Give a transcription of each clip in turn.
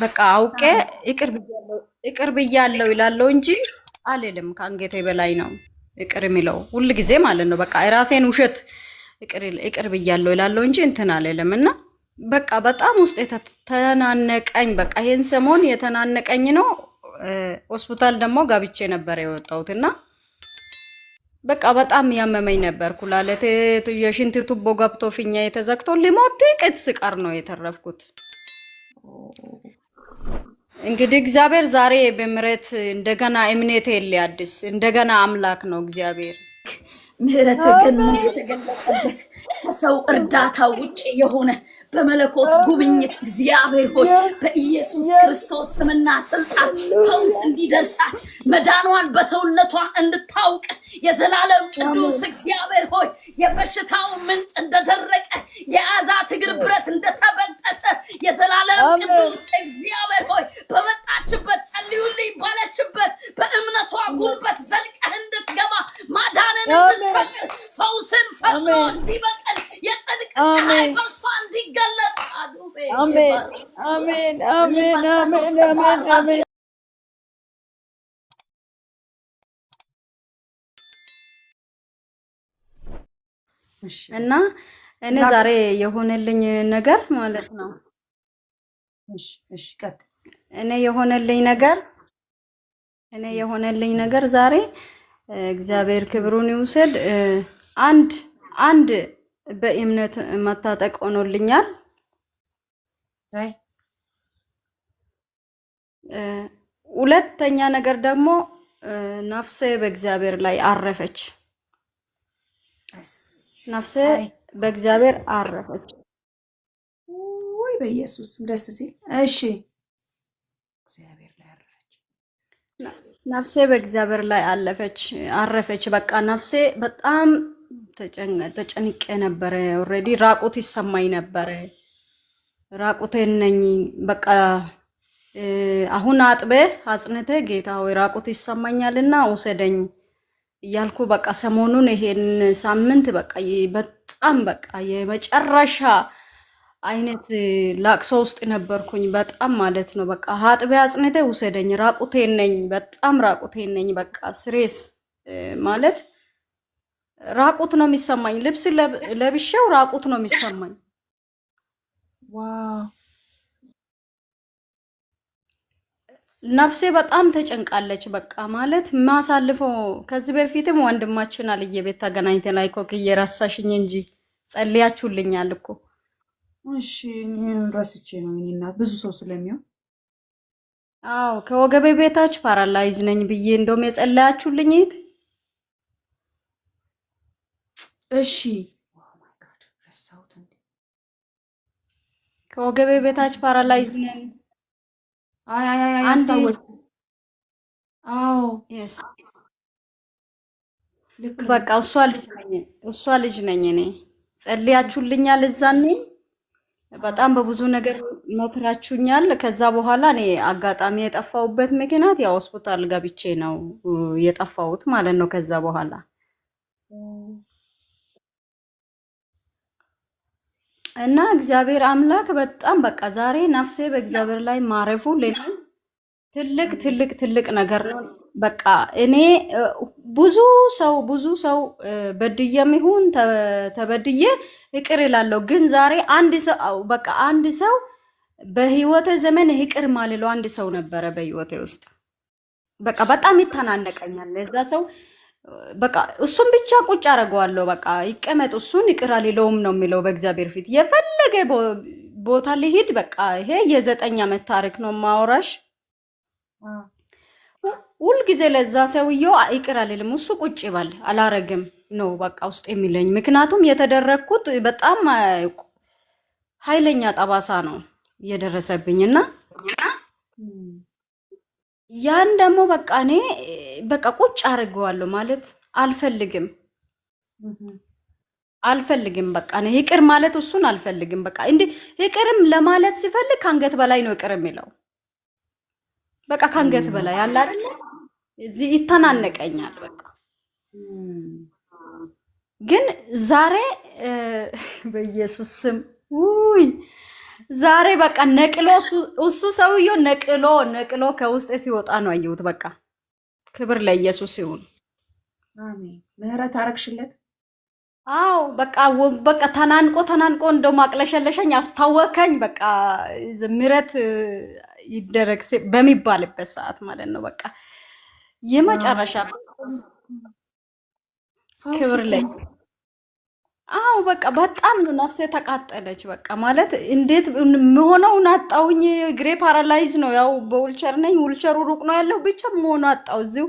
በቃ አውቄ ይቅር ብያለሁ ይላለው እንጂ አልልም። ከአንገቴ በላይ ነው ይቅር የሚለው ሁል ጊዜ ማለት ነው። በቃ የራሴን ውሸት ይቅር ብያለሁ ይላለው እንጂ እንትን አልልም። እና በቃ በጣም ውስጥ የተናነቀኝ በቃ ይሄን ሰሞን የተናነቀኝ ነው። ሆስፒታል ደግሞ ጋብቼ ነበር የወጣሁት እና በቃ በጣም ያመመኝ ነበር። ኩላሊቴ የሽንት ቱቦ ገብቶ ፊኛ የተዘግቶ ሊሞት ጥቂት ስቀር ነው የተረፍኩት። እንግዲህ እግዚአብሔር ዛሬ በምሕረት እንደገና እምነቴ ሊያድስ እንደገና አምላክ ነው እግዚአብሔር። ምህረት ገኑ የተገለጠበት ከሰው እርዳታ ውጪ የሆነ በመለኮት ጉብኝት እግዚአብሔር ሆይ በኢየሱስ ክርስቶስ ስምና ስልጣን ፈውስ እንዲደርሳት መዳኗን በሰውነቷ እንድታውቅ የዘላለም ቅዱስ እግዚአብሔር ሆይ የበሽታው ምንጭ እንደደረቀ የያዛት እግር ብረት እንደተበጠሰ የዘላለም ቅዱስ እግዚአብሔር ሆይ በመጣችበት ጸልዩልኝ ባለችበት በእምነቷ ጉልበት ዘልቀህ እንድትገባ ማዳንን እንድትፈቅድ ፈውስን ፈጥኖ እንዲበቅል የጽድቅ ፀሐይ በእርሷ እንዲገለጥ አሜን አሜን አሜን አሜን አሜን አሜን። እና እኔ ዛሬ የሆነልኝ ነገር ማለት ነው። እሺ ቀጥ እኔ የሆነልኝ ነገር ዛሬ እግዚአብሔር ክብሩን ይውሰድ። አንድ በእምነት መታጠቅ ሆኖልኛል። ሁለተኛ ነገር ደግሞ ነፍሴ በእግዚአብሔር ላይ አረፈች። ነፍሴ በእግዚአብሔር አረፈች። ወይ በኢየሱስ ደስ ሲል። እሺ እግዚአብሔር ላይ አረፈች። ነፍሴ በእግዚአብሔር ላይ አረፈች። በቃ ነፍሴ በጣም ተጨንቄ ነበረ። ኦልሬዲ ራቁት ይሰማኝ ነበረ። ራቁቴን ነኝ። በቃ አሁን አጽንተ ጌታ ሆይ ራቁት ይሰማኛልና ውሰደኝ እያልኩ በቃ ሰሞኑን ይሄን ሳምንት በቃ በጣም በቃ የመጨረሻ አይነት ላቅሶ ውስጥ ነበርኩኝ። በጣም ማለት ነው። በቃ አጽንተ ውሰደኝ፣ ራቁቴን ነኝ፣ በጣም ራቁቴን ነኝ። በቃ ስሬስ ማለት ራቁት ነው የሚሰማኝ። ልብስ ለብሼው ራቁት ነው የሚሰማኝ። ዋው ነፍሴ በጣም ተጨንቃለች። በቃ ማለት ማሳልፈው ከዚህ በፊትም ወንድማችን አልየ ቤት ተገናኝተን ላይ ኮክ እየራሳሽኝ እንጂ ጸልያችሁልኛል እኮ። እሺ ረስቼ ነው እኔ እናት ብዙ ሰው ስለሚሆን አዎ ከወገቤ ቤታች ፓራላይዝ ነኝ ብዬ እንደውም የጸለያችሁልኝ እት እሺ ኦ ማይ ጋድ ረሳሁት እንዴ ከወገቤ ቤታች ፓራላይዝ ነኝ። አይ አስታወስኩ። አዎ yes በቃ እሷ ልጅ ነኝ እኔ። ጸልያችሁልኛል እዛኔ በጣም በብዙ ነገር መክራችሁኛል። ከዛ በኋላ እኔ አጋጣሚ የጠፋሁበት ምክንያት ያው ሆስፒታል ገብቼ ነው የጠፋሁት ማለት ነው። ከዛ በኋላ እና እግዚአብሔር አምላክ በጣም በቃ ዛሬ ነፍሴ በእግዚአብሔር ላይ ማረፉ ለኔ ትልቅ ነገር ነው። በቃ እኔ ብዙ ሰው በድየም ይሁን ተበድየ ይቅር ይላለሁ። ግን ዛሬ አንድ ሰው በህይወቴ ዘመን ይቅር ማልለው አንድ ሰው ነበረ በህይወቴ ውስጥ። በቃ በጣም ይተናነቀኛል ለዛ ሰው። በቃ እሱን ብቻ ቁጭ አደርገዋለሁ። በቃ ይቀመጥ፣ እሱን ይቅር አልለውም ነው የሚለው በእግዚአብሔር ፊት የፈለገ ቦታ ሊሄድ። በቃ ይሄ የ9 ዓመት ታሪክ ነው ማወራሽ። ሁል ጊዜ ለዛ ሰውየው ይቅር አልልም፣ እሱ ቁጭ ይባል አላረግም ነው በቃ ውስጥ የሚለኝ። ምክንያቱም የተደረኩት በጣም ኃይለኛ ጠባሳ ነው የደረሰብኝና ያን ደግሞ በቃ እኔ በቃ ቁጭ አድርገዋለሁ ማለት አልፈልግም። በቃ እኔ ይቅር ማለት እሱን አልፈልግም። በቃ እንዴ ይቅርም ለማለት ሲፈልግ ከአንገት በላይ ነው ይቅር የሚለው። በቃ ከአንገት በላይ አለ አይደል? እዚህ ይተናነቀኛል። በቃ ግን ዛሬ በኢየሱስ ስም ዛሬ በቃ ነቅሎ እሱ ሰውዬው ነቅሎ ከውስጥ ሲወጣ ነው አየሁት። በቃ ክብር ለኢየሱስ ይሁን። አሜን። ምህረት አረግሽለት? አዎ በቃ ተናንቆ እንደው ማቅለሸለሸኝ አስታወከኝ። በቃ ምህረት ይደረግ በሚባልበት ሰዓት ማለት ነው። በቃ የመጨረሻ ክብር ላይ አዎ በቃ በጣም ነው ነፍሴ ተቃጠለች። በቃ ማለት እንዴት መሆነውን አጣውኝ። እግሬ ፓራላይዝ ነው። ያው በውልቸር ነኝ። ውልቸሩ ሩቅ ነው ያለው። ብቻ መሆኑ አጣው እዚሁ።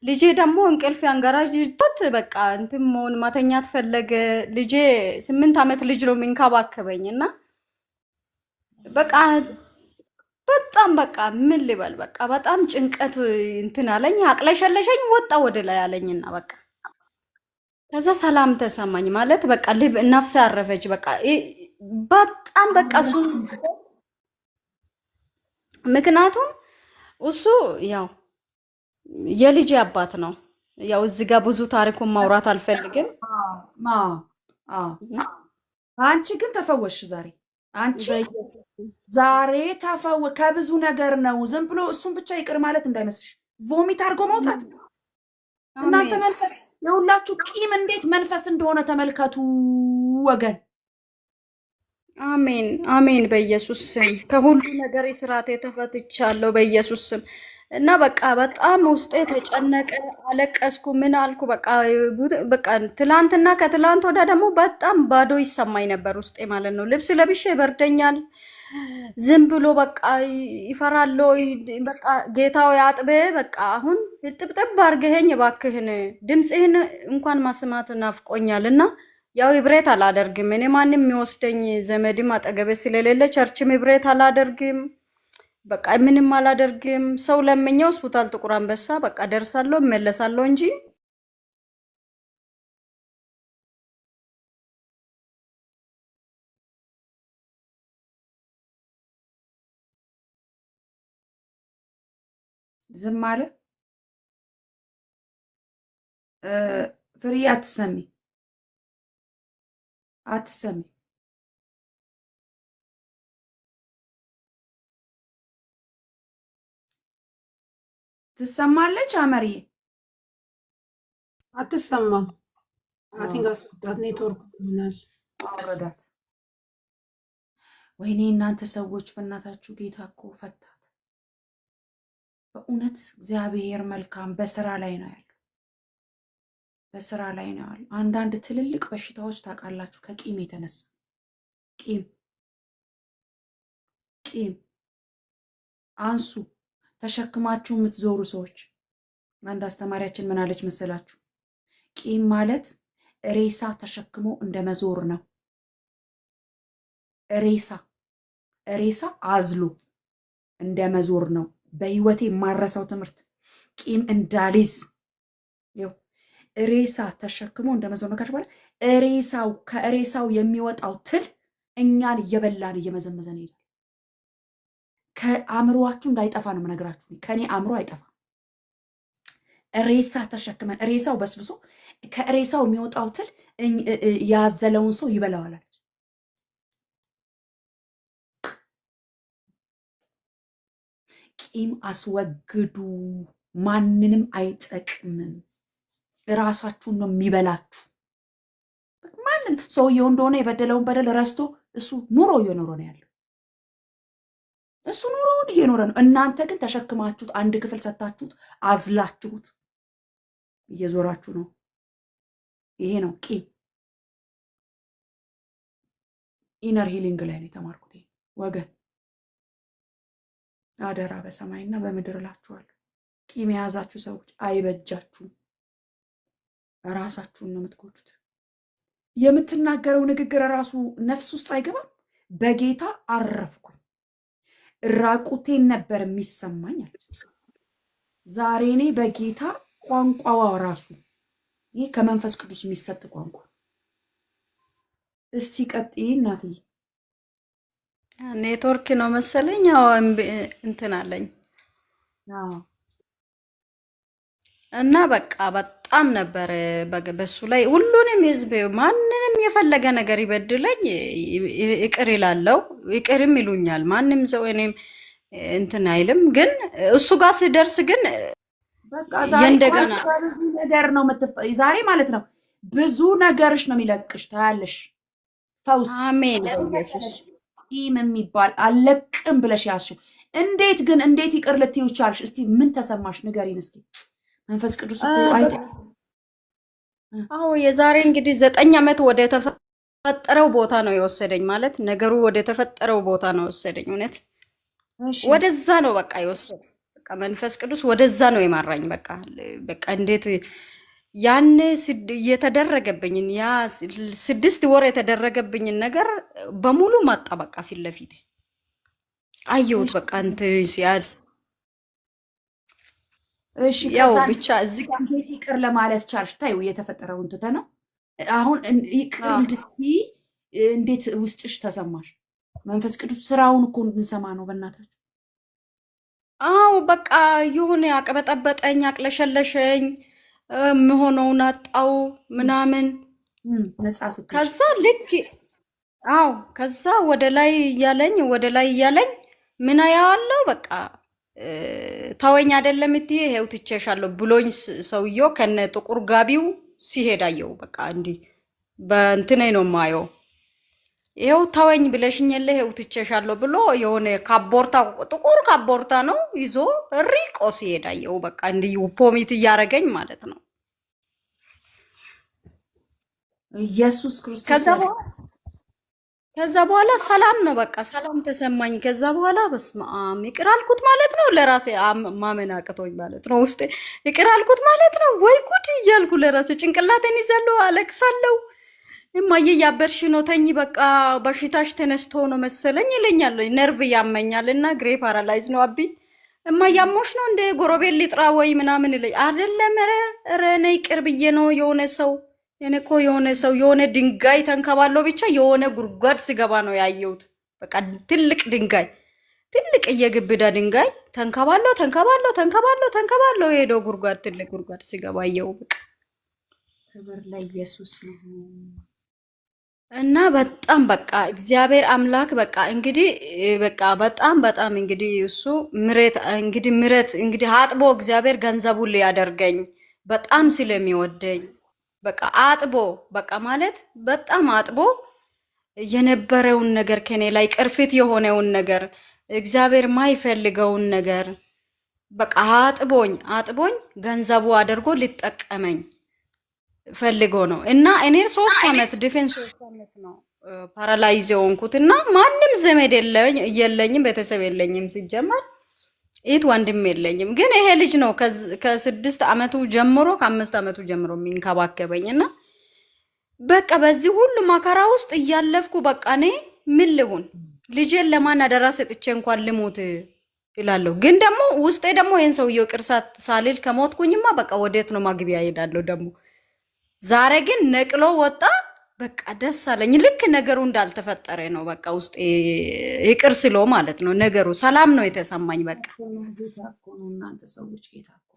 ልጄ ደግሞ እንቅልፍ ያንገራጅቶት በቃ እንትን መሆን ማተኛት ፈለገ። ልጄ 8 ዓመት ልጅ ነው የሚንከባከበኝ እና በቃ በጣም በቃ ምን ልበል በቃ በጣም ጭንቀት እንትን አለኝ። አቅለሸለሸኝ ወጣ ወደ ላይ አለኝና በቃ ከዛ ሰላም ተሰማኝ። ማለት በቃ ነፍስ አረፈች። በቃ በጣም በቃ እሱ ምክንያቱም እሱ ያው የልጅ አባት ነው። ያው እዚህ ጋር ብዙ ታሪኩን ማውራት አልፈልግም። አንቺ ግን ተፈወሽ ዛሬ። አንቺ ዛሬ ከብዙ ነገር ነው። ዝም ብሎ እሱን ብቻ ይቅር ማለት እንዳይመስልሽ። ቮሚት አድርጎ መውጣት እናንተ መንፈስ የሁላችሁ ቂም እንዴት መንፈስ እንደሆነ ተመልከቱ ወገን። አሜን አሜን። በኢየሱስ ስም ከሁሉ ነገር ስርዓት ተፈትቻለሁ በኢየሱስ ስም። እና በቃ በጣም ውስጤ ተጨነቀ፣ አለቀስኩ፣ ምን አልኩ። በቃ ትላንትና ከትላንት ወዳ ደግሞ በጣም ባዶ ይሰማኝ ነበር ውስጤ ማለት ነው። ልብስ ለብሼ ይበርደኛል። ዝም ብሎ በቃ ይፈራለሁ። በቃ ጌታው ያጥቤ በቃ አሁን ጥብጥብ አድርገኸኝ እባክህን ድምፅህን እንኳን ማስማት ናፍቆኛልና ያው ይብሬት አላደርግም። እኔ ማንም የሚወስደኝ ዘመድም አጠገቤ ስለሌለ ቸርችም ይብሬት አላደርግም። በቃ ምንም አላደርግም። ሰው ለምኜው ሆስፒታል ጥቁር አንበሳ በቃ ደርሳለሁ እመለሳለሁ እንጂ ዝም አለ። ፍሬ አትሰሚ ትሰማለች። አመርዬ አትሰማም። አቲንጋ አስወጣት። ኔትወርክ ይሆናል አወረዳት። ወይኔ እናንተ ሰዎች በእናታችሁ ጌታ እኮ ፈታት። በእውነት እግዚአብሔር መልካም በስራ ላይ ነው ያለው። በስራ ላይ ነው ያለው። አንዳንድ ትልልቅ በሽታዎች ታውቃላችሁ ከቂም የተነሳ ቂም አንሱ ተሸክማችሁ የምትዞሩ ሰዎች። አንድ አስተማሪያችን ምን አለች መሰላችሁ? ቂም ማለት ሬሳ ተሸክሞ እንደ መዞር ነው። ሬሳ አዝሎ እንደ መዞር ነው። በህይወቴ የማረሳው ትምህርት ቂም እንዳልይዝ ሬሳ ተሸክሞ እንደ መዞር ነው። ካሽ ከሬሳው የሚወጣው ትል እኛን እየበላን እየመዘመዘን ይሄዳል። ከአእምሮአችሁ እንዳይጠፋ ነው የምነግራችሁ። ከኔ አእምሮ አይጠፋ። ሬሳ ተሸክመን ሬሳው በስብሶ ከሬሳው የሚወጣው ትል ያዘለውን ሰው ይበላዋል አለች። ቂም አስወግዱ። ማንንም አይጠቅምም። ራሳችሁን ነው የሚበላችሁ። ማንም ሰውየው እንደሆነ የበደለውን በደል ረስቶ እሱ ኑሮ እየኖረ ነው ያለው። እሱ ኑሮውን እየኖረ ነው። እናንተ ግን ተሸክማችሁት አንድ ክፍል ሰታችሁት አዝላችሁት እየዞራችሁ ነው። ይሄ ነው ቂም። ኢነር ሂሊንግ ላይ ነው የተማርኩት ወገን። አደራ በሰማይና በምድር እላችኋለሁ፣ ቂም የያዛችሁ ሰዎች አይበጃችሁም። ራሳችሁን ነው የምትጎዱት። የምትናገረው ንግግር ራሱ ነፍስ ውስጥ አይገባም። በጌታ አረፍኩኝ፣ ራቁቴን ነበር የሚሰማኝ አለች። ዛሬ እኔ በጌታ ቋንቋዋ ራሱ ይህ ከመንፈስ ቅዱስ የሚሰጥ ቋንቋ። እስቲ ቀጥይ እናትዬ። ኔትወርክ ነው መሰለኝ። አዎ እንትን አለኝ እና በቃ በጣም ነበር በሱ ላይ ሁሉንም ህዝብ ማንንም የፈለገ ነገር ይበድለኝ ይቅር ይላለው፣ ይቅርም ይሉኛል። ማንም ሰው እኔም እንትን አይልም። ግን እሱ ጋር ሲደርስ ግን በቃ ዛሬ የእንደገና ብዙ ነገር ነው ዛሬ ማለት ነው ብዙ ነገርሽ ነው የሚለቅሽ። ታያለሽ። ፈውስ አሜን በኢየሱስ ቂም የሚባል አለቅም ብለሽ ያዝሽው። እንዴት ይቅር ልትይው ቻልሽ? እስቲ ምን ተሰማሽ? ንገሪን እስኪ። መንፈስ ቅዱስ እኮ አዎ የዛሬ እንግዲህ 9 ዓመት ወደ ተፈጠረው ቦታ ነው የወሰደኝ። ማለት ነገሩ ወደ ተፈጠረው ቦታ ነው የወሰደኝ። እውነት ወደዛ ነው በቃ የወሰደኝ። በቃ መንፈስ ቅዱስ ወደዛ ነው የማራኝ። በቃ እንዴት ያን የተደረገብኝን ያ 6 ወር የተደረገብኝን ነገር በሙሉ ማጣ። በቃ ፊት ለፊት አየሁት። በቃ እንትን ሲያል እሺ ያው ብቻ እዚህ እንዴት ይቅር ለማለት ቻልሽ? ታዩ የተፈጠረውን ትተ ነው አሁን ይቅር እንድትይ እንዴት ውስጥሽ ተሰማሽ? መንፈስ ቅዱስ ስራውን እኮ እንሰማ ነው በእናታችሁ። አዎ በቃ የሆነ አቀበጠበጠኝ፣ አቅለሸለሸኝ፣ የምሆነውን አጣው ምናምን። ከዛ ልክ አዎ ከዛ ወደ ላይ እያለኝ ምን ያለው በቃ ታወኝ አይደለም እትዬ ይሄው ትቼሻለሁ ብሎኝ ሰውየው ከነ ጥቁር ጋቢው ሲሄድ አየው። በቃ እንዲህ በእንትኔ ነው ማየው። ይሄው ታወኝ ብለሽኛል ይሄው ትቼሻለሁ ብሎ የሆነ ካቦርታ ጥቁር ካቦርታ ነው ይዞ ሪቆ ሲሄድ አየው። በቃ እንዲህ ፖሚት እያረገኝ ማለት ነው። ኢየሱስ ክርስቶስ ከዛ በኋላ ሰላም ነው በቃ ሰላም ተሰማኝ። ከዛ በኋላ በስመ አብ ይቅር አልኩት ማለት ነው። ለራሴ ማመን አቅቶኝ ማለት ነው። ውስጥ ይቅር አልኩት ማለት ነው። ወይ ጉድ እያልኩ ለራሴ ጭንቅላቴን ይዘለው አለቅሳለሁ። እማዬ ያበርሽ ነው ተኝ በቃ በሽታሽ ተነስቶ ነው መሰለኝ ይለኛል። ነርቭ ያመኛል እና ግሬ ፓራላይዝ ነው አቢ እማዬ አሞሽ ነው እንደ ጎረቤት ሊጥራ ወይ ምናምን ይለኝ። አይደለም ኧረ ነይ ይቅር ብዬ ነው የሆነ ሰው እኔ እኮ የሆነ ድንጋይ ተንከባለው ብቻ የሆነ ጉድጓድ ሲገባ ነው ያየሁት። በቃ ትልቅ ድንጋይ ትልቅ የግብዳ ድንጋይ ተንከባለው ሄዶ ጉድጓድ ትልቅ ጉድጓድ ሲገባ አየሁ። በቃ ክብር ለኢየሱስ ነው። እና በጣም በቃ እግዚአብሔር አምላክ በቃ እንግዲህ በቃ በጣም እንግዲህ እሱ ምረት እንግዲህ አጥቦ እግዚአብሔር ገንዘቡን ሊያደርገኝ በጣም ስለሚወደኝ በቃ አጥቦ በቃ ማለት በጣም አጥቦ የነበረውን ነገር ከኔ ላይ ቅርፊት የሆነውን ነገር እግዚአብሔር ማይፈልገውን ነገር በቃ አጥቦኝ ገንዘቡ አድርጎ ሊጠቀመኝ ፈልጎ ነው። እና እኔ 3 ዓመት ዲፌንስ 3 ዓመት ነው ፓራላይዝ የሆንኩት እና ማንም ዘመድ የለኝም፣ ቤተሰብ የለኝም ሲጀመር ኢት ወንድም የለኝም። ግን ይሄ ልጅ ነው ከ6 ዓመቱ ጀምሮ ከ5 ዓመቱ ጀምሮ የሚንከባከበኝና በቃ በዚህ ሁሉ መከራ ውስጥ እያለፍኩ በቃ እኔ ምን ልሁን ልጄን ለማን አደራ ሰጥቼ እንኳን ልሞት ይላለሁ። ግን ደግሞ ውስጤ ደግሞ ይሄን ሰውየው ቅርሳት ሳልል ከሞትኩኝማ በቃ ወዴት ነው ማግቢያ ሄዳለሁ። ደግሞ ዛሬ ግን ነቅሎ ወጣ። በቃ ደስ አለኝ። ልክ ነገሩ እንዳልተፈጠረ ነው። በቃ ውስጥ ይቅር ስሎ ማለት ነው ነገሩ ሰላም ነው የተሰማኝ። በቃ ጌታ እኮ ነው እናንተ ሰዎች፣ ጌታ እኮ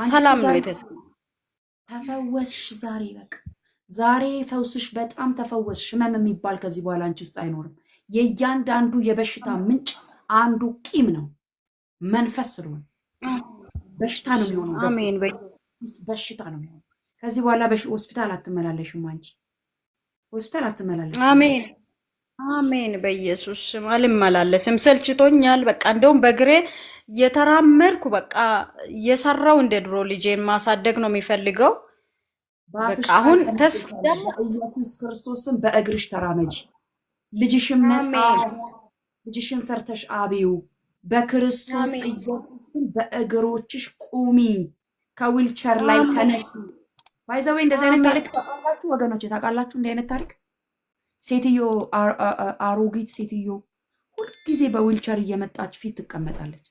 ሰላም ነው የተሰማኝ። ተፈወስሽ ዛሬ። በቃ ዛሬ ፈውስሽ በጣም ተፈወስሽ። ህመም የሚባል ከዚህ በኋላ አንቺ ውስጥ አይኖርም። የእያንዳንዱ የበሽታ ምንጭ አንዱ ቂም ነው፣ መንፈስ ስለሆነ በሽታ ነው የሚሆነው። አሜን። በሽታ ነው የሚሆነው። ከዚህ በኋላ ሆስፒታል አትመላለሽም። አንቺ ሆስፒታል አትመላለሽም። አሜን አሜን። በኢየሱስ ስም አልመላለስም። ሰልችቶኛል። በቃ እንደውም በግሬ የተራመድኩ በቃ እየሰራው እንደ ድሮ ልጄን ማሳደግ ነው የሚፈልገው። በቃ አሁን ተስፋ ደግሞ ኢየሱስ ክርስቶስን በእግርሽ ተራመጂ። ልጅሽም ነፃ፣ ልጅሽን ሰርተሽ አብዩ። በክርስቶስ ኢየሱስን በእግሮችሽ ቁሚ። ከዊልቸር ላይ ተነሽ። ባይዘዌ እንደዚህ አይነት ታሪክ ታውቃላችሁ ወገኖች? ታውቃላችሁ እንዲህ አይነት ታሪክ? ሴትዮ አሮጊት ሴትዮ ሁልጊዜ በዊልቸር እየመጣች ፊት ትቀመጣለች።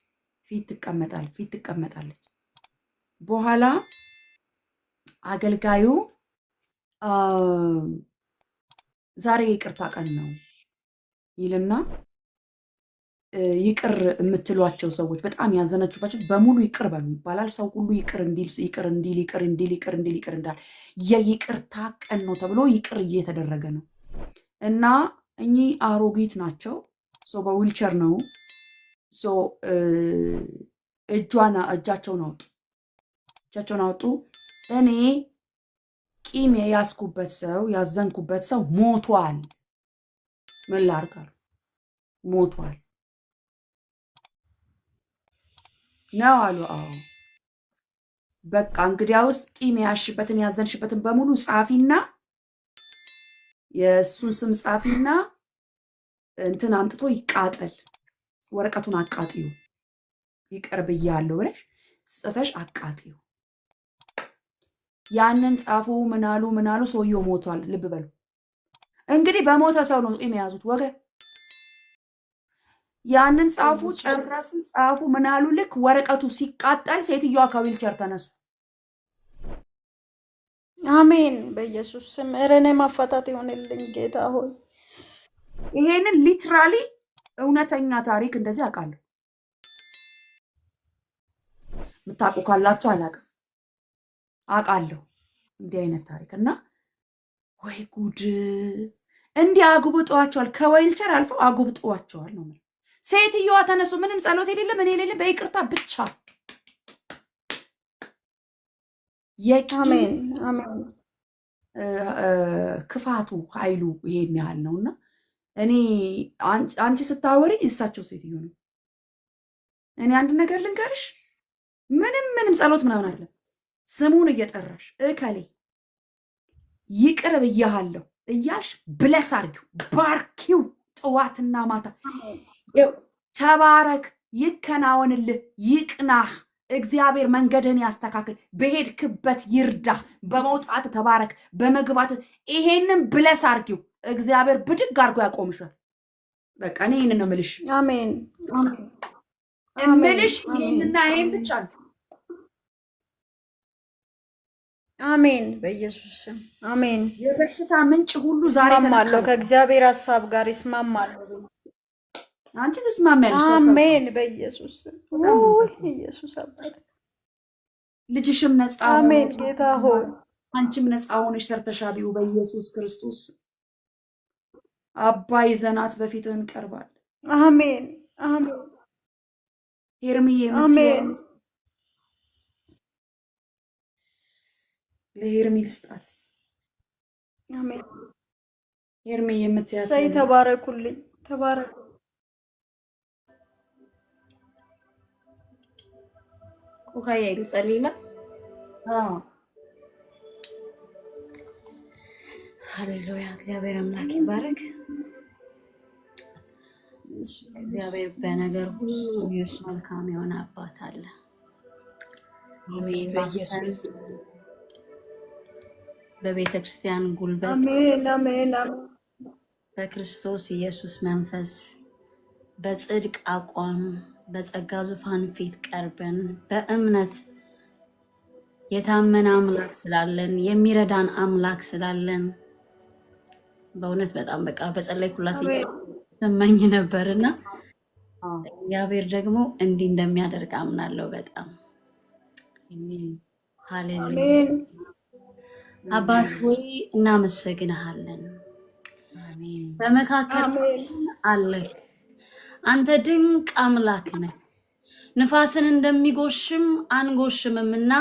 በኋላ አገልጋዩ ዛሬ ይቅርታ ቀን ነው ይልና ይቅር የምትሏቸው ሰዎች በጣም ያዘነችባቸው በሙሉ ይቅር በሉ ይባላል። ሰው ሁሉ ይቅር እንዲል እንዳል የይቅርታ ቀን ነው ተብሎ ይቅር እየተደረገ ነው እና እኚህ አሮጊት ናቸው። በዊልቸር ነው። እጃቸውን አወጡ። እኔ ቂም የያዝኩበት ሰው ያዘንኩበት ሰው ሞቷል። ምን ላድርግ አሉ። ሞቷል ነው አሉ። አዎ በቃ እንግዲያውስ ቂም የያዝሽበትን ያዘንሽበትን በሙሉ ጻፊና የእሱን ስም ጻፊና እንትን አምጥቶ ይቃጠል፣ ወረቀቱን አቃጥዩ፣ ይቅር ብያለሁ ብለሽ ጽፈሽ አቃጥዩ። ያንን ጻፉ። ምናሉ ሰውየው ሞቷል። ልብ በሉ እንግዲህ በሞተ ሰው ነው ቂም የያዙት ወገን። ያንን ጻፉ፣ ጨረሱ፣ ጻፉ፣ ምናሉ። ልክ ወረቀቱ ሲቃጠል ሴትዮዋ ከዊልቸር ተነሱ። አሜን። በኢየሱስ ስም እኔ ማፋታት ይሆንልኝ ጌታ ሆይ። ይሄንን ሊትራሊ እውነተኛ ታሪክ እንደዚህ አውቃለሁ። የምታውቁ ካላችሁ አላውቅም፣ አውቃለሁ እንዲህ አይነት ታሪክ እና ወይ ጉድ! እንዲህ አጉብጧቸዋል። ከዊልቸር አልፈው አጉብጧቸዋል ነው። ሴትዮዋ ተነሱ። ምንም ጸሎት የሌለ ምን የሌለ በይቅርታ ብቻ አሜን። ክፋቱ ኃይሉ ይሄን ያህል ነውና እኔ አንቺ ስታወሪ እሳቸው ሴትዮ ነው። እኔ አንድ ነገር ልንገርሽ፣ ምንም ጸሎት ምናምን አለ ስሙን እየጠራሽ እከሌ ይቅር ብያለሁ እያልሽ ብለስ አድርጊው፣ ባርኪው፣ ጠዋትና ማታ ተባረክ፣ ይከናወንልህ፣ ይቅናህ፣ እግዚአብሔር መንገድህን ያስተካክል፣ በሄድክበት ይርዳህ፣ በመውጣት ተባረክ፣ በመግባት ይሄንን ብለስ አድርጊው። እግዚአብሔር ብድግ አድርጎ ያቆምሻል። በቃ እኔ ይሄንን ነው የምልሽ። አሜን እምልሽ ይሄንና ይሄን ብቻ ነው። አሜን በኢየሱስ ስም አሜን። የበሽታ ምንጭ ሁሉ ዛሬ ተማማለሁ፣ ከእግዚአብሔር ሐሳብ ጋር ይስማማል። አንቺ ተስማሚያለሽ። አሜን በኢየሱስ ስም። ኢየሱስ አባት ልጅሽም ነፃ አሜን። ጌታ ሆይ አንቺም ነፃ ሆነሽ ሰርተሻቢው በኢየሱስ ክርስቶስ አባይ ዘናት በፊትህ እንቀርባለን። አሜን አሜን። ሄርሚዬ አሜን። ለሄርሚ ልስጣት። አሜን። ሄርሚ የምትያት ሰይ ተባረኩልኝ፣ ተባረኩ። ኮካዬ ልጸልይላ። ሃሌሉያ። እግዚአብሔር አምላክ ይባረክ። እግዚአብሔር በነገር ሁሉ ኢየሱስ መልካም የሆነ አባት አለ። አሜን በኢየሱስ በቤተ ክርስቲያን ጉልበት አሜን አሜን አሜን። በክርስቶስ ኢየሱስ መንፈስ በጽድቅ አቋም በጸጋ ዙፋን ፊት ቀርበን በእምነት የታመነ አምላክ ስላለን የሚረዳን አምላክ ስላለን በእውነት በጣም በቃ በጸለይኩላት ሰማኝ ነበርና እግዚአብሔር ደግሞ እንዲህ እንደሚያደርግ አምናለሁ። በጣም ሃሌሉያ። አባት ሆይ እናመሰግንሃለን። በመካከላችን አለህ። አንተ ድንቅ አምላክ ነህ። ንፋስን እንደሚጎሽም አንጎሽምምና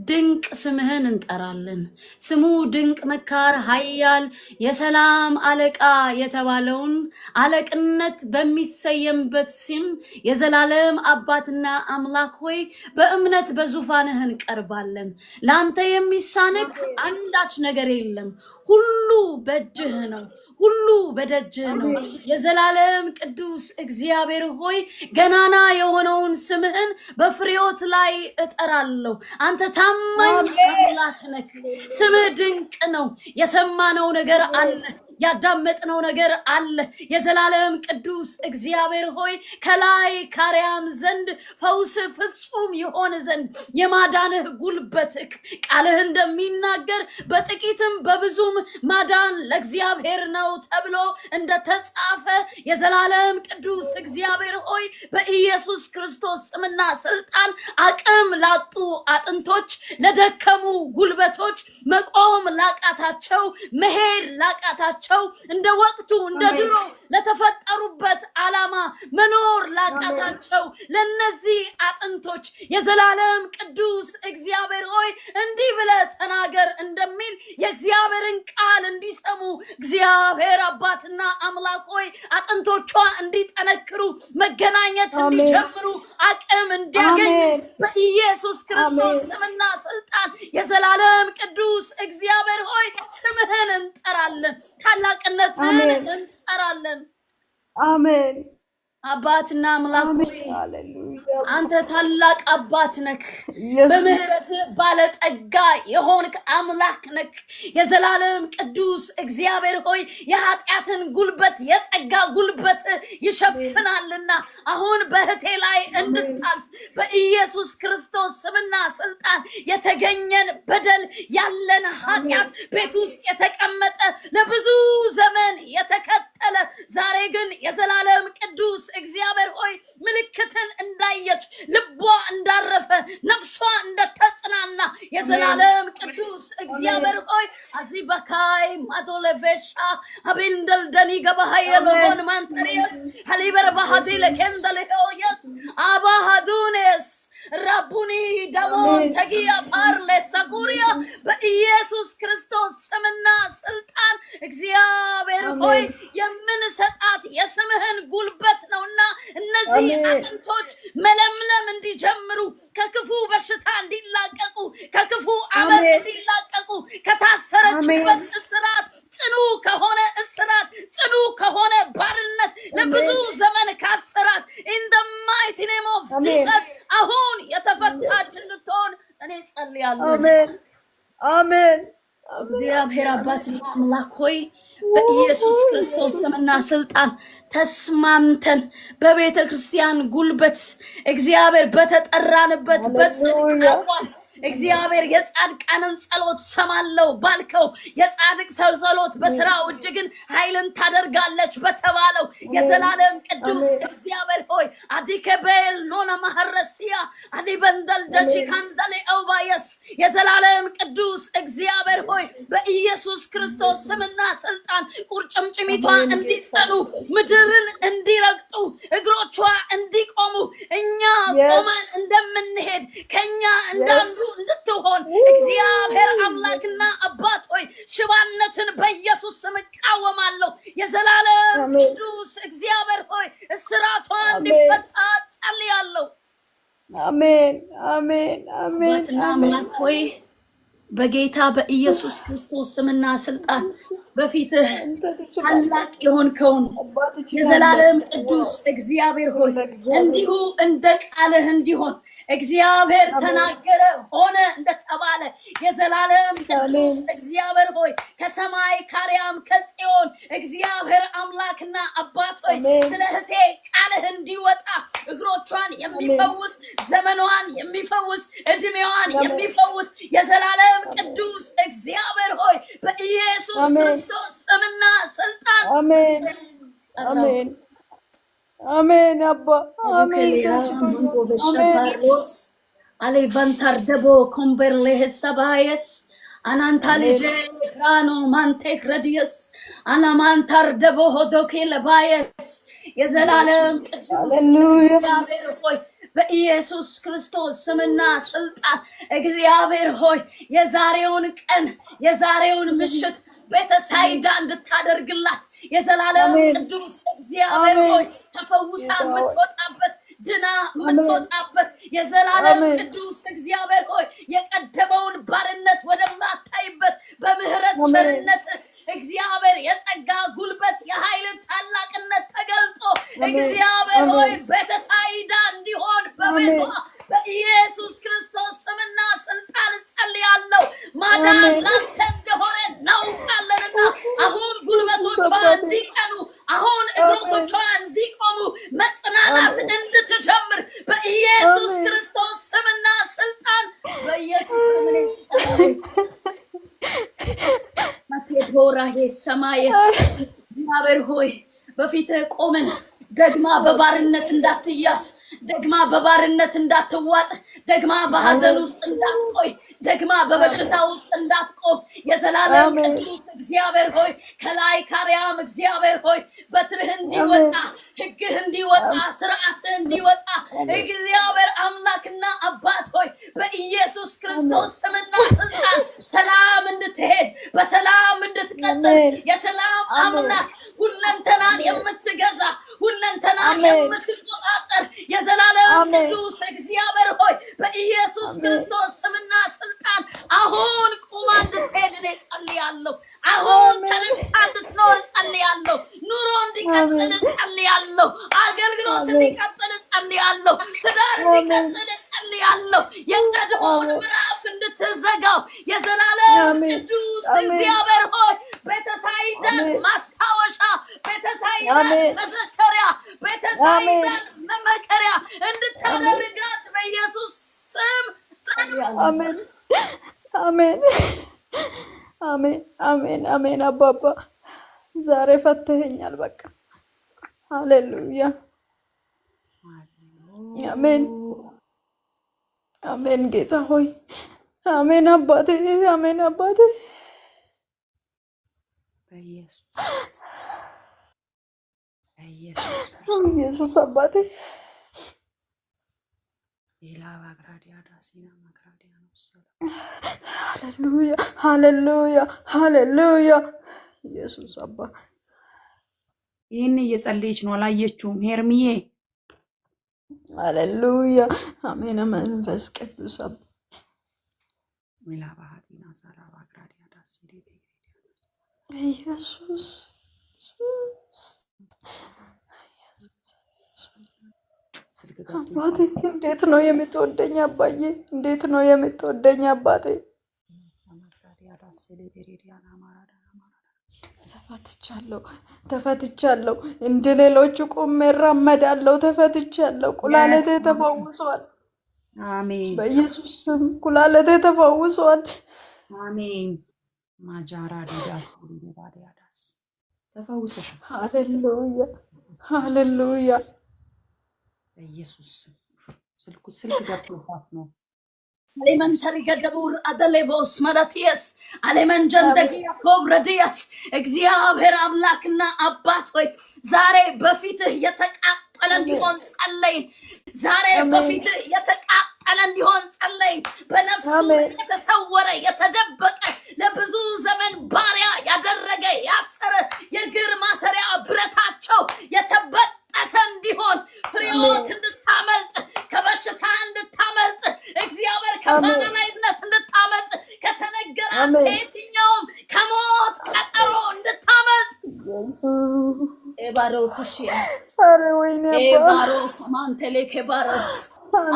ድንቅ ስምህን እንጠራለን። ስሙ ድንቅ መካር፣ ኃያል፣ የሰላም አለቃ የተባለውን አለቅነት በሚሰየምበት ስም የዘላለም አባትና አምላክ ሆይ በእምነት በዙፋንህ እንቀርባለን። ለአንተ የሚሳነክ አንዳች ነገር የለም። ሁሉ በእጅህ ነው፣ ሁሉ በደጅህ ነው። የዘላለም ቅዱስ እግዚአብሔር ሆይ ገናና የሆነውን ስምህን በፍሬዎት ላይ እጠራለሁ። አንተ ታማኝ አምላክ ነህ። ስምህ ድንቅ ነው። የሰማነው ነገር አለ፣ ያዳመጥነው ነገር አለ። የዘላለም ቅዱስ እግዚአብሔር ሆይ ከላይ ካሪያም ዘንድ ፈውስ ፍጹም ይሆን ዘንድ የማዳንህ ጉልበትክ ቃልህ እንደሚናገር በጥቂትም በብዙም ማዳን ለእግዚአብሔር ነው ተብሎ እንደተጻፈ የዘላለም ቅዱስ እግዚአብሔር ሆይ በኢየሱስ ክርስቶስ ስምና ስልጣን አቅም ላጡ አጥንቶች ለደከሙ ጉልበቶች መቆም ላቃታቸው መሄድ ላቃታቸው እንደ ወቅቱ እንደ ድሮ ለተፈጠሩበት ዓላማ መኖር ላቃታቸው ለነዚህ አጥንቶች የዘላለም ቅዱስ እግዚአብሔር ሆይ እንዲህ ብለህ ተናገር እንደሚል የእግዚአብሔርን ቃል እንዲሰሙ እግዚአብሔር አባትና አምላክ ሆይ አጥንቶቿ እንዲጠነክሩ መገናኘት እንዲጀምሩ አቅም እንዲያገኙ በኢየሱስ ክርስቶስ ስምና ስልጣን የዘላለም ቅዱስ እግዚአብሔር ሆይ ስምህን እንጠራለን፣ ታላቅነትህን እንጠራለን። አሜን። አባትና አምላክ ሆይ አንተ ታላቅ አባት ነክ በምህረት ባለጠጋ የሆንክ አምላክ ነክ የዘላለም ቅዱስ እግዚአብሔር ሆይ የኃጢአትን ጉልበት የጸጋ ጉልበት ይሸፍናልና አሁን በህቴ ላይ እንድታልፍ በኢየሱስ ክርስቶስ ስምና ስልጣን የተገኘን በደል ያለን ኃጢአት ቤት ውስጥ የተቀመጠ ለብዙ ዘመን የተከተለ ዛሬ ግን የዘላለም ቅዱስ እግዚአብሔር ሆይ ምልክትን እንዳየች ልቧ እንዳረፈ ነፍሷ እንደተጽናና የዘላለም ቅዱስ እግዚአብሔር ሆይ አዚበካይ ማዶለቬሻ አብንደል ደኒ ገባሃየሎን ማንተሪስ ሀሊበር ባሃዲለ ከንደለሆየስ አባሃዱኔስ ራቡኒ ደሞን ተጊያ ፓርለ ሰኩሪያ በኢየሱስ ክርስቶስ ስምና ስልጣን እግዚአብሔር ሆይ የምንሰጣት የስምህን ጉልበት ነውና እነዚህ አጥንቶች መለምለም እንዲጀምሩ ከክፉ በሽታ እንዲላቀቁ ከክፉ አመት እንዲላቀቁ ከታሰረችበት እስራት ጽኑ ከሆነ እስራት ጽኑ ከሆነ ባርነት ለብዙ ዘመን ካሰራት in the mighty name of Jesus አሁን የተፈታች እንድትሆን እኔ ጸልያለሁ። አሜን አሜን። እግዚአብሔር አባትና አምላክ ሆይ በኢየሱስ ክርስቶስ ስምና ስልጣን ተስማምተን በቤተ ክርስቲያን ጉልበት እግዚአብሔር በተጠራንበት በጽድቅ አቋም እግዚአብሔር የጻድቃንን ጸሎት ሰማለው ባልከው የጻድቅ ሰው ጸሎት በስራው እጅግን ኃይልን ታደርጋለች በተባለው የዘላለም ቅዱስ እግዚአብሔር ሆይ አዲከበል ኖና ማህረሲያ አዲበንደል ደቺካንደለ ኦባየስ የዘላለም ቅዱስ እግዚአብሔር ሆይ በኢየሱስ ክርስቶስ ስምና ስልጣን ቁርጭምጭሚቷ እንዲጸኑ ምድርን እንዲረግጡ እግሮቿ እንዲቆሙ እኛ ቆመን እንደምንሄድ ከኛ እንዳንዱ እንድትሆን እግዚአብሔር አምላክና አባት ሆይ ሽባነትን በኢየሱስ ስም ቃወማለሁ። የዘላለም ቅዱስ እግዚአብሔር ሆይ እስራቷን እንዲፈታ ጸልያለሁ። አሜን አሜን አሜን። አባትና አምላክ ሆይ በጌታ በኢየሱስ ክርስቶስ ስምና ስልጣን በፊትህ ታላቅ የሆንከውን የዘላለም ቅዱስ እግዚአብሔር ሆይ እንዲሁ እንደ ቃልህ እንዲሆን እግዚአብሔር ተናገረ ሆነ እንደተባለ የዘላለም ቅዱስ እግዚአብሔር ሆይ ከሰማይ ካሪያም ከጽዮን እግዚአብሔር አምላክና አባት ሆይ ስለ እህቴ ቃልህ እንዲወጣ እግሮቿን የሚፈውስ ዘመኗን የሚፈውስ እድሜዋን የሚፈውስ የዘላለም ቅዱስ እግዚአብሔር ሆይ በኢየሱስ ክርስቶስ ስምና ስልጣን አሜን አሜን አሜን። አባ አሜን አሌቫንታር ደቦ ኮምበርሌ ሰባየስ አናንታ ልጄ ራኖ ማንቴክ ረዲየስ አናማንታር ደቦ ሆዶኬ ለባየስ የዘላለም ቅዱስ እግዚአብሔር ሆይ በኢየሱስ ክርስቶስ ስምና ስልጣን እግዚአብሔር ሆይ የዛሬውን ቀን የዛሬውን ምሽት ቤተሳይዳ እንድታደርግላት የዘላለም ቅዱስ እግዚአብሔር ሆይ ተፈውሳ የምትወጣበት ድና የምትወጣበት የዘላለም ቅዱስ እግዚአብሔር ሆይ የቀደመውን ባርነት ወደማታይበት በምህረት ቸርነት እግዚአብሔር የጸጋ ጉልበት የኃይል ታላቅነት ተገልጦ እግዚአብሔር ሆይ ቤተሳይዳ እንዲሆን በቤቷ በኢየሱስ ክርስቶስ ስምና ስልጣን ጸልያለሁ። ማዳን ላንተ እንደሆነ እናውቃለንና አሁን ጉልበቶቿ የሰማይስ እግዚአብሔር ሆይ በፊትህ ቆመን ደግማ በባርነት እንዳትያስ ደግማ በባርነት እንዳትዋጥ ደግማ በሐዘን ውስጥ እንዳትቆይ ደግማ በበሽታ ውስጥ እንዳትቆም የዘላለም ቅዱስ እግዚአብሔር ሆይ ከላይ ካሪያም እግዚአብሔር ሆይ በትርህ እንዲወጣ ሕግህ እንዲወጣ ስርዓትህ እንዲወጣ እግዚአብሔር አምላክና አባት ሆይ በኢየሱስ ክርስቶስ ስምና ስልጣን ሰላም እንድትሄድ በሰላም እንድትቀጥል የሰላም አምላክ ሁለንተናን የምትገዛ ሁለንተናን የምትቆጣጠር የዘላለም ቅዱስ እግዚአብሔር ሆይ በኢየሱስ ክርስቶስ ስምና ስልጣን አሁን ቁማ እንድትሄድ እኔ ጸልያለሁ። አሁን ተነስታ እንድትኖር ጸልያለሁ። ኑሮ እንዲቀጥል ጸልያለሁ። አገልግሎት እንዲቀጥል ጸልያለሁ። ትዳር እንዲቀጥል ጸልያለሁ። የቀድሞውን ምዕራፍ እንድትዘጋው የዘላለም ቅዱስ እግዚአብሔር ሆይ ቤተሳይዳን ማስታወሻ ቤተሳይዳን መመከሪያ ቤተሳይዳን መመከሪያ እንድታደርጋት በኢየሱስ ስም አሜን አሜን አሜን አሜን አሜን። አባባ ዛሬ ፈተኸኛል። በቃ ሃሌሉያ አሜን አሜን። ጌታ ሆይ አሜን አባቴ አሜን አባቴ ኢየሱስ አባቴ ሃሌሉያ ሃሌሉያ ሃሌሉያ ኢየሱስ አባ ይህን እየጸለየች ነው። አላየችውም ሄርሚዬ? ሃሌሉያ አሜን። መንፈስ ቅዱስ አባ ኢየሱስ አባቴ እንዴት ነው የምትወደኝ አባዬ? እንዴት ነው የምትወደኝ አባቴ? ተፈትቻለሁ። እንደ ሌሎቹ ቆሜ እራመዳለሁ። ተፈትቻለሁ። ኩላሊቴ ተፈውሷል። አሜን። በኢየሱስ ስም ኩላሊቴ ተፈውሷል። አሜን። ማጃራ ዲዳስ ዲባዲያዳስ ተፈውሰሽ። ሃሌሉያ ሃሌሉያ በኢየሱስ ስልክ ገብቶባት ነው። አሌመን ተሪገደቡር አደሌቦስ መላቲያስ አሌመን ጀንደጊ ያኮብ ረዲያስ እግዚአብሔር አምላክና አባት ሆይ ዛሬ በፊትህ የተቃጠለ እንዲሆን ጸለይን። ዛሬ በፊትህ የተቃጠለ እንዲሆን ጸለይን። በነፍሱ የተሰወረ የተደበቀ ለብዙ ዘመን ባሪያ ያደረገ ያሰረ የእግር ማሰሪያ ብረታቸው የተበጠሰ እንዲሆን ፍሬዎት እንድታመልጥ ከበሽታ እንድታመልጥ እግዚአብሔር ከፋናላይነት እንድታመልጥ ከተነገራት ከየትኛውም ከሞት ቀጠሮ እንድታመልጥ ኤባሮ ኩሽያ ኤባሮ ማንቴሌ ከባሮስ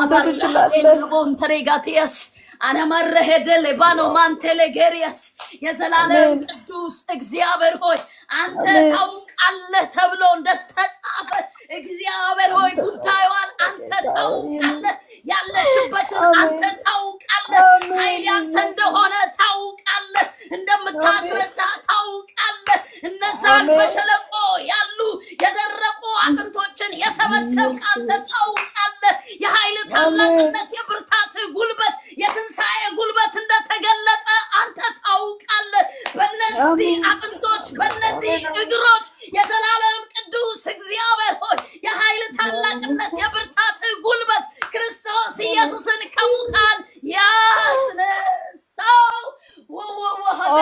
አባርላሌልቦን ተሬጋቲያስ አነመረሄደ ሌባኖ ማንቴሌ ጌሪያስ የዘላለም ቅዱስ እግዚአብሔር ሆይ አንተ ታውቃለህ ተብሎ እንደተጻፈ እግዚአብሔር ሆይ ጉዳዩን አንተ ታውቃለህ። ያለችበትን አንተ ታውቃለህ። ኃይል ያንተ እንደሆነ ታውቃለህ። እንደምታስረሳ ታውቃለህ። እነዛን በሸለቆ ያሉ የደረቁ አጥንቶችን የሰበሰብክ አንተ ታውቃለህ። የኃይል ታላቅነት የብርታት ጉልበት የትንሣኤ ጉልበት እንደተገለጠ አንተ ታውቃለህ። በእነዚህ አጥንቶች በእነዚህ እግሮች የዘላለም ቅዱስ እግዚአብሔር ሆይ የኃይል ታላቅነት የብርታት ጉልበት ክርስቶስ ኢየሱስን ከሙታን ያስነሳው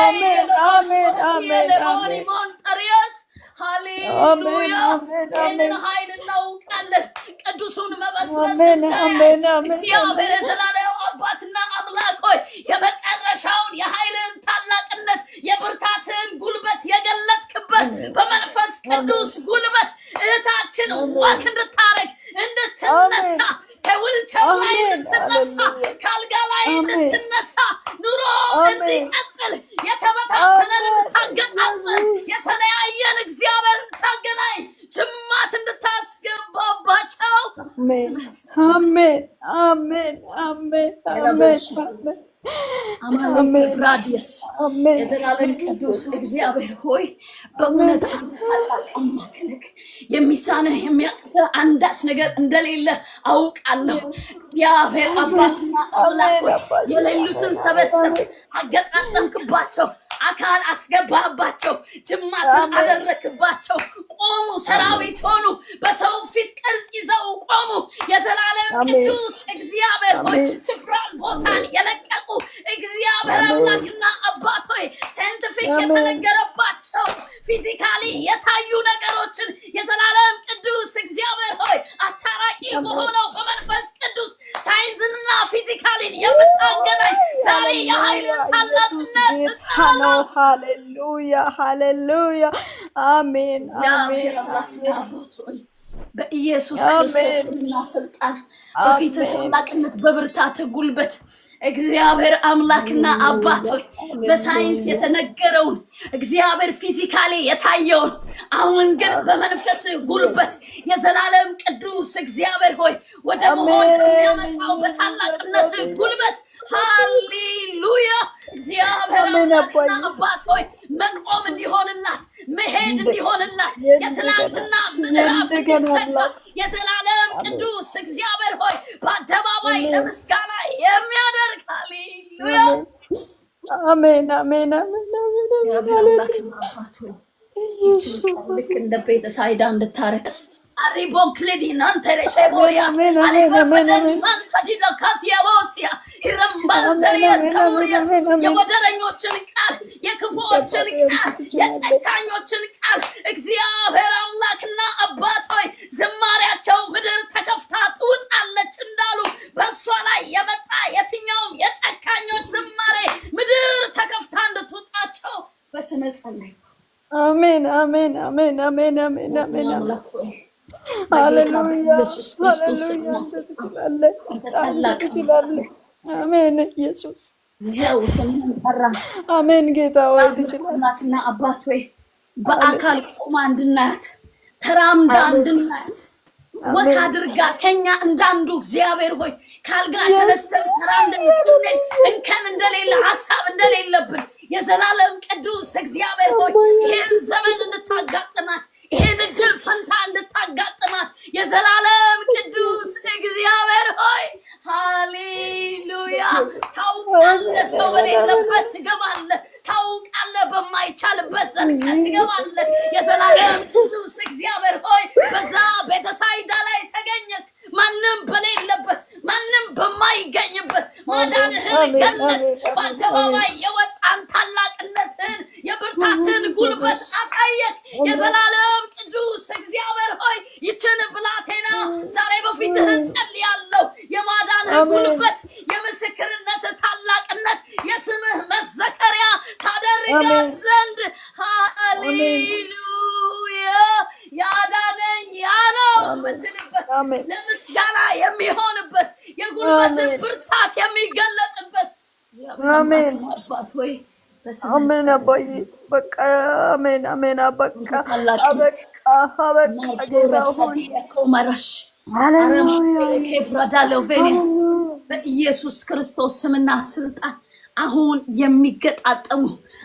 አሜን አሜን አሜን አሜን ሃሌሉያ ይህንን ኃይል እናውቃለን። ቅዱሱን መበስበስ እግዚአብሔር የዘላለም አባትና አምላክ ሆይ የመጨረሻውን የኃይልን ታላቅነት የብርታትን ጉልበት የገለጥክበት በመንፈስ ቅዱስ ጉልበት እህታችን ዋክ እንድታረግ እንድትነሳ ከውልቸር ላይ እንድትነሳ ካልጋ ላይ እንድትነሳ ኑሮ እንዲቀጥል የተበታተነን እንድታገጣጥል የተለያየን እግዚአብሔር እንድታገናኝ ጅማት እንድታስገባባቸው አሜን አሜን አሜን አሜን አማኑኤል ብራዲየስ የዘላለም ቅዱስ እግዚአብሔር ሆይ በእውነት አምላክነህ የሚሳነህ የሚያቅተህ አንዳች ነገር እንደሌለ አውቃለሁ። እግዚአብሔር አባትና አምላክ ሆይ የሌሉትን ሰበሰብ አገጣጠምክባቸው፣ አካል አስገባባቸው፣ ጅማትን አደረክባቸው። ቆሙ፣ ሰራዊት ሆኑ፣ በሰው ፊት ቅርጽ ይዘው ቆሙ። የዘላለም ቅዱስ እግዚአብሔር ሆይ ስፍራን ቦታን የለቀቁ እግዚአብሔር አምላክና አባት ሆይ ሳይንቲፊክ የተነገረባቸው ፊዚካሊ የታዩ ነገሮችን የዘላለም ቅዱስ እግዚአብሔር ሆይ አስታራቂ በሆነው በመንፈስ ቅዱስ ሳይንስንና ፊዚካሊን የምታገናኝ ዛሬ የኃይልን ታላቅነት ነው። ሃሌሉያ ሃሌሉያ። አሜን አሜን አሜን። በኢየሱስ ክርስቶስና ስልጣን በፊት ታላቅነት በብርታት ጉልበት እግዚአብሔር አምላክና አባት ሆይ በሳይንስ የተነገረውን እግዚአብሔር ፊዚካሊ የታየውን አሁን ግን በመንፈስ ጉልበት የዘላለም ቅዱስ እግዚአብሔር ሆይ ወደ መሆን የሚያመጣው በታላቅነት ጉልበት ሃሌሉያ። እግዚአብሔር አምላክና አባት ሆይ መቆም እንዲሆንላት መሄድ እንዲሆንላት የትላንትና ምዕራፍ እንዲዘጋ የዘላለም ቅዱስ እግዚአብሔር ሆይ በአደባባይ ለምስጋና የሚያደርግ ሃሌሉያ። አሜን አሜን አሜን አሜን። ልክ እንደ ቤተሳይዳ እንድታረክስ አሪቦን ክሊዲ ናንተሬ ሸቦሪያ አሪቦን ማንተዲና ካቲያቦሲያ ይረምባልተሪያ ሰሙሪያስ የወደረኞችን ቃል የክፉዎችን ቃል የጨካኞችን ቃል እግዚአብሔር አምላክና አባት ሆይ ዝማሬያቸው ምድር ተከፍታ ትውጣለች እንዳሉ በእሷ ላይ የመጣ የትኛውም የጨካኞች ዝማሬ ምድር ተከፍታ እንድትውጣቸው በስመ ጸለይ። አሜን አሜን አሜን አሜን አሜን አሜን። ሃሌሉያ ኢየሱስ ክርስቶስ ትችላለህ። አሜን ኢየሱስ ይኸው ስምህን ጠራ። አሜን ጌታ ሆይ ትችላለህ። አምላክና አባት ሆይ በአካል ቆማ እንድናያት ተራምዳ እንድናያት ወክ አድርጋ ከኛ እንዳንዱ እግዚአብሔር ሆይ ካልጋ ተነስተን ተራምደን ስንሄድ እንከን እንደሌለ ሐሳብ እንደሌለብን የዘላለም ቅዱስ እግዚአብሔር ሆይ ይህን ዘመን እንድታጋጥማት ይህን እድል ፈንታ እንድታጋጥማት የዘላለም ቅዱስ እግዚአብሔር ሆይ ሃሌሉያ። ታውቃለህ፣ ሰው በሌለበት ትገባለህ። ታውቃለህ፣ በማይቻልበት ዘልቀህ ትገባለህ። የዘላለም ቅዱስ እግዚአብሔር ሆይ በዛ ቤተሳይዳ ላይ ተገኘክ። ማንም በሌለበት ማንም በማይገኝበት ማዳንህን ገለጥ። በአደባባይ የወጣን ታላቅነትን የብርታትን ጉልበት አሳየክ። የዘላለም ቅዱስ እግዚአብሔር ሆይ ይችን ብላቴና ዛሬ በፊትህ ጸልያለሁ። የማዳንህ ጉልበት የምስክርነት ታላቅነት የስምህ መዘከሪያ ታደርጋት ዘንድ ሃሌሉያ። ያዳነኝ ያ ነው የምትልበት ለምስጋና የሚሆንበት የጉልበትን ብርታት የሚገለጥበት አሜን አባት ሆይ አሜን አባዬ በቃ አሜን አሜን አበቃ አበቃ አበቃ ጌታ ሆይ ኮመራሽ በኢየሱስ ክርስቶስ ስምና ስልጣን አሁን የሚገጣጠሙ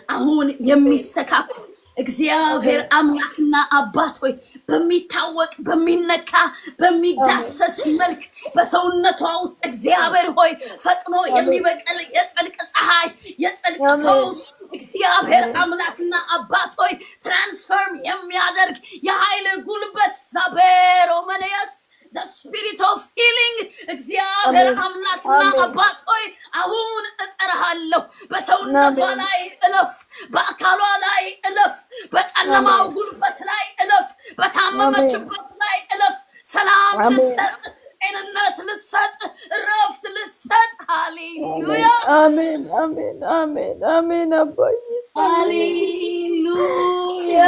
አሁን የሚሰካኩ እግዚአብሔር አምላክና አባት ሆይ በሚታወቅ በሚነካ በሚዳሰስ መልክ በሰውነቷ ውስጥ እግዚአብሔር ሆይ ፈጥኖ የሚበቅል የጽድቅ ፀሐይ የጽድቅ ፈውስ እግዚአብሔር አምላክና አባት ሆይ ትራንስፈርም የሚያደርግ የኃይል ጉልበት ዛቤሮ መነየስ the spirit of healing እግዚአብሔር አምላክና አባት ሆይ አሁን እጠራሃለሁ። በሰውነቷ ላይ እለፍ፣ በአካሏ ላይ እለፍ፣ በጨለማው ጉልበት ላይ እለፍ፣ በታመመችበት ላይ እለፍ። ሰላም ልትሰጥ፣ ጤንነት ልትሰጥ፣ እረፍት ልትሰጥ። ሃሌሉያ አሜን አሜን አሜን አሜን አባዬ ሃሌሉያ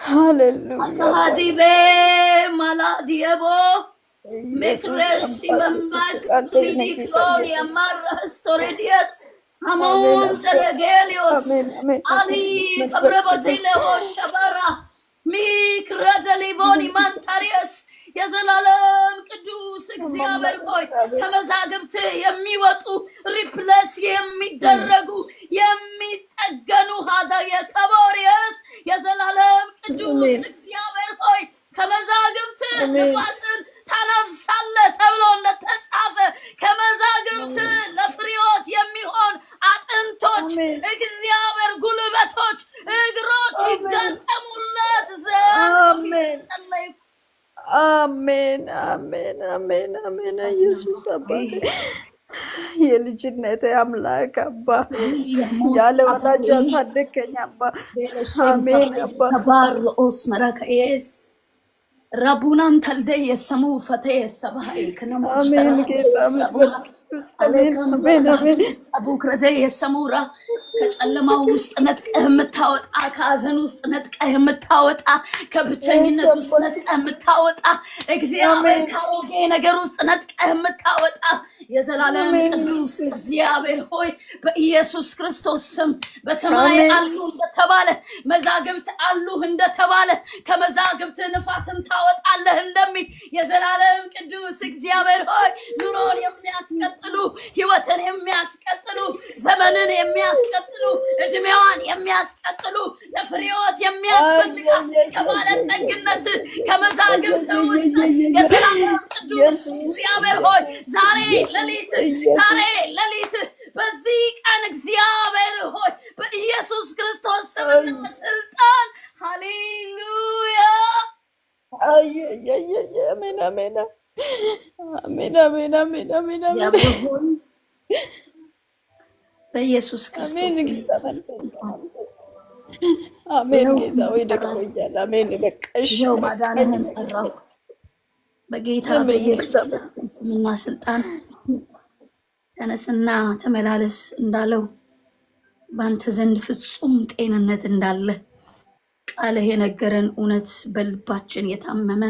ሃሌሉያ አካዲቤ ማላዲየቦ Mekreshi Bambak Lidikron Yamar Storidius Amon Telegelios Ali Cabrabatile Shabara Mikradaliboni Mastarius Yazalam Kedus እግዚአብሔር ሆይ ከመዛግብት የሚወጡ ሪፕሌስ የሚደረጉ የሚጠገኑ ሀዳ የከቦሪየስ የዘላለም ቅዱስ እግዚአብሔር ሆይ ከመዛግብት ንፋስን ታነፍሳለህ ተብሎ እንደተጻፈ ከመዛግብት ለፍሬዎት የሚሆን አጥንቶች እግዚአብሔር ጉልበቶች እግሮች ይጋጠሙለት ዘንድ ጸለይኩ። አሜን አሜን አሜን አሜን። ኢየሱስ አባቴ የልጅነቴ አምላክ አባ ያለ ወላጅ ያሳደገኝ አባ አሜን አባ ተባርኦስ መራከየስ ረቡናን ተልደ የሰሙ ፈተ የሰባይ ከነሙሽ አሜን ጌታ አሜን አሜን አሜን አቡክረደ የሰሙራ ከጨለማው ውስጥ ነጥቀህ የምታወጣ ከአዘን ውስጥ ነጥቀህ የምታወጣ ከብቸኝነት ውስጥ ነጥቀህ የምታወጣ እግዚአብሔር ካሮጌ ነገር ውስጥ ነጥቀህ የምታወጣ የዘላለም ቅዱስ እግዚአብሔር ሆይ በኢየሱስ ክርስቶስ ስም በሰማይ አሉ እንደተባለ መዛግብት አሉ እንደተባለ ከመዛግብት ንፋስን ታወጣለህ እንደሚል የዘላለም ቅዱስ እግዚአብሔር ሆይ ኑሮን የሚያስቀጥሉ ህይወትን የሚያስቀጥሉ ዘመንን የሚያስቀጥሉ እድሜዋን የሚያስቀጥሉ ለፍሬዎት የሚያስፈልጋት ከባለጠግነት ከመዛግብት ውስጥ የዘላለም ቅዱስ እግዚአብሔር ሆይ ዛሬ ሌሊት በዚህ ቀን እግዚአብሔር ሆይ በኢየሱስ ክርስቶስ ስምና ስልጣን ሃሌሉያ አሜን አሜን አሜን አሜን አሜን አሜን ያብሆን በኢየሱስ ክርስቶስ አሜን ጌታ ወይ ደክሞኛል። አሜን በቃሽ ነው ማዳንህን ጠራሁ በጌታ በኢየሱስ ስምና ስልጣን ተነስና ተመላለስ እንዳለው ባንተ ዘንድ ፍጹም ጤንነት እንዳለ ቃልህ የነገረን እውነት በልባችን የታመመ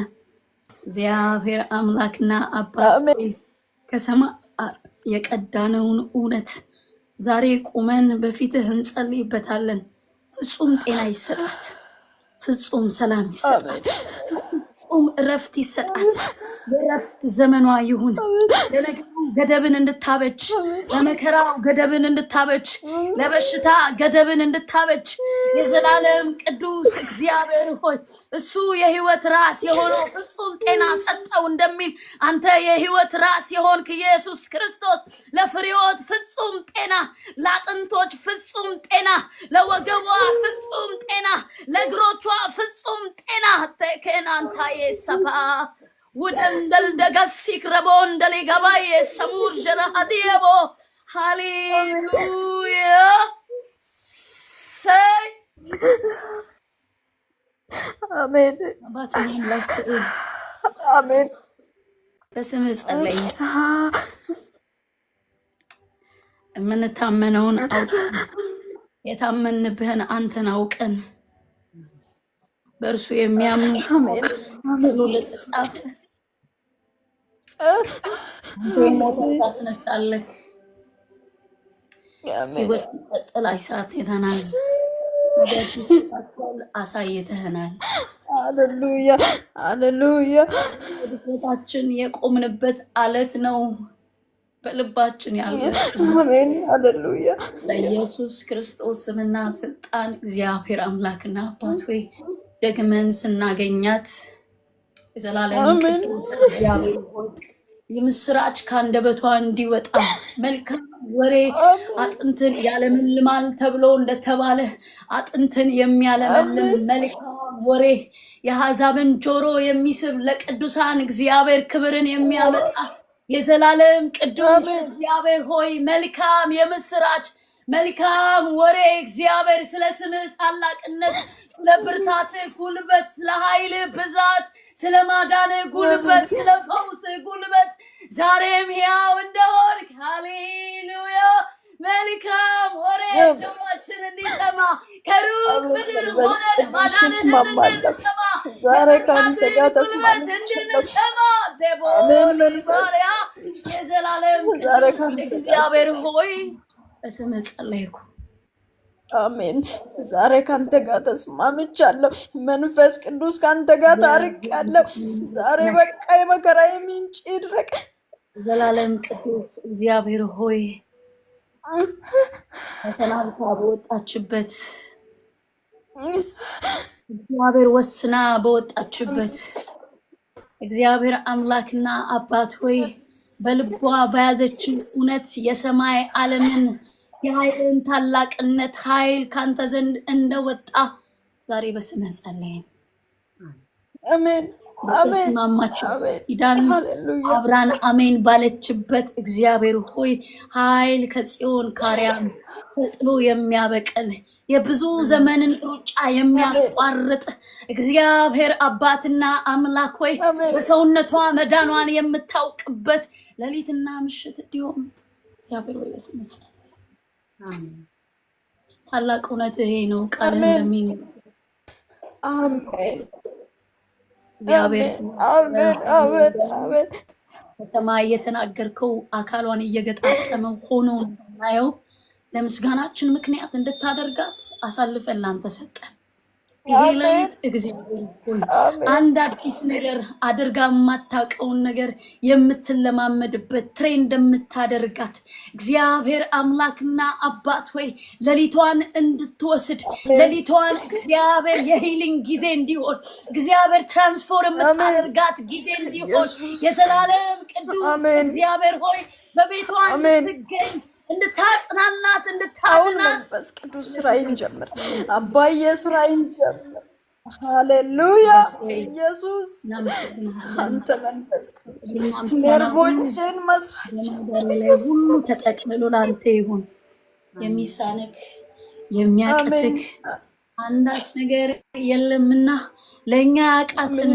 እግዚአብሔር አምላክና አባት ከሰማይ የቀዳነውን እውነት ዛሬ ቁመን በፊትህ እንጸልይበታለን። ፍጹም ጤና ይሰጣት፣ ፍጹም ሰላም ይሰጣት፣ ፍጹም እረፍት ይሰጣት። የእረፍት ዘመኗ ይሁን። ለነገሩ ገደብን እንድታበጅ፣ ለመከራው ገደብን እንድታበጅ፣ ለበሽታ ገደብን እንድታበጅ የዘላለም ቅዱስ እግዚአብሔር ሆይ እሱ የህይወት ራስ የሆነው ፍጹም ጤና ሰጠው እንደሚል አንተ የህይወት ራስ የሆንክ ኢየሱስ ክርስቶስ ለፍሬዎት ፍጹም ጤና፣ ለአጥንቶች ፍጹም ጤና፣ ለወገቧ ፍጹም ጤና፣ ለእግሮቿ ፍጹም ጤና ተከናንታ የሰባ ወደንደል ደጋሲክ ረቦ እንደሌ ገባይ ሰሙር ጀራሃዲየቦ ሃሌሉያ ሰይ አሜን አባቴ አምላክ አሜን በስምህ ጸለይ። የምንታመነውን አውቀን የታመንብህን አንተን አውቀን በእርሱ የሚያምኑ አሜን ለተጻፈ ሞትን ታስነሳለህ። ህይወት ይቀጥል አይሳት የተናል አሳይተህናል። ሃሌሉያ ሃሌሉያ። ቤታችን የቆምንበት አለት ነው በልባችን ያለ። አሜን ሃሌሉያ። ለኢየሱስ ክርስቶስ ስምና ስልጣን እግዚአብሔር አምላክና አባት ሆይ ደግመን ስናገኛት የዘላለም ቅዱስ እግዚአብሔር ሆይ የምስራች ካንደበቷ እንዲወጣ መልካም ወሬ አጥንትን ያለመልማል ተብሎ እንደተባለ አጥንትን የሚያለመልም መልካም ወሬ የአሕዛብን ጆሮ የሚስብ ለቅዱሳን እግዚአብሔር ክብርን የሚያመጣ የዘላለም ቅዱስ እግዚአብሔር ሆይ መልካም የምስራች መልካም ወሬ እግዚአብሔር ስለ ስምህ ታላቅነት፣ ስለ ብርታትህ ጉልበት፣ ስለ ኃይልህ ብዛት፣ ስለ ማዳንህ ጉልበት፣ ስለ ፈውስህ ጉልበት ዛሬም ሕያው እንደሆንክ ሃሌሉያ። መልካም ወሬ ጆሮአችን እንዲሰማ ከሩቅ ምድር ሆነን ማዳንህን እንድንሰማ ዛሬ ከአንተ ጋር ተስማምተን እንድንሰማ ደቦሪያ የዘላለም ቅዱስ እግዚአብሔር ሆይ በስምህ ጸለይኩ። አሜን። ዛሬ ካንተ ጋር ተስማምቻለሁ። መንፈስ ቅዱስ ካንተ ጋር ታርቄያለሁ። ዛሬ በቃ የመከራዬ ምንጭ ይድረቅ። ዘላለም ቅዱስ እግዚአብሔር ሆይ በሰላምታ በወጣችበት እግዚአብሔር ወስና በወጣችበት እግዚአብሔር አምላክና አባት ሆይ በልቧ በያዘችው እውነት የሰማይ ዓለምን የኃይልን ታላቅነት ኃይል ካንተ ዘንድ እንደወጣ ዛሬ በስምህ ጸለይን። አሜን አሜን በተስማማችሁ አሜን። ኪዳን ሃሌሉያ አብራን አሜን ባለችበት እግዚአብሔር ሆይ ኃይል ከጽዮን ካሪያም ፈጥኖ የሚያበቅል የብዙ ዘመንን ሩጫ የሚያቋርጥ እግዚአብሔር አባትና አምላክ ሆይ አሜን በሰውነቷ መዳኗን የምታውቅበት ሌሊትና ምሽት እንዲሆን እግዚአብሔር ሆይ በስምህ ጸለይን። አሜን ታላቅ እውነት ይሄ ነው። ቃል አሜን እንደሚል አሜን እግዚአብሔር አሜን አሜን አሜን። በሰማይ የተናገርከው አካሏን እየገጣጠመ ሆኖ እናየው ለምስጋናችን ምክንያት እንድታደርጋት አሳልፈን ላንተ ሰጠን። ይሄ ሌሊት እግዚአብሔር ሆይ አንድ አዲስ ነገር አድርጋ የማታውቀውን ነገር የምትለማመድበት ትሬንድ የምታደርጋት እግዚአብሔር አምላክና አባት ሆይ ሌሊቷን እንድትወስድ ሌሊቷን እግዚአብሔር የሂሊንግ ጊዜ እንዲሆን እግዚአብሔር ትራንስፎርም የምታደርጋት ጊዜ እንዲሆን የዘላለም ቅዱስ እግዚአብሔር ሆይ በቤቷ እንድትገኝ እንድታጽናናት እንድታድናት መንፈስ ቅዱስ ስራዬን ጀምር አባዬ ስራዬን ጀምር። ሃሌሉያ ኢየሱስ አንተ መንፈስ ቅዱስ ነርቮችን መስራች ሁሉ ተጠቅልሎ ላንተ ይሁን። የሚሳነክ የሚያቅትክ አንዳች ነገር የለምና ለኛ ያቃትን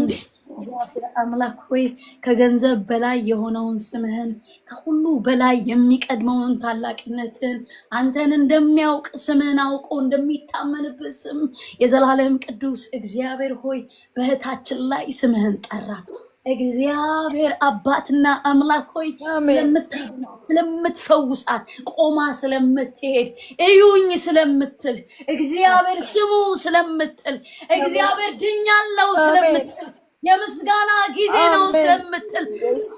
እግዚአብሔር አምላክ ሆይ ከገንዘብ በላይ የሆነውን ስምህን ከሁሉ በላይ የሚቀድመውን ታላቅነትን አንተን እንደሚያውቅ ስምህን አውቆ እንደሚታመንበት ስም የዘላለም ቅዱስ እግዚአብሔር ሆይ በእህታችን ላይ ስምህን ጠራ። እግዚአብሔር አባትና አምላክ ሆይ ስለምትፈውሳት ቆማ ስለምትሄድ እዩኝ ስለምትል እግዚአብሔር ስሙ ስለምትል እግዚአብሔር ድኛለው ስለምትል የምስጋና ጊዜ ነው ስለምትል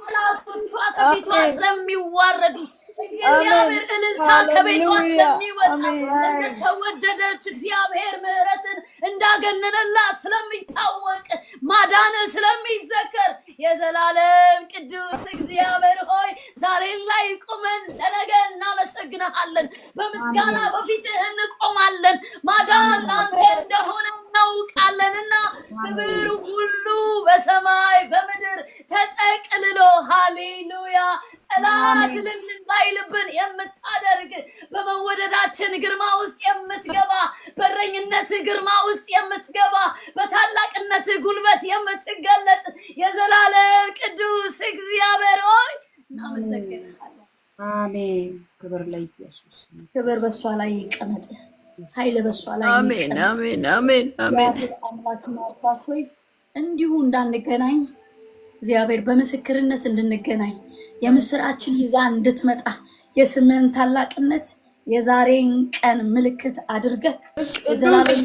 ሰላቶቿ ከቤቷ ስለሚዋረዱ እግዚአብሔር እልልታ ከቤቷ ስለሚወጣ እንደተወደደች እግዚአብሔር ምሕረትን እንዳገነነላት ስለሚታወቅ ማዳን ስለሚዘከር የዘላለም ቅዱስ እግዚአብሔር ሆይ ዛሬን ላይ ቁመን ለነገ እናመሰግንሃለን። በምስጋና በፊትህ እንቆማለን። ማዳን አንተ እንደሆነ እናውቃለንና ክብር ሁሉ በሰማይ በምድር ተጠቅልሎ ሃሌሉያ ጠላት ልንባይልብን የምታደርግ በመወደዳችን ግርማ ውስጥ የምትገባ በረኝነት ግርማ ውስጥ የምትገባ በታላቅነት ጉልበት የምትገለጥ የዘላለም ቅዱስ እግዚአብሔር ሆይ እናመሰግናለን። አሜን። ክብር ለኢየሱስ። ክብር በሷ ላይ ይቀመጥ። ኃይል በሷ ላይ አሜን አሜን አሜን አሜን። አምላክና አባት ሆይ እንዲሁ እንዳንገናኝ እግዚአብሔር በምስክርነት እንድንገናኝ የምስራችን ይዛ እንድትመጣ የስምህን ታላቅነት የዛሬን ቀን ምልክት አድርገህ የዘላለም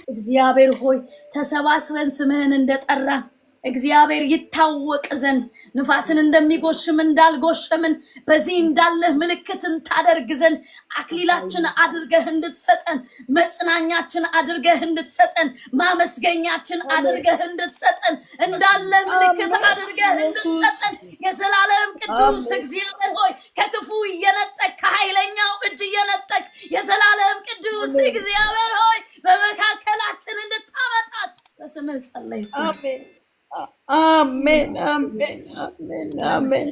እግዚአብሔር ሆይ ተሰባስበን ስምህን እንደጠራን እግዚአብሔር ይታወቅ ዘንድ ንፋስን እንደሚጎሽም እንዳልጎሸምን በዚህ እንዳለህ ምልክትን ታደርግ ዘንድ አክሊላችን አድርገህ እንድትሰጠን መጽናኛችን አድርገህ እንድትሰጠን ማመስገኛችን አድርገህ እንድትሰጠን እንዳለ ምልክት አድርገህ እንድትሰጠን የዘላለም ቅዱስ እግዚአብሔር ሆይ ከክፉ እየነጠቅ ከኃይለኛው እጅ እየነጠቅ የዘላለም ቅዱስ እግዚአብሔር ሆይ በመካከላችን እንድታመጣት በስምህ ጸለይኩ። አሜን አሜን አሜን አሜን አሜን።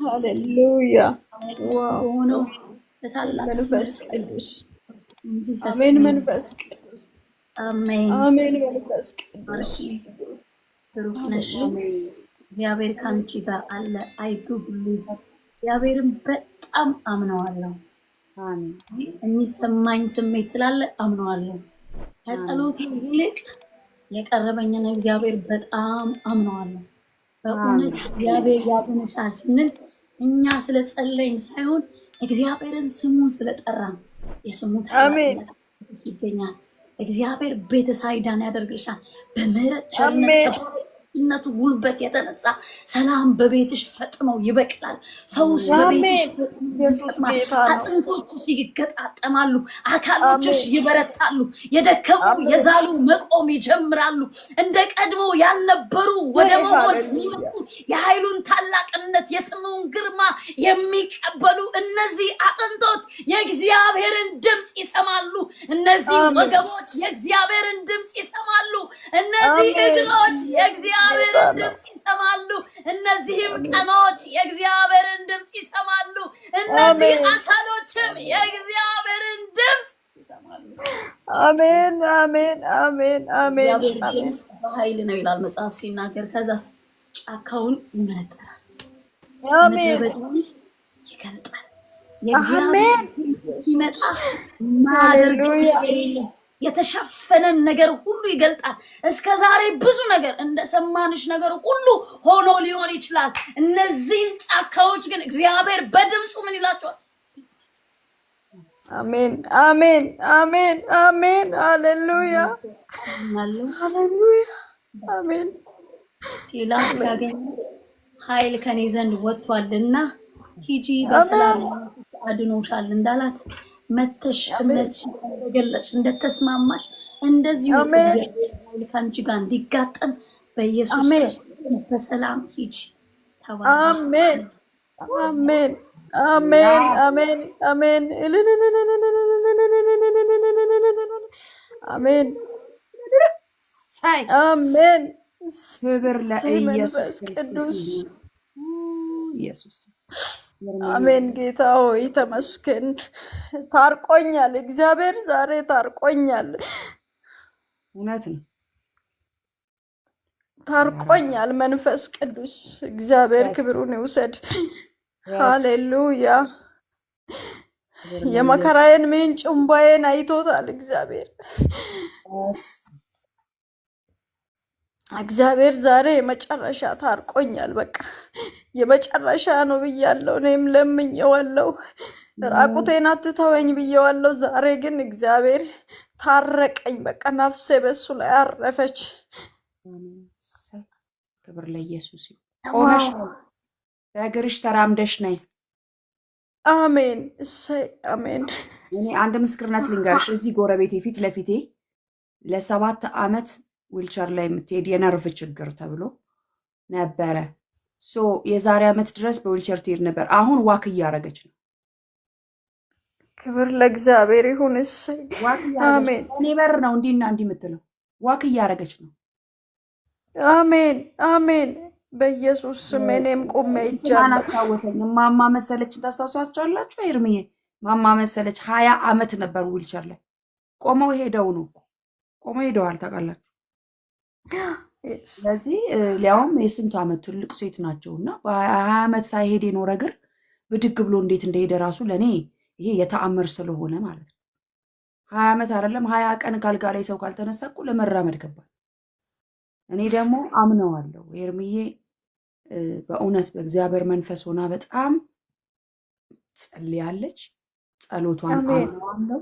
ሃሌሉያ ሆኖ በታላቅ መንፈስ ቅዱስ አሜን። መንፈስ ቅዱስ አሜን አሜን። መንፈስ ቅዱስ ብሩክ ነሽ። እግዚአብሔር ካንቺ ጋር አለ። አይቱ ሁሉ እግዚአብሔርን በጣም አምነዋለሁ። አሜን። የሚሰማኝ ስሜት ስላለ አምነዋለሁ። ከጸሎቴ ይልቅ የቀረበኝን እግዚአብሔር በጣም አምነዋለሁ። በእውነት እግዚአብሔር ያድንሻል ስንል እኛ ስለጸለይን ሳይሆን እግዚአብሔርን ስሙን ስለጠራን የስሙ ታላቅነት ይገኛል። እግዚአብሔር ቤተ ሳይዳን ያደርግልሻል። በምህረት አሜን ቸርነቱ ጉልበት የተነሳ ሰላም በቤትሽ ፈጥኖ ይበቅላል። ፈውስ በቤትሽ አሜን። ፈጥኖ ኢየሱስ ይፈጥማል። ጌታ ነው። አጥንቶችሽ ይገጣጠማሉ፣ አካሎችሽ አሜን ይበረታሉ። የደከሙ አሜን። የዛሉ መቆም ይጀምራሉ። እንደ ቀድሞ ያልነበሩ ወደ መሞት ሃሌሉያ የሚመጡ የኃይሉን ታላቅነት የስሙን ግርማ የሚቀበሉ እነዚህ አጥንቶች የእግዚአብሔርን ድምፅ ይሰማሉ። እነዚህ አሜን ወገቦች የእግዚአብሔርን ድምፅ ይሰማሉ። እነዚህ አሜን። እግሮች ጌታ የእግዚአብሔርን ነው። ድምፅ ይሰማሉ። እነዚህም አሜን ቀኖች የእግዚአብሔርን ድምፅ ይሰማሉ። እነዚህ አሜን አካሎችም የእግዚአብሔርን ድምፅ ይሰማሉ። አሜን አሜን አሜን አሜን እግዚአብሔር አሜን ድምፅ በኃይል ነው ይላል መጽሐፍ ሲናገር። ከዛስ ጫካውን ይመነጥራል፣ ምድረ አሜን በዳውን ይገልጣል። የእግዚአብሔር አሜን ድምፅ ሲመጣ ኢየሱስ የማያደርገው ሃሌሉያ ነገር የለም። የተሸፈነን ነገር ሁሉ ይገልጣል። እስከ ዛሬ ብዙ ነገር እንደሰማንሽ ነገር ሁሉ ሆኖ ሊሆን ይችላል። እነዚህን ጫካዎች ግን እግዚአብሔር በድምፁ ምን ይላቸዋል? አሜን አሜን አሜን አሜን ሃሌሉያ ያለው ሃሌሉያ አሜን ቴላ ያገኘ ኃይል ከኔ ዘንድ ወጥቷልና ሂጂ በሰላም አሜን አድኖሻል እንዳላት መተሽ አሜን እምነትሽ እንደገለጽሽ እንደተስማማሽ እንደዚሁ አሜን እግዚአብሔር ኃይል ከአንቺ ጋር እንዲጋጠም በኢየሱስ አሜን ክርስቶስ በሰላም ሂጂ። ተባረክ። አሜን አሜን አሜን አሜን አሜን አሜን ሳይ አሜን። ክብር እሰይ ለኢየሱስ መንፈስ ክርስቶስ ቅዱስ ይሁን። ኢየሱስ አሜን። ጌታ ሆይ ተመስገን። ታርቆኛል፣ እግዚአብሔር ዛሬ ታርቆኛል፣ እውነት ነው። ታርቆኛል። መንፈስ ቅዱስ እግዚአብሔር ክብሩን ይውሰድ። ሃሌሉያ። የመከራዬን ምንጭ እንባዬን አይቶታል እግዚአብሔር። እግዚአብሔር ዛሬ የመጨረሻ ታርቆኛል። በቃ የመጨረሻ ነው ብያለሁ። እኔም ለምኜዋለሁ፣ ራቁቴን አትተወኝ ብዬዋለሁ። ዛሬ ግን እግዚአብሔር ታረቀኝ። በቃ ነፍሴ በሱ ላይ አረፈች። ክብር ለኢየሱስ ይሁን። ቆመሽ በእግርሽ ተራምደሽ ነይ። አሜን። እሰይ አሜን። እኔ አንድ ምስክርነት ልንገርሽ። እዚህ ጎረቤቴ ፊት ለፊቴ ለ7 ዓመት ዊልቸር ላይ የምትሄድ የነርቭ ችግር ተብሎ ነበረ። የዛሬ ዓመት ድረስ በዊልቸር ትሄድ ነበር። አሁን ዋክ እያረገች ነው። ክብር ለእግዚአብሔር ይሁን። እሰይ አሜን። እኔ በር ነው እንዲና እንዲህ የምትለው ዋክ እያረገች ነው። አሜን አሜን። በኢየሱስ ስም እኔም ቆሜ ይጃለሁ። አስታወሰኝ። ማማ መሰለችን ታስታውሷቸዋላችሁ? ኤርምዬ ማማ መሰለች 20 ዓመት ነበር ዊልቸር ላይ ቆመው ሄደው ነው ቆመው ሄደዋል። ታውቃላችሁ? ስለዚህ ሊያውም የስንት ዓመት ትልቅ ሴት ናቸው እና በ20 ዓመት ሳይሄድ የኖረ እግር ብድግ ብሎ እንዴት እንደሄደ ራሱ ለእኔ ይሄ የተአምር ስለሆነ ማለት ነው። 20 ዓመት አይደለም 20 ቀን ካልጋ ላይ ሰው ካልተነሳ እኮ ለመራመድ ገባል። እኔ ደግሞ አምነዋለሁ። ኤርምዬ በእውነት በእግዚአብሔር መንፈስ ሆና በጣም ጸልያለች። ጸሎቷን አምነዋለሁ።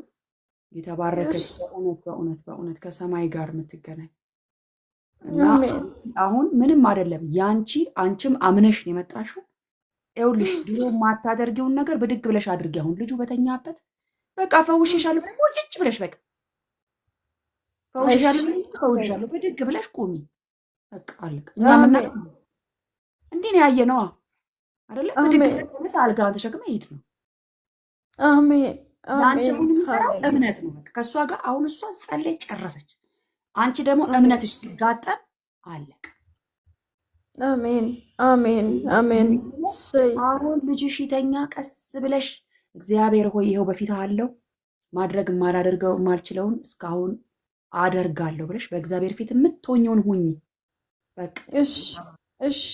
የተባረከች በእውነት በእውነት በእውነት ከሰማይ ጋር የምትገናኝ እና አሁን ምንም አይደለም። አንቺም አምነሽ ነው የመጣሽው። ይኸውልሽ ድሮ የማታደርጊውን ነገር ብድግ ብለሽ አድርጊ። አሁን ልጁ በተኛበት በቃ ፈውሽሻለሁ ብለሽ ወጭጭ ብለሽ በቃ ፈውሽሻለሁ ብድግ ብለሽ ቁሚ። በቃ አልቅ። እኛ እንዲህ ነው ያየነዋ አይደለ? ብድግ ብለሽ አልጋን ተሸክመ ሂድ ነው። አሜን። አንቺ አሁን የምትሰራው እምነት ነው። በቃ ከእሷ ጋር አሁን እሷ ጸለይ ጨረሰች። አንቺ ደግሞ እምነትሽ ሲጋጠም አለቅ። አሜን አሜን አሜን። አሁን ልጅሽ ይተኛ። ቀስ ብለሽ እግዚአብሔር ሆይ ይኸው በፊት አለው ማድረግ የማላደርገው የማልችለውን እስካሁን አደርጋለሁ ብለሽ በእግዚአብሔር ፊት የምትሆኘውን ሁኝ። በቃ እሺ።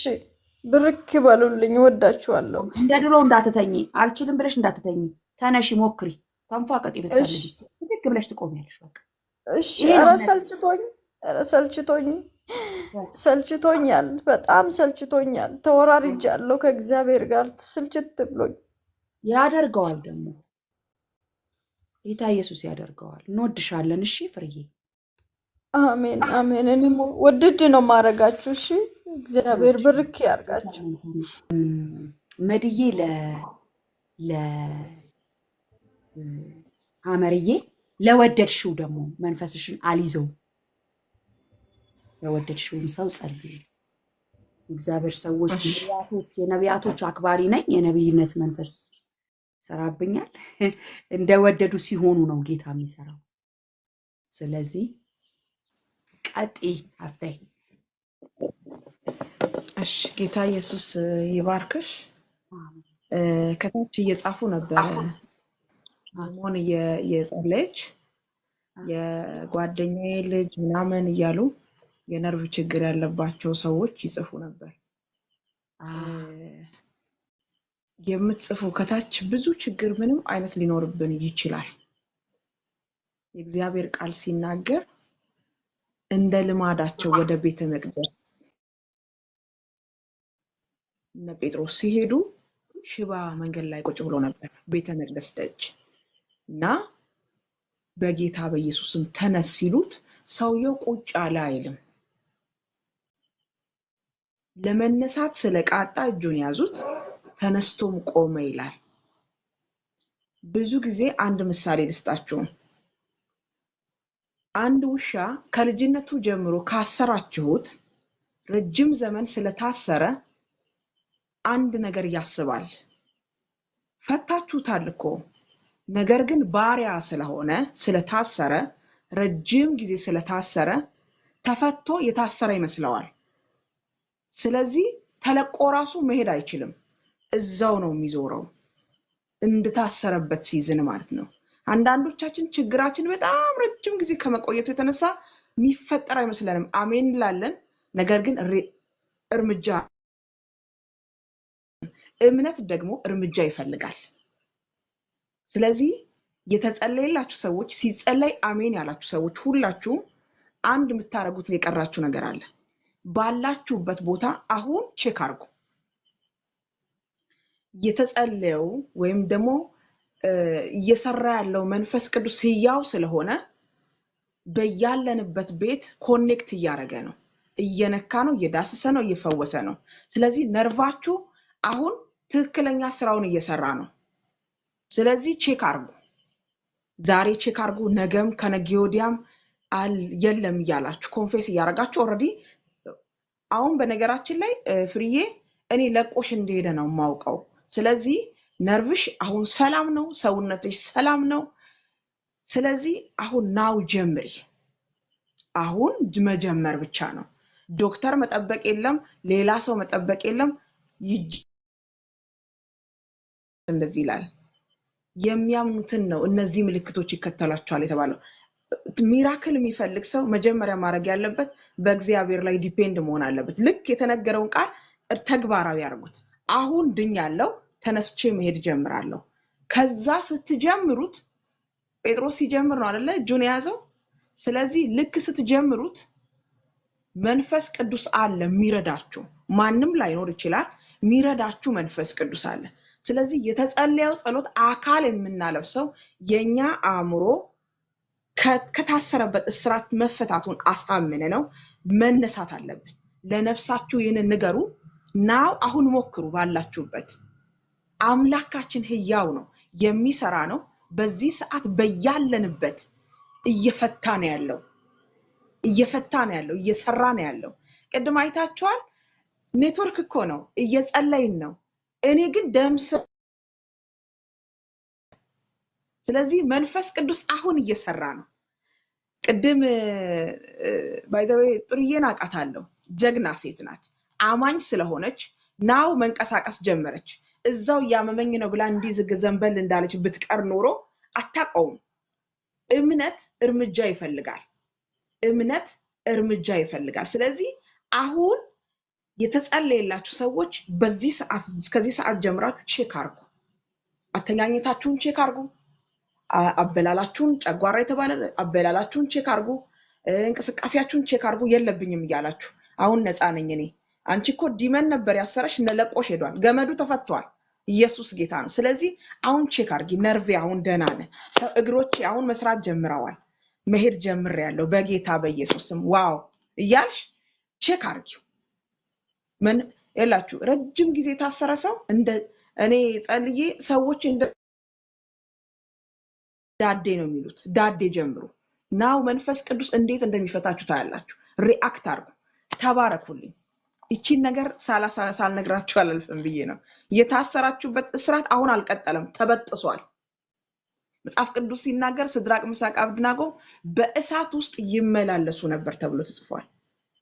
ብርክ በሉልኝ። ወዳችኋለሁ። እንደ ድሮ እንዳትተኝ። አልችልም ብለሽ እንዳትተኝ። ተነሺ፣ ሞክሪ፣ ተንፏቀቂ። ብትፈልጊ ብድግ ብለሽ ትቆሚያለሽ። በቃ እሺ። ኧረ ሰልችቶኛል፣ በጣም ሰልችቶኛል። ተወራርጃለሁ ከእግዚአብሔር ጋር ስልችት ብሎኝ። ያደርገዋል ደግሞ ጌታ ኢየሱስ ያደርገዋል። እንወድሻለን። እሺ ፍርዬ፣ አሜን አሜን። እኔም ውድድ ነው ማረጋችሁ። እሺ እግዚአብሔር ብርክ ያርጋችሁ። መድዬ ሐመርዬ ለወደድሽው ደግሞ መንፈስሽን አልይዘው ለወደድሽውም ሰው ጸልይ። እግዚአብሔር ሰዎች የነቢያቶች አክባሪ ነኝ። የነቢይነት መንፈስ ሰራብኛል። እንደወደዱ ሲሆኑ ነው ጌታ የሚሰራው። ስለዚህ ቀጢ አፍታይ። እሺ ጌታ ኢየሱስ ይባርክሽ። ከታች እየጻፉ ነበር ሞን የጸለየች የጓደኛዬ ልጅ ምናምን እያሉ የነርቭ ችግር ያለባቸው ሰዎች ይጽፉ ነበር። የምትጽፉ ከታች ብዙ ችግር ምንም አይነት ሊኖርብን ይችላል። የእግዚአብሔር ቃል ሲናገር እንደ ልማዳቸው ወደ ቤተ መቅደስ እነ ጴጥሮስ ሲሄዱ ሽባ መንገድ ላይ ቁጭ ብሎ ነበር ቤተ መቅደስ ደጅ እና በጌታ በኢየሱስም ተነስ ሲሉት ሰውየው ቁጭ አለ አይልም። ለመነሳት ስለቃጣ እጁን ያዙት፣ ተነስቶም ቆመ ይላል። ብዙ ጊዜ አንድ ምሳሌ ልስጣችሁ። አንድ ውሻ ከልጅነቱ ጀምሮ ካሰራችሁት ረጅም ዘመን ስለታሰረ አንድ ነገር ያስባል። ፈታችሁታል እኮ ነገር ግን ባሪያ ስለሆነ ስለታሰረ ረጅም ጊዜ ስለታሰረ ተፈቶ የታሰረ ይመስለዋል። ስለዚህ ተለቆ ራሱ መሄድ አይችልም። እዛው ነው የሚዞረው እንደታሰረበት ሲዝን ማለት ነው። አንዳንዶቻችን ችግራችን በጣም ረጅም ጊዜ ከመቆየቱ የተነሳ የሚፈጠር አይመስለንም። አሜን እንላለን፣ ነገር ግን እርምጃ እምነት ደግሞ እርምጃ ይፈልጋል። ስለዚህ የተጸለየላችሁ ሰዎች ሲጸለይ አሜን ያላችሁ ሰዎች ሁላችሁም አንድ የምታረጉት የቀራችሁ ነገር አለ። ባላችሁበት ቦታ አሁን ቼክ አርጉ። የተጸለየው ወይም ደግሞ እየሰራ ያለው መንፈስ ቅዱስ ህያው ስለሆነ በያለንበት ቤት ኮኔክት እያደረገ ነው፣ እየነካ ነው፣ እየዳሰሰ ነው፣ እየፈወሰ ነው። ስለዚህ ነርቫችሁ አሁን ትክክለኛ ስራውን እየሰራ ነው። ስለዚህ ቼክ አርጉ። ዛሬ ቼክ አርጉ፣ ነገም ከነገ ወዲያም የለም እያላችሁ ኮንፌስ እያደረጋችሁ ኦልሬዲ አሁን በነገራችን ላይ ፍርዬ እኔ ለቆሽ እንደሄደ ነው የማውቀው። ስለዚህ ነርቭሽ አሁን ሰላም ነው፣ ሰውነትሽ ሰላም ነው። ስለዚህ አሁን ናው ጀምሪ። አሁን መጀመር ብቻ ነው። ዶክተር መጠበቅ የለም፣ ሌላ ሰው መጠበቅ የለም። እንደዚህ ይላል የሚያምኑትን ነው እነዚህ ምልክቶች ይከተላቸዋል የተባለው። ሚራክል የሚፈልግ ሰው መጀመሪያ ማድረግ ያለበት በእግዚአብሔር ላይ ዲፔንድ መሆን አለበት። ልክ የተነገረውን ቃል ተግባራዊ ያርጉት። አሁን ድኛለሁ፣ ተነስቼ መሄድ ጀምራለሁ። ከዛ ስትጀምሩት ጴጥሮስ ሲጀምር ነው አይደለ እጁን የያዘው። ስለዚህ ልክ ስትጀምሩት መንፈስ ቅዱስ አለ የሚረዳችሁ። ማንም ላይኖር ይችላል፣ የሚረዳችሁ መንፈስ ቅዱስ አለ። ስለዚህ የተጸለየው ጸሎት አካል የምናለብሰው የኛ አእምሮ ከታሰረበት እስራት መፈታቱን አሳምነ ነው መነሳት አለብን። ለነፍሳችሁ ይህንን ንገሩ። ናው አሁን ሞክሩ ባላችሁበት። አምላካችን ህያው ነው፣ የሚሰራ ነው። በዚህ ሰዓት በያለንበት እየፈታ ነው ያለው፣ እየሰራ ነው ያለው። ቅድም አይታችኋል። ኔትወርክ እኮ ነው፣ እየጸለይን ነው። እኔ ግን ደምስ። ስለዚህ መንፈስ ቅዱስ አሁን እየሰራ ነው። ቅድም ባይዘዌ ጥሩዬን አውቃታለሁ። ጀግና ሴት ናት። አማኝ ስለሆነች ናው መንቀሳቀስ ጀመረች። እዛው ያመመኝ ነው ብላ እንዲህ ዘንበል እንዳለች ብትቀር ኖሮ አታውቀውም። እምነት እርምጃ ይፈልጋል። እምነት እርምጃ ይፈልጋል። ስለዚህ አሁን የተጸለየላችሁ ሰዎች በዚህ ሰዓት ከዚህ ሰዓት ጀምራችሁ ቼክ አርጉ። አተኛኘታችሁን ቼክ አርጉ። አበላላችሁን ጨጓራ የተባለ አበላላችሁን ቼክ አርጉ። እንቅስቃሴያችሁን ቼክ አርጉ። የለብኝም እያላችሁ አሁን ነፃ ነኝ እኔ አንቺ እኮ ዲመን ነበር ያሰረሽ ለቆሽ ሄዷል። ገመዱ ተፈቷል። ኢየሱስ ጌታ ነው። ስለዚህ አሁን ቼክ አድርጊ። ነርቬ አሁን ደህና ነህ። እግሮቼ አሁን መስራት ጀምረዋል። መሄድ ጀምሬያለሁ በጌታ በኢየሱስ ስም ዋው እያልሽ ቼክ አድርጊው። ምን ያላችሁ ረጅም ጊዜ የታሰረ ሰው እንደ እኔ ጸልዬ ሰዎች እንደ ዳዴ ነው የሚሉት። ዳዴ ጀምሩ። ናው መንፈስ ቅዱስ እንዴት እንደሚፈታችሁ ታያላችሁ። ሪአክት አድርጉ። ተባረኩልኝ። እቺን ነገር ሳልነግራችሁ አላልፍም ብዬ ነው። የታሰራችሁበት እስራት አሁን አልቀጠለም፣ ተበጥሷል። መጽሐፍ ቅዱስ ሲናገር ሲድራቅ ሚሳቅ አብደናጎ በእሳት ውስጥ ይመላለሱ ነበር ተብሎ ተጽፏል።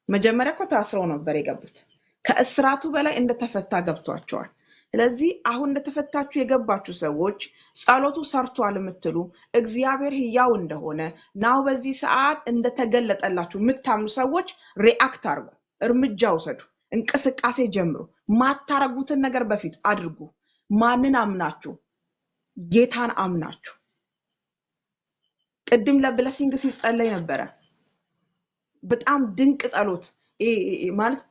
መጀመሪያ እኮ ታስረው ነበር የገቡት። ከእስራቱ በላይ እንደተፈታ ገብቷቸዋል። ስለዚህ አሁን እንደተፈታችሁ የገባችሁ ሰዎች ጸሎቱ ሰርቷል የምትሉ እግዚአብሔር ሕያው እንደሆነ ናው በዚህ ሰዓት እንደተገለጠላችሁ የምታምኑ ሰዎች ሪአክት አድርጉ፣ እርምጃ ውሰዱ፣ እንቅስቃሴ ጀምሩ። ማታረጉትን ነገር በፊት አድርጉ። ማንን አምናችሁ? ጌታን አምናችሁ። ቅድም ለብለሲንግ ሲጸለይ ነበረ። በጣም ድንቅ ጸሎት ማለት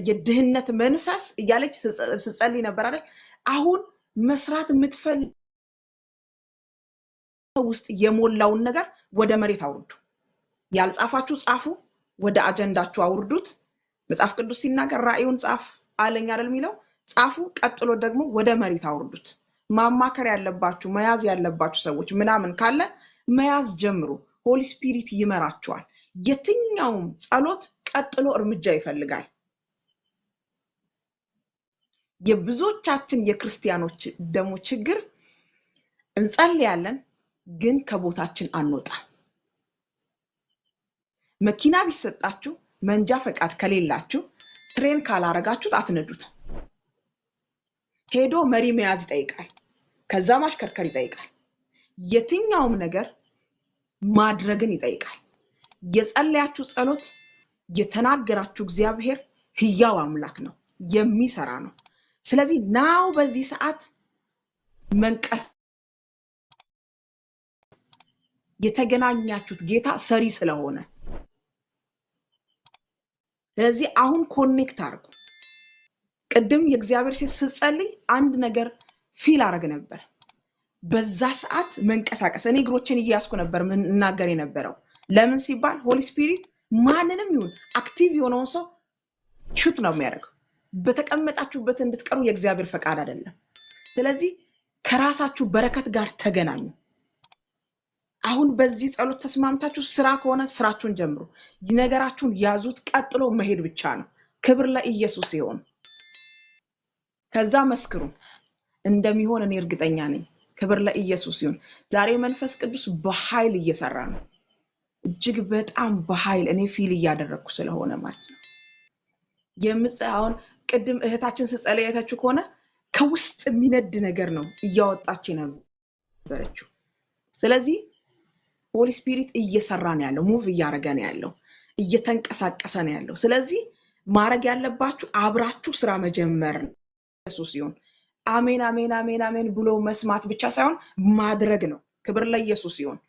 የድህነት መንፈስ እያለች ስትጸልይ ነበር አይደል? አሁን መስራት የምትፈልጉ ውስጥ የሞላውን ነገር ወደ መሬት አውርዱ። ያልጻፋችሁ ጻፉ፣ ወደ አጀንዳችሁ አውርዱት። መጽሐፍ ቅዱስ ሲናገር ራእዩን ጻፍ አለኝ አይደል የሚለው? ጻፉ። ቀጥሎ ደግሞ ወደ መሬት አውርዱት። ማማከር ያለባችሁ መያዝ ያለባችሁ ሰዎች ምናምን ካለ መያዝ ጀምሩ። ሆሊ ስፒሪት ይመራችኋል። የትኛውም ጸሎት ቀጥሎ እርምጃ ይፈልጋል። የብዙዎቻችን የክርስቲያኖች ደግሞ ችግር እንጸልያለን ግን ከቦታችን አንወጣ። መኪና ቢሰጣችሁ መንጃ ፈቃድ ከሌላችሁ ትሬን ካላረጋችሁት አትነዱት። ሄዶ መሪ መያዝ ይጠይቃል። ከዛ ማሽከርከር ይጠይቃል። የትኛውም ነገር ማድረግን ይጠይቃል። የጸለያችሁ ጸሎት የተናገራችሁ እግዚአብሔር ሕያው አምላክ ነው፣ የሚሰራ ነው። ስለዚህ ናው በዚህ ሰዓት መንቀስ የተገናኛችሁት ጌታ ሰሪ ስለሆነ ስለዚህ አሁን ኮኔክት አድርጉ። ቅድም የእግዚአብሔር ሴት ስትጸልይ አንድ ነገር ፊል አረግ ነበር። በዛ ሰዓት መንቀሳቀስ እኔ እግሮችን እያስኩ ነበር እናገር የነበረው። ለምን ሲባል ሆሊ ስፒሪት ማንንም ይሁን አክቲቭ የሆነውን ሰው ሹት ነው የሚያደርገው። በተቀመጣችሁበት እንድትቀሩ የእግዚአብሔር ፈቃድ አይደለም። ስለዚህ ከራሳችሁ በረከት ጋር ተገናኙ። አሁን በዚህ ጸሎት ተስማምታችሁ ስራ ከሆነ ስራችሁን ጀምሩ። ነገራችሁን ያዙት። ቀጥሎ መሄድ ብቻ ነው። ክብር ለኢየሱስ ይሁን። ከዛ መስክሩ እንደሚሆን እኔ እርግጠኛ ነኝ። ክብር ለኢየሱስ ይሁን። ዛሬ መንፈስ ቅዱስ በኃይል እየሰራ ነው። እጅግ በጣም በኃይል እኔ ፊል እያደረኩ ስለሆነ ማለት ነው። አሁን ቅድም እህታችን ስትጸልይ አይታችሁ ከሆነ ከውስጥ የሚነድ ነገር ነው እያወጣች ነበረችው። ስለዚህ ሆሊ ስፒሪት እየሰራ ነው ያለው፣ ሙቭ እያደረገ ነው ያለው፣ እየተንቀሳቀሰ ነው ያለው። ስለዚህ ማድረግ ያለባችሁ አብራችሁ ስራ መጀመር ነው። ኢየሱስ ይሁን። አሜን አሜን አሜን አሜን ብሎ መስማት ብቻ ሳይሆን ማድረግ ነው። ክብር ለኢየሱስ ይሁን።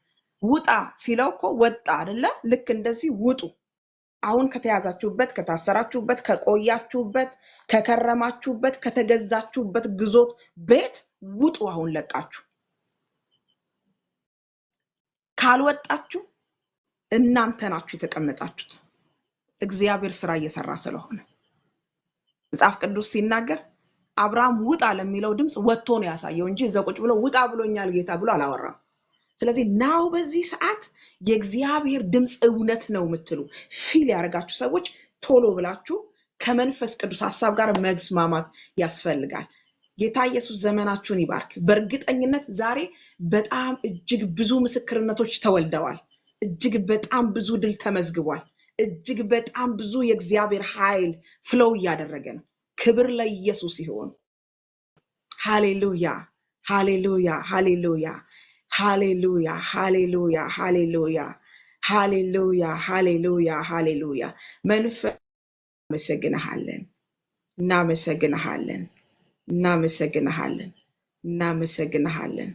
ውጣ ሲለው እኮ ወጣ አይደለ? ልክ እንደዚህ ውጡ። አሁን ከተያዛችሁበት፣ ከታሰራችሁበት፣ ከቆያችሁበት፣ ከከረማችሁበት፣ ከተገዛችሁበት ግዞት ቤት ውጡ። አሁን ለቃችሁ። ካልወጣችሁ እናንተ ናችሁ የተቀመጣችሁት። እግዚአብሔር ስራ እየሰራ ስለሆነ መጽሐፍ ቅዱስ ሲናገር አብርሃም ውጣ ለሚለው ድምጽ ወጥቶ ነው ያሳየው እንጂ እዛ ቁጭ ብሎ ውጣ ብሎኛል ጌታ ብሎ አላወራም። ስለዚህ ናው በዚህ ሰዓት የእግዚአብሔር ድምጽ እውነት ነው የምትሉ ፊል ያደርጋችሁ ሰዎች ቶሎ ብላችሁ ከመንፈስ ቅዱስ ሐሳብ ጋር መስማማት ያስፈልጋል። ጌታ ኢየሱስ ዘመናችሁን ይባርክ። በእርግጠኝነት ዛሬ በጣም እጅግ ብዙ ምስክርነቶች ተወልደዋል። እጅግ በጣም ብዙ ድል ተመዝግቧል። እጅግ በጣም ብዙ የእግዚአብሔር ኃይል ፍሎው እያደረገ ነው። ክብር ለኢየሱስ ይሁን። ሃሌሉያ ሃሌሉያ ሃሌሉያ ሃሌሉያ ሃሌሉያ ሃሌሉያ ሃሌሉያ ሃሌሉያ ሃሌሉያ። መንፈስ እናመሰግንሃለን፣ እናመሰግንሃለን፣ እናመሰግንሃለን፣ እናመሰግንሃለን፣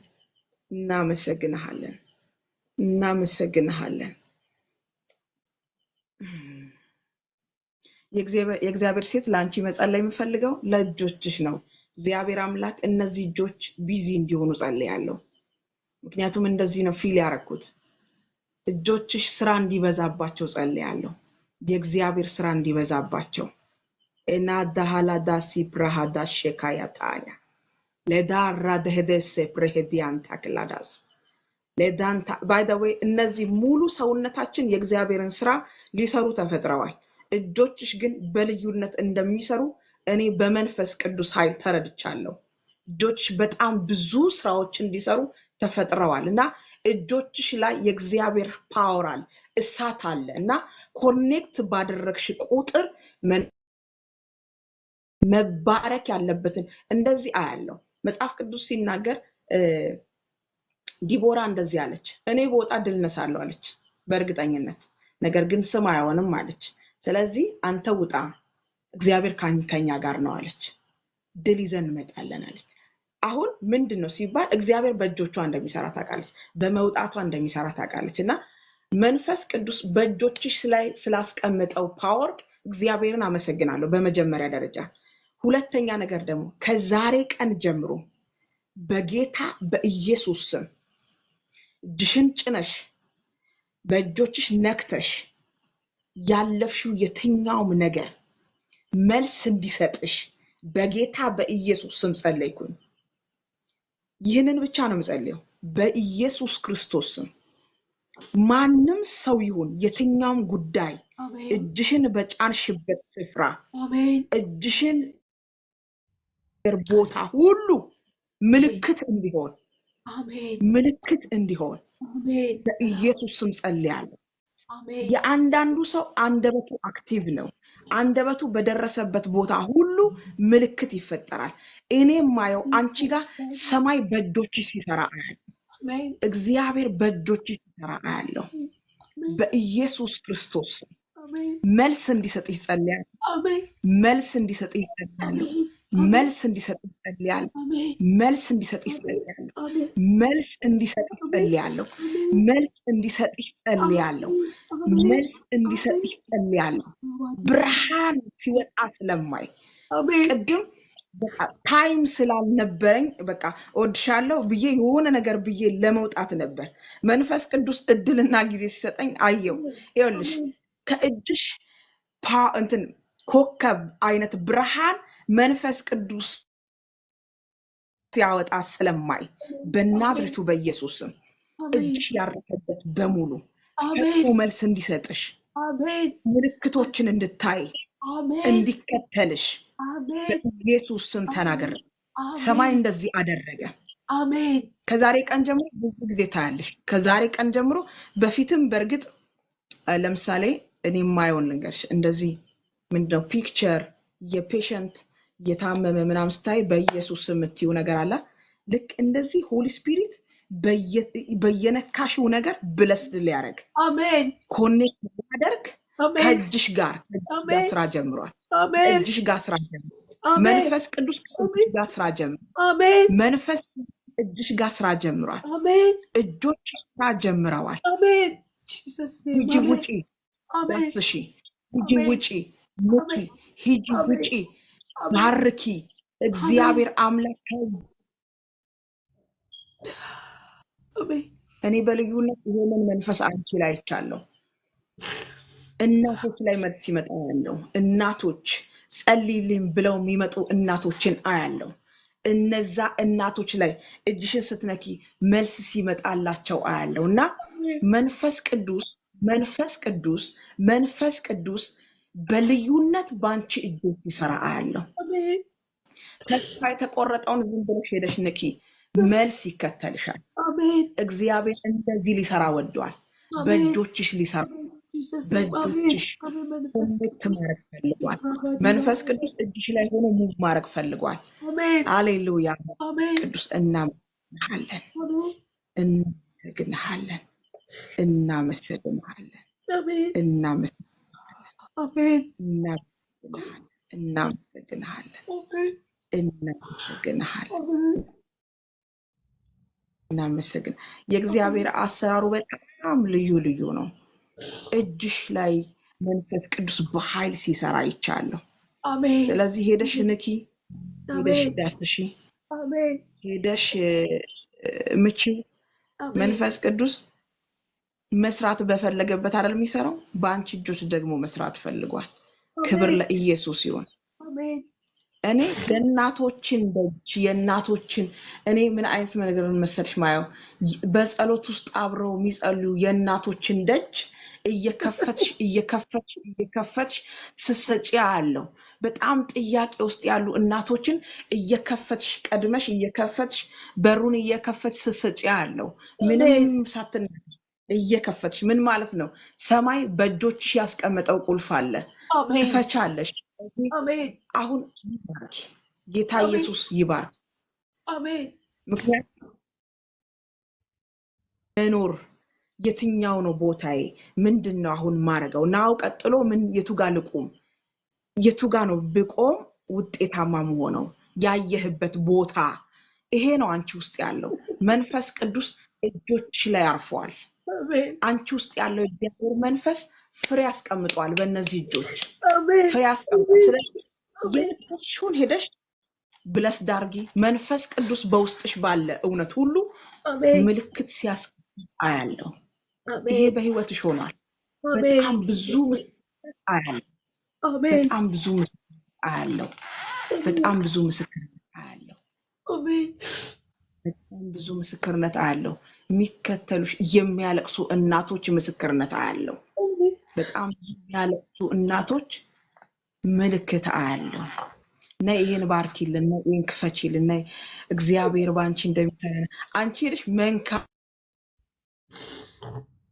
እናመሰግንሃለን፣ እናመሰግንሃለን። የእግዚአብሔር ሴት ለአንቺ መጸለይ የምፈልገው ለእጆችሽ ነው። እግዚአብሔር አምላክ እነዚህ እጆች ቢዚ እንዲሆኑ ጸልያለሁ። ምክንያቱም እንደዚህ ነው ፊል ያረኩት። እጆችሽ ስራ እንዲበዛባቸው ጸልያለሁ። የእግዚአብሔር ስራ እንዲበዛባቸው እና ዳሃላ ዳሲ ብራሃዳ ሸካያታያ ለዳራ ደህደስ ፕሬሄዲያን ታክላዳስ ለዳንታ ባይ ዘ ዌይ እነዚህ ሙሉ ሰውነታችን የእግዚአብሔርን ስራ ሊሰሩ ተፈጥረዋል። እጆችሽ ግን በልዩነት እንደሚሰሩ እኔ በመንፈስ ቅዱስ ኃይል ተረድቻለሁ። እጆችሽ በጣም ብዙ ስራዎች እንዲሰሩ ተፈጥረዋል እና እጆችሽ ላይ የእግዚአብሔር ፓወር አለ፣ እሳት አለ እና ኮኔክት ባደረግሽ ቁጥር መባረክ ያለበትን እንደዚህ አያለው። መጽሐፍ ቅዱስ ሲናገር ዲቦራ እንደዚህ አለች፣ እኔ በወጣ ድል ነሳለሁ አለች በእርግጠኝነት፣ ነገር ግን ስም አይሆንም አለች። ስለዚህ አንተ ውጣ፣ እግዚአብሔር ከኛ ጋር ነው አለች። ድል ይዘን እንመጣለን አለች። አሁን ምንድነው ሲባል እግዚአብሔር በእጆቿ እንደሚሰራ ታውቃለች፣ በመውጣቷ እንደሚሰራ ታውቃለች እና መንፈስ ቅዱስ በእጆችሽ ላይ ስላስቀመጠው ፓወር እግዚአብሔርን አመሰግናለሁ በመጀመሪያ ደረጃ። ሁለተኛ ነገር ደግሞ ከዛሬ ቀን ጀምሮ በጌታ በኢየሱስ ስም እጅሽን ጭነሽ በእጆችሽ ነክተሽ ያለፍሽው የትኛውም ነገር መልስ እንዲሰጥሽ በጌታ በኢየሱስ ስም ጸለይኩኝ። ይህንን ብቻ ነው የምጸልየው በኢየሱስ ክርስቶስ ስም። ማንም ሰው ይሁን የትኛውም ጉዳይ እጅሽን በጫንሽበት ስፍራ እጅሽን ቦታ ሁሉ ምልክት እንዲሆን በኢየሱስ ስም ጸልያለሁ። የአንዳንዱ ሰው አንደበቱ አክቲቭ ነው። አንደበቱ በደረሰበት ቦታ ሁሉ ምልክት ይፈጠራል። እኔም ማየው አንቺ ጋር ሰማይ በእጆችሽ ሲሰራ አያለሁ። እግዚአብሔር በእጆችሽ ሲሰራ አያለሁ። በኢየሱስ ክርስቶስ መልስ እንዲሰጥሽ ጸልያለሁ። መልስ እንዲሰጥሽ ጸልያለሁ። መልስ እንዲሰጥሽ ጸልያለሁ። መልስ እንዲሰጥሽ ጸልያለሁ። መልስ እንዲሰጥሽ ጸልያለሁ። መልስ እንዲሰጥሽ ጸልያለሁ። መልስ እንዲሰጥሽ ጸልያለሁ። ብርሃን ሲወጣ ስለማይ ቅድም በቃ ታይም ስላልነበረኝ በቃ ወድሻለሁ ብዬ የሆነ ነገር ብዬ ለመውጣት ነበር። መንፈስ ቅዱስ እድልና ጊዜ ሲሰጠኝ አየው። ይኸውልሽ ከእጅሽ እንትን ኮከብ አይነት ብርሃን መንፈስ ቅዱስ ያወጣ ስለማይ በናዝሬቱ በኢየሱስ ስም እጅሽ ያረፈበት በሙሉ መልስ እንዲሰጥሽ ምልክቶችን እንድታይ እንዲከተልሽ በኢየሱስ ስም ተናገር። ሰማይ እንደዚህ አደረገ። ከዛሬ ቀን ጀምሮ ብዙ ጊዜ ታያለሽ። ከዛሬ ቀን ጀምሮ በፊትም በእርግጥ ለምሳሌ እኔ የማየውን ልንገርሽ፣ እንደዚህ ምንድነው ፒክቸር የፔሸንት የታመመ ምናምን ስታይ በኢየሱስ ስም የምትይው ነገር አለ። ልክ እንደዚህ ሆሊ ስፒሪት በየነካሽው ነገር ብለስድ ሊያደርግ ኮኔክት ሊያደርግ ከእጅሽ ጋር ስራ ጀምሯል። እጅሽ ጋር ስራ ጀምሯል። መንፈስ ቅዱስ ከእጅሽ ጋር ስራ ጀምሯል። መንፈስ እጅሽ ጋር ስራ ጀምሯል። እጆች ስራ ጀምረዋል። ሂጂ ውጪ፣ ዳስሺ፣ ሂጂ ውጪ፣ ሙጪ፣ ሂጂ ውጪ፣ ባርኪ። እግዚአብሔር አምላክ እኔ በልዩነት ይሄንን መንፈስ አንቺ ላይ አይቻለሁ። እናቶች ላይ መልስ ሲመጣ ያለው እናቶች ጸልይልኝ ብለው የሚመጡ እናቶችን አያለው። እነዛ እናቶች ላይ እጅሽን ስትነኪ መልስ ሲመጣላቸው አያለው እና መንፈስ ቅዱስ በልዩነት ባንቺ እጆች ይሰራ አያለው። ተስፋ የተቆረጠውን ዝም ብለሽ ሄደሽ ንኪ፣ መልስ ይከተልሻል። እግዚአብሔር እንደዚህ ሊሰራ ወዷል። በእጆችሽ ሊሰራ በእጆችሽ ኮኔክት ማድረግ ፈልጓል። መንፈስ ቅዱስ እጅሽ ላይ ሆኖ ሙቭ ማድረግ ፈልጓል። ሃሌሉያ። ቅዱስ እናመሰግንሃለን፣ እናመሰግንሃለን፣ እናመሰግንሃለን፣ እናመሰግን። የእግዚአብሔር አሰራሩ በጣም ልዩ ልዩ ነው። እጅሽ ላይ መንፈስ ቅዱስ በኃይል ሲሰራ ይቻለሁ። አሜን ስለዚህ ሄደሽ ንኪ፣ ሄደሽ አሜን ዳስሽ፣ አሜን ሄደሽ ምቺ። አሜን መንፈስ ቅዱስ መስራት በፈለገበት አይደል የሚሰራው? በአንቺ እጆች ደግሞ መስራት ፈልጓል። ክብር ለኢየሱስ ይሁን። አሜን እኔ የእናቶችን እኔ ምን አይነት ነገር መሰልሽ ማየው በጸሎት ውስጥ አብረው የሚጸልዩ የእናቶችን ደጅ እየከፈትሽ ስሰጪ አለው። በጣም ጥያቄ ውስጥ ያሉ እናቶችን እየከፈትሽ ቀድመሽ እየከፈትሽ በሩን እየከፈትሽ ስሰጪ አለው። ምንም ሳትን እየከፈትሽ ምን ማለት ነው? ሰማይ በእጆችሽ ያስቀመጠው ቁልፍ አለ፣ ትፈቻለሽ። አሜን አሁን ይባርክ ጌታ ኢየሱስ ይባርክ። አሜን ምክንያቱም መኖር የትኛው ነው ቦታዬ? ምንድነው አሁን ማረገው? ናው ቀጥሎ ምን የቱጋ ልቁም? የቱጋ ነው ብቆም ውጤታማ መሆነው? ያየህበት ቦታ ይሄ ነው አንቺ ውስጥ ያለው። መንፈስ ቅዱስ እጆች ላይ አርፏል። አንቺ ውስጥ ያለው የእግዚአብሔር መንፈስ ፍሬ ያስቀምጧል። በእነዚህ እጆች ፍሬ ያስቀምጧል። ስለዚህ የሽውን ሄደሽ ብለስ ዳርጊ። መንፈስ ቅዱስ በውስጥሽ ባለ እውነት ሁሉ ምልክት ሲያስቀምጥ አያለው። ይሄ በህይወትሽ ሆኗል። በጣም ብዙ ምስክር አያለው። በጣም ብዙ ምስክር አያለው። በጣም ብዙ ምስክርነት አያለው። በጣም ብዙ ምስክርነት አያለው። የሚከተሉሽ የሚያለቅሱ እናቶች ምስክርነት አያለው። በጣም የሚያለቅሱ እናቶች ምልክት አያለው። እና ይሄን ባርኪልን፣ እና ይሄን ክፈቺልን፣ እና እግዚአብሔር ባንቺ እንደሚሰራ አንቺ ልጅ መንካ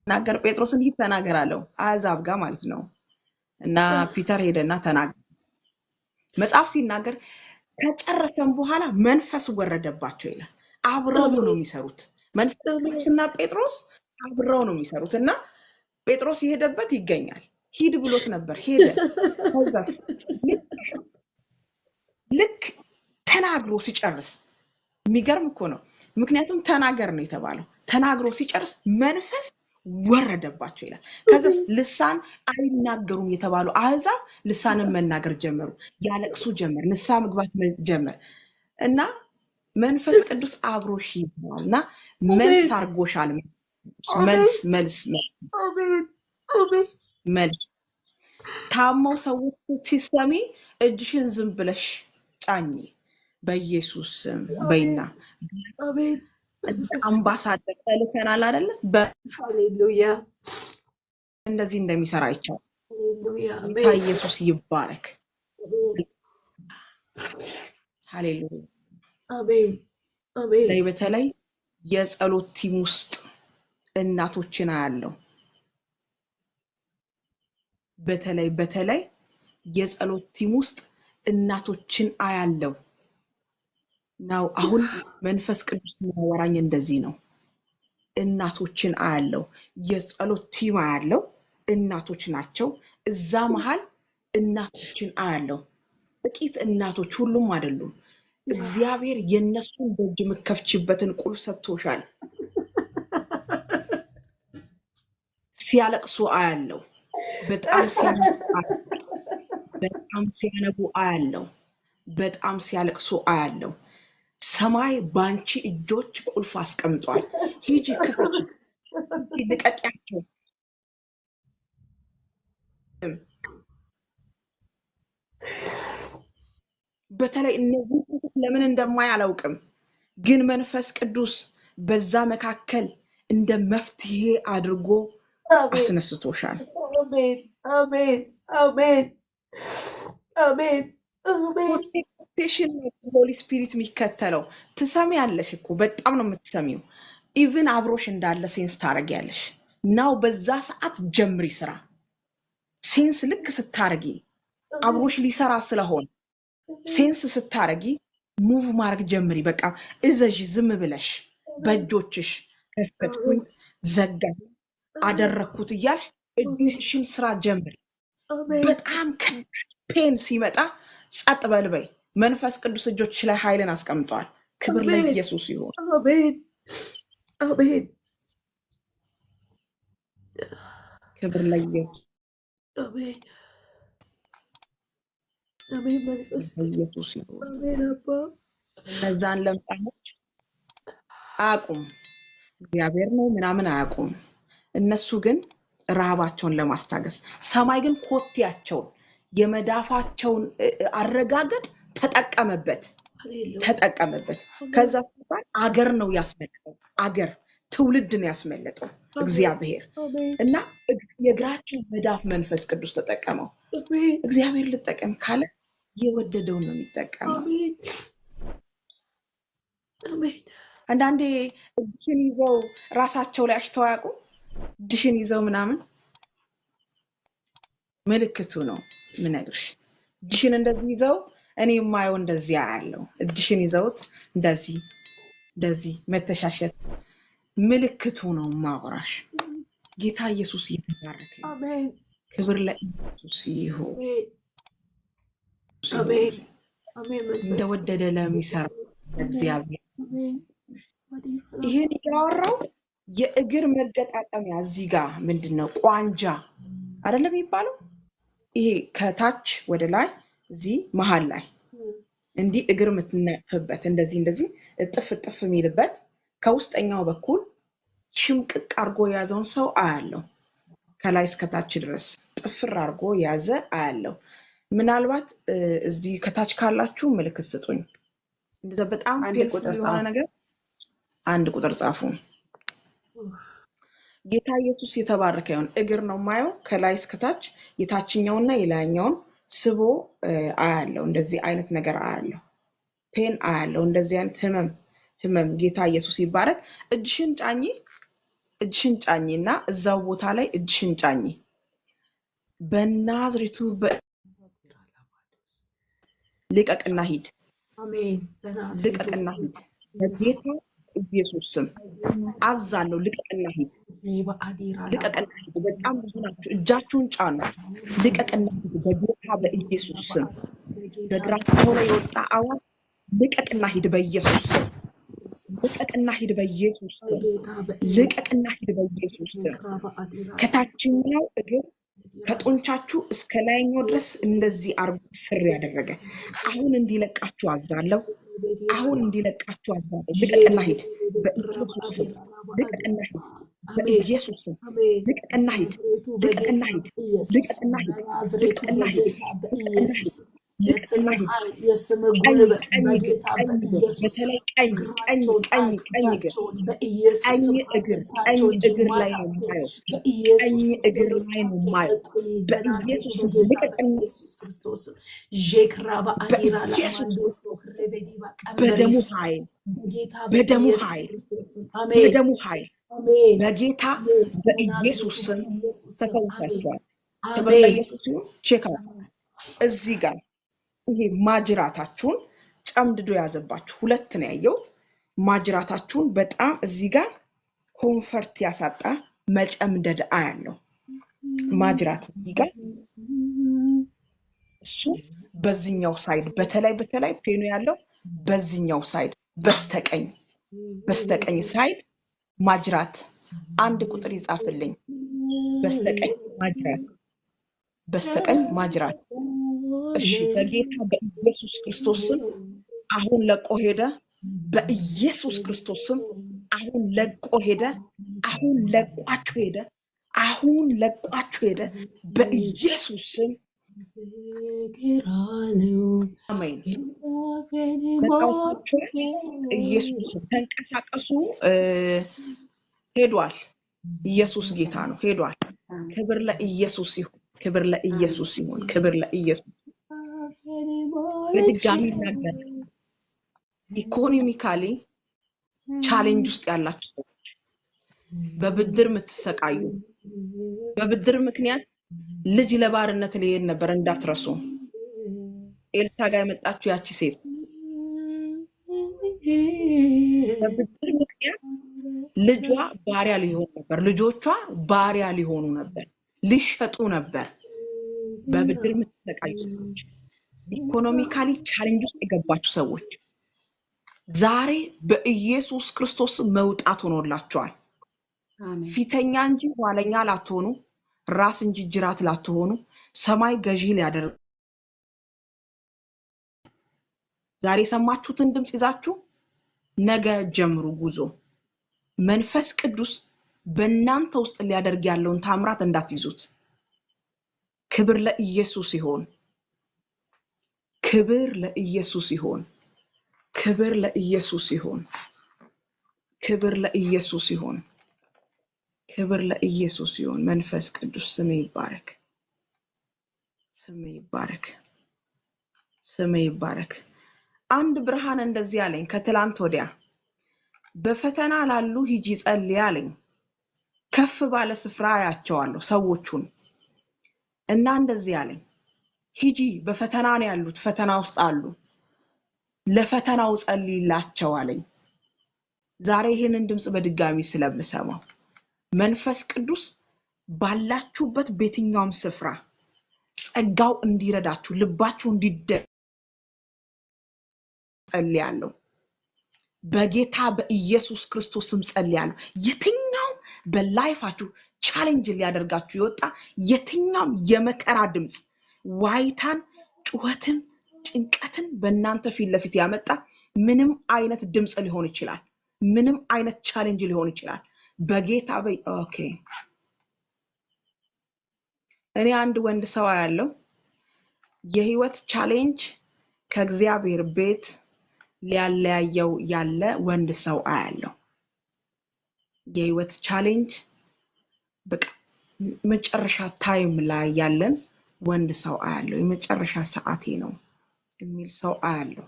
ናገር ጴጥሮስን ሂድ ተናገር አለው፣ አሕዛብ ጋር ማለት ነው። እና ፒተር ሄደና ተናገረ። መጽሐፍ ሲናገር ከጨረሰም በኋላ መንፈስ ወረደባቸው ይላል። አብረው ነው የሚሰሩት። መንፈስና ጴጥሮስ አብረው ነው የሚሰሩት። እና ጴጥሮስ የሄደበት ይገኛል። ሂድ ብሎት ነበር፣ ሄደ። ልክ ተናግሮ ሲጨርስ የሚገርም እኮ ነው። ምክንያቱም ተናገር ነው የተባለው። ተናግሮ ሲጨርስ መንፈስ ወረደባቸው ይላል። ከዛ ልሳን አይናገሩም የተባሉ አሕዛብ ልሳንን መናገር ጀመሩ፣ ያለቅሱ ጀመር፣ ንስሐ መግባት ጀመር። እና መንፈስ ቅዱስ አብሮሽ ይባልና መልስ አርጎሻል። መልስ ታመው ሰዎች ሲሰሚ እጅሽን ዝም ብለሽ ጫኝ በኢየሱስ ስም በይና። አምባሳደር ተልከናል አይደለ? ሃሌሉያ እንደዚህ እንደሚሰራ ይቻላል። ሃሌሉያ ጌታ ኢየሱስ ይባረክ። ሃሌሉያ አሜን አሜን። በተለይ የጸሎት ቲም ውስጥ እናቶችን አያለው። በተለይ የጸሎት ቲም ውስጥ እናቶችን አያለው ነው። አሁን መንፈስ ቅዱስ የሚያወራኝ እንደዚህ ነው። እናቶችን አያለው፣ የጸሎት ቲም አያለው። እናቶች ናቸው እዛ መሃል። እናቶችን አያለው። ጥቂት እናቶች፣ ሁሉም አይደሉም። እግዚአብሔር የነሱን ደጅ የምከፍችበትን ቁልፍ ሰጥቶሻል። ሲያለቅሱ አያለው። በጣም ሲያነቡ አያለው። በጣም ሲያለቅሱ አያለው። ሰማይ ባንቺ እጆች ቁልፍ አስቀምጧል። ሂጂ ክፈች፣ ልቀቂያቸው። በተለይ እነዚህ ለምን እንደማይ አላውቅም፣ ግን መንፈስ ቅዱስ በዛ መካከል እንደ መፍትሄ አድርጎ አስነስቶሻል። አሜን አሜን አሜን አሜን አሜን። ፕሮቴክሽን ሆሊ ስፒሪት የሚከተለው ትሰሚያለሽ እኮ በጣም ነው የምትሰሚው። ኢቭን አብሮሽ እንዳለ ሴንስ ታረጊያለሽ። ናው በዛ ሰዓት ጀምሪ ስራ። ሴንስ ልክ ስታረጊ አብሮሽ ሊሰራ ስለሆነ ሴንስ ስታረጊ ሙቭ ማድረግ ጀምሪ። በቃ እዘዥ፣ ዝም ብለሽ በእጆችሽ ከፈትኩኝ፣ ዘጋኝ፣ አደረኩት እያልሽ እጆችሽን ስራ ጀምሪ። በጣም ፔን ሲመጣ ጸጥ በልበይ። መንፈስ ቅዱስ እጆችሽ ላይ ኃይልን አስቀምጧል። ክብር ለኢየሱስ ይሁን። አሜን አሜን። ክብር ለኢየሱስ አሜን አሜን መንፈስ ኢየሱስ ይሁን። አሜን አባ እነዛን ለምጻሞች አያውቁም፣ እግዚአብሔር ነው ምናምን አያውቁም። እነሱ ግን ረሃባቸውን ለማስታገስ ሰማይ ግን ኮቴያቸውን የመዳፋቸውን አረጋገጥ ተጠቀመበት። ከዛ ሲባል አገር ነው ያስመለጠው፣ አገር ትውልድ ነው ያስመለጠው እግዚአብሔር እና የእግራቸው መዳፍ መንፈስ ቅዱስ ተጠቀመው። እግዚአብሔር ልጠቀም ካለ የወደደውን ነው የሚጠቀመው። አንዳንዴ እጅሽን ይዘው ራሳቸው ላይ አሽተው አያውቁም። እጅሽን ይዘው ምናምን ምልክቱ ነው ምነግርሽ። እጅሽን እንደዚህ ይዘው እኔ የማየው እንደዚህ ያለው እጅሽን ይዘውት እንደዚህ መተሻሸት ምልክቱ ነው ማወራሽ። ጌታ ኢየሱስ ይባረክ። አሜን ክብር ለኢየሱስ ይሁን። አሜን አሜን እንደወደደ ለሚሰራ እግዚአብሔር ይሄን ያወራው የእግር መገጣጠሚያ እዚህ ጋር ምንድነው ቋንጃ አይደለም የሚባለው? ይሄ ከታች ወደ ላይ እዚህ መሃል ላይ እንዲህ እግር የምትነፍበት እንደዚህ እጥፍ የሚልበት ከውስጠኛው በኩል ሽምቅቅ አርጎ የያዘውን ሰው አያለው። ከላይ እስከ ታች ድረስ ጥፍር አርጎ ያዘ አያለው። ምናልባት እዚህ ከታች ካላችሁ ምልክት ስጡኝ። እንደዛ በጣም የሆነ ነገር አንድ ቁጥር ጻፉ። ጌታ ኢየሱስ የተባረከ ይሁን። እግር ነው ማየው ከላይ እስከ ታች የታችኛውና የላይኛውን ስቦ አያለው። እንደዚህ አይነት ነገር አያለው። ፔን አያለው። እንደዚህ አይነት ህመም ጌታ ኢየሱስ ይባረክ። እጅሽን ጫኝና እዛው ቦታ ላይ እጅሽን ጫኝ። በናዝሬቱ ልቀቅና ሂድ። አሜን ልቀቅና ሂድ። በጌታ ኢየሱስ ስም አዛለው። ልቀቅና ሂድ። ልቀቅና ሂድ። በጣም ብዙ ናችሁ። እጃችሁን ጫኑ። ልቀቅና ሂድ በጌታ በኢየሱስ ስም። በእግራቸው ላይ የወጣ አዋጅ ልቀቅና ሂድ በኢየሱስ ስም። ልቀቅና ሂድ በኢየሱስ ስም። ልቀቅና ሂድ በኢየሱስ ስም። ከታችኛው እግር ከጡንቻችሁ እስከ ላይኛው ድረስ እንደዚህ አርጎ ስር ያደረገ አሁን እንዲለቃችሁ አዛለሁ። አሁን እንዲለቃችሁ አዛለሁ። ልቀቅና ሂድ በኢየሱስ ስም። ልቀቅና ሂድ በኢየሱስ ስም። ልቀቅና ሂድ። ልቀቅና ሂድ። ልቀቅና ሂድ። ልቀቅና ሂድ። የስም ጉልበት በጌታ በኢየሱስ በተለይ ቀኝ እግር ላይ ነው ማየው። ቀኝ እግር ላይ ነው ማየው። በኢየሱስ ክርስቶስ በደሙ ኃይል በጌታ በኢየሱስ ስም ተፈውሳችኋል። ክብር ለኢየሱስ ይሁን። ቼክ እዚህ ጋር ይሄ ማጅራታችሁን ጨምድዶ ያዘባችሁ ሁለት ነው ያየሁት። ማጅራታችሁን በጣም እዚህ ጋር ኮንፈርት ያሳጣ መጨምደድ አያለው። ማጅራት እዚህ ጋር እሱ በዚህኛው ሳይድ በተለይ ፔኑ ያለው በዚህኛው ሳይድ በስተቀኝ ሳይድ ማጅራት አንድ ቁጥር ይጻፍልኝ። በስተቀኝ ማጅራት እሺ በጌታ በኢየሱስ ክርስቶስ ስም አሁን ለቆ ሄደ። በኢየሱስ ክርስቶስ ስም አሁን ለቆ ሄደ። አሁን ለቋችሁ ሄደ። በኢየሱስ ስም አሜን። ኢየሱስ ተንቀሳቀሱ። ሄዷል። ኢየሱስ ጌታ ነው። ሄዷል። ክብር ለኢየሱስ ይሁን። ክብር ለኢየሱስ ይሁን። ክብር ለኢየሱስ። በድጋሚ ነገር ኢኮኖሚካሊ ቻሌንጅ ውስጥ ያላችሁ ሰዎች በብድር የምትሰቃዩ በብድር ምክንያት ልጅ ለባርነት ሊሄድ ነበር እንዳትረሱ። ኤልሳ ጋር የመጣችሁ ያቺ ሴት በብድር ምክንያት ልጇ ባሪያ ሊሆን ነበር፣ ልጆቿ ባሪያ ሊሆኑ ነበር፣ ሊሸጡ ነበር። በብድር የምትሰቃዩ ሰዎች ኢኮኖሚካሊ ቻሌንጅ ውስጥ የገባችሁ ሰዎች ዛሬ በኢየሱስ ክርስቶስ መውጣት ሆኖላችኋል። ፊተኛ እንጂ ኋለኛ ላትሆኑ፣ ራስ እንጂ ጅራት ላትሆኑ ሰማይ ገዢ ሊያደርግ ዛሬ ሰማችሁትን ድምጽ ይዛችሁ ነገ ጀምሩ ጉዞ። መንፈስ ቅዱስ በእናንተ ውስጥ ሊያደርግ ያለውን ታምራት እንዳትይዙት። ክብር ለኢየሱስ ይሁን። ክብር ለኢየሱስ ይሁን። ክብር ለኢየሱስ ይሁን። ክብር ለኢየሱስ ይሁን። ክብር ለኢየሱስ ይሁን። መንፈስ ቅዱስ ስም ይባረክ። ስም ይባረክ። ስም ይባረክ። አንድ ብርሃን እንደዚህ አለኝ ከትላንት ወዲያ በፈተና ላሉ ሂጂ ጸልይ አለኝ። ከፍ ባለ ስፍራ ያያቸዋለሁ ሰዎቹን እና እንደዚህ አለኝ ሂጂ በፈተና ነው ያሉት፣ ፈተና ውስጥ አሉ፣ ለፈተናው ጸልይላቸው አለኝ። ዛሬ ይሄንን ድምጽ በድጋሚ ስለምሰማው መንፈስ ቅዱስ ባላችሁበት በየትኛውም ስፍራ ጸጋው እንዲረዳችሁ ልባችሁ ጸልያለሁ። በጌታ በኢየሱስ ክርስቶስ ስም ጸልያለሁ። የትኛው በላይፋችሁ ቻሌንጅ ሊያደርጋችሁ ይወጣ የትኛው የመከራ ድምጽ ዋይታን፣ ጩኸትን፣ ጭንቀትን በእናንተ ፊት ለፊት ያመጣ ምንም አይነት ድምጽ ሊሆን ይችላል። ምንም አይነት ቻሌንጅ ሊሆን ይችላል። በጌታ ኦኬ እኔ አንድ ወንድ ሰው ያለው የህይወት ቻሌንጅ ከእግዚአብሔር ቤት ሊያለያየው ያለ ወንድ ሰው አያለው። የህይወት ቻሌንጅ በቃ መጨረሻ ታይም ላይ ያለን ወንድ ሰው አያለው። የመጨረሻ ሰዓቴ ነው የሚል ሰው አያለው።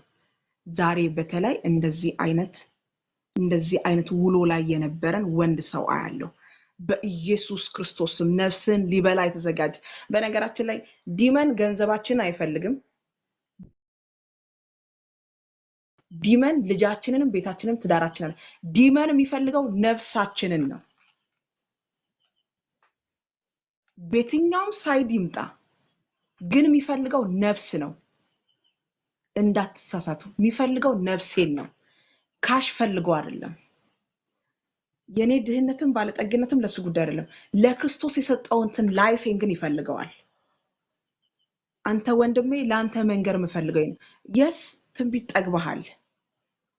ዛሬ በተለይ እንደዚህ አይነት ውሎ ላይ የነበረን ወንድ ሰው አያለው። በኢየሱስ ክርስቶስ ስም ነፍስን ሊበላ የተዘጋጀ። በነገራችን ላይ ዲመን ገንዘባችንን አይፈልግም። ዲመን ልጃችንንም ቤታችንንም ትዳራችንን ዲመን የሚፈልገው ነፍሳችንን ነው። በየትኛውም ሳይድ ይምጣ ግን የሚፈልገው ነፍስ ነው። እንዳትሳሳቱ፣ የሚፈልገው ነፍሴን ነው። ካሽ ፈልገው አይደለም። የኔ ድህነትም ባለጠግነትም ለሱ ጉዳይ አይደለም። ለክርስቶስ የሰጠውንትን ላይፌን ግን ይፈልገዋል። አንተ ወንድሜ ለአንተ መንገር የምፈልገው ነው። የስ ትንቢት ጠግበሃል።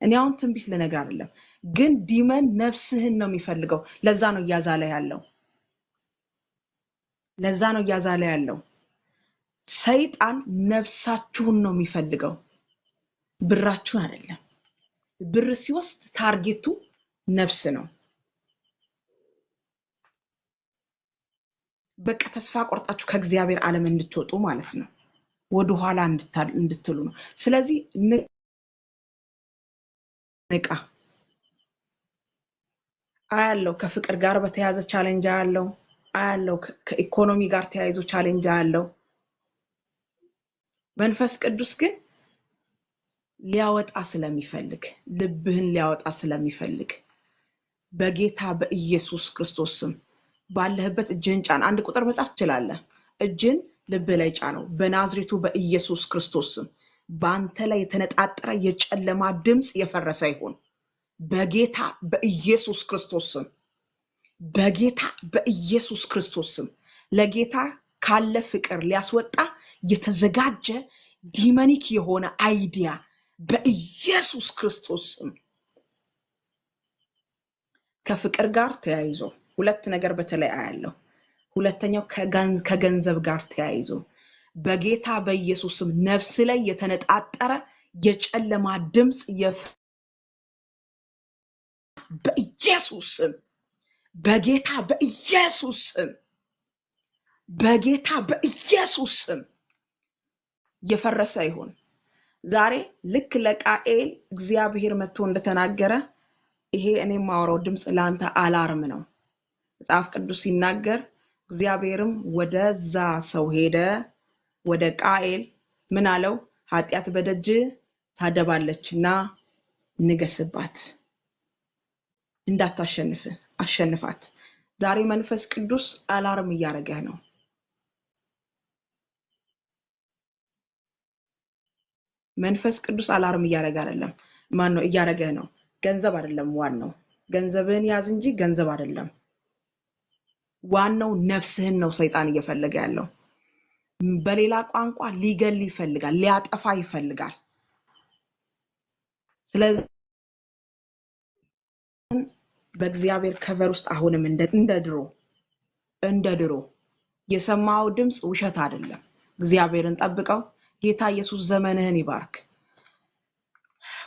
እኔ አሁን ትንቢት ልነግር አይደለም፣ ግን ዲመን ነፍስህን ነው የሚፈልገው። ለዛ ነው እያዛለ ያለው። ለዛ ነው እያዛለ ያለው። ሰይጣን ነፍሳችሁን ነው የሚፈልገው፣ ብራችሁን አይደለም። ብር ሲወስድ ታርጌቱ ነፍስ ነው። በቃ ተስፋ ቆርጣችሁ ከእግዚአብሔር ዓለም እንድትወጡ ማለት ነው። ወደ ኋላ እንድትሉ ነው። ስለዚህ ንቃ። አያለው ከፍቅር ጋር በተያያዘ ቻሌንጅ አያለው ከኢኮኖሚ ጋር ተያይዞ ቻሌንጅ አያለው። መንፈስ ቅዱስ ግን ሊያወጣ ስለሚፈልግ ልብህን ሊያወጣ ስለሚፈልግ በጌታ በኢየሱስ ክርስቶስ ስም ባለህበት እጅን ጫን። አንድ ቁጥር መጻፍ ትችላለህ። እጅን ልብ ላይ ጫነው። በናዝሬቱ በኢየሱስ ክርስቶስ ስም በአንተ ላይ የተነጣጠረ የጨለማ ድምጽ የፈረሰ ይሁን በጌታ በኢየሱስ ክርስቶስ ስም። በጌታ በኢየሱስ ክርስቶስ ስም ለጌታ ካለ ፍቅር ሊያስወጣ የተዘጋጀ ዲመኒክ የሆነ አይዲያ በኢየሱስ ክርስቶስ ስም ከፍቅር ጋር ተያይዞ ሁለት ነገር በተለይ አያለው። ሁለተኛው ከገንዘብ ጋር ተያይዞ በጌታ በኢየሱስ ስም ነፍስ ላይ የተነጣጠረ የጨለማ ድምጽ በኢየሱስ ስም በጌታ በኢየሱስ ስም በጌታ በኢየሱስ ስም የፈረሰ ይሁን። ዛሬ ልክ ለቃኤል እግዚአብሔር መጥቶ እንደተናገረ ይሄ እኔ ማወራው ድምጽ ላንተ አላርም ነው። መጽሐፍ ቅዱስ ሲናገር እግዚአብሔርም ወደዛ ሰው ሄደ፣ ወደ ቃኤል ምን አለው? ኃጢአት በደጅ ታደባለችና ንገስባት፣ እንዳታሸንፍ አሸንፋት። ዛሬ መንፈስ ቅዱስ አላርም እያረገህ ነው። መንፈስ ቅዱስ አላርም እያረገ አይደለም። ማን ነው እያረገህ ነው? ገንዘብ አይደለም ዋናው። ገንዘብን ያዝ እንጂ ገንዘብ አይደለም። ዋናው ነፍስህን ነው ሰይጣን እየፈለገ ያለው። በሌላ ቋንቋ ሊገል ይፈልጋል፣ ሊያጠፋ ይፈልጋል። ስለዚህ በእግዚአብሔር ከቨር ውስጥ አሁንም እንደ ድሮ የሰማው ድምፅ ውሸት አይደለም። እግዚአብሔርን ጠብቀው። ጌታ ኢየሱስ ዘመንህን ይባርክ።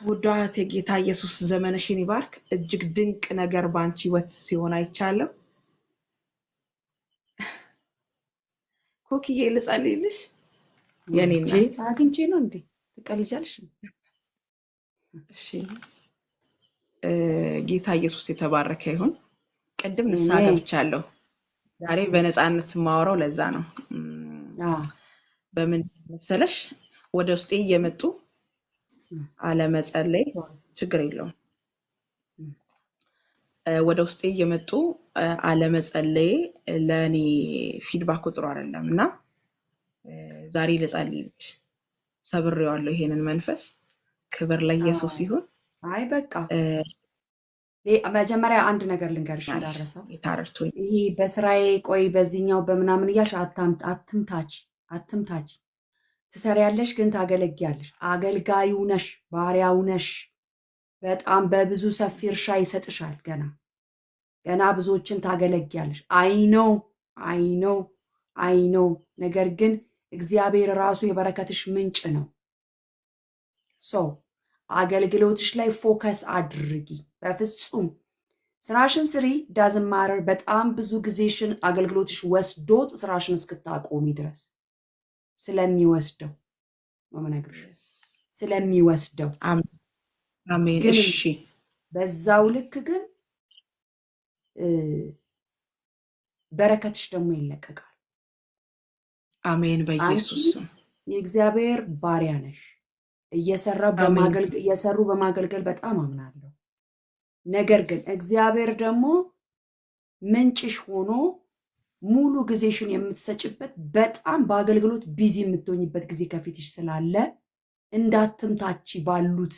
ውዷ እህቴ ጌታ ኢየሱስ ዘመንሽን ይባርክ። እጅግ ድንቅ ነገር ባንቺ ህይወት ሲሆን አይቻለሁ። ኮክዬ ልጸልይልሽ? የኔና አግኝቼ ነው እንዴ ትቀልጃለሽ? እሺ ጌታ ኢየሱስ የተባረከ ይሁን። ቅድም ንስሐ ገብቻለሁ። ዛሬ በነፃነት የማወራው ለዛ ነው። በምን መሰለሽ ወደ ውስጤ እየመጡ አለመጸለይ ችግር የለውም። ወደ ውስጤ እየመጡ አለመጸለይ ለኔ ፊድባክ ጥሩ አይደለም እና ዛሬ ልጸልይልሽ ሰብሬዋለሁ ይሄንን መንፈስ። ክብር ለኢየሱስ ይሁን። አይ በቃ መጀመሪያ አንድ ነገር ልንገርሽ እንዳረሳው፣ ይሄ በስራዬ ቆይ በዚህኛው በምናምን እያልሽ አትምታች። ትሰሪያለሽ ግን ታገለግያለሽ። አገልጋዩ ነሽ፣ ባሪያው ነሽ። በጣም በብዙ ሰፊ እርሻ ይሰጥሻል። ገና ብዙዎችን ታገለግያለሽ። አይኖ ነገር ግን እግዚአብሔር ራሱ የበረከትሽ ምንጭ ነው። አገልግሎትሽ ላይ ፎከስ አድርጊ። በፍጹም ስራሽን ስሪ። ዳዝማረር በጣም ብዙ ጊዜሽን አገልግሎትሽ ወስዶት ስራሽን እስክታቆሚ ድረስ ስለሚወስደው ነው የምነግርሽ። ስለሚወስደው አሜን። እሺ በዛው ልክ ግን በረከትሽ ደግሞ ይለቀቃል። አሜን። በኢየሱስ የእግዚአብሔር ባሪያ ነሽ። እየሰሩ በማገልገል በጣም አምናለሁ። ነገር ግን እግዚአብሔር ደግሞ ምንጭሽ ሆኖ ሙሉ ጊዜሽን የምትሰጭበት በጣም በአገልግሎት ቢዚ የምትሆኝበት ጊዜ ከፊትሽ ስላለ እንዳትምታች ባሉት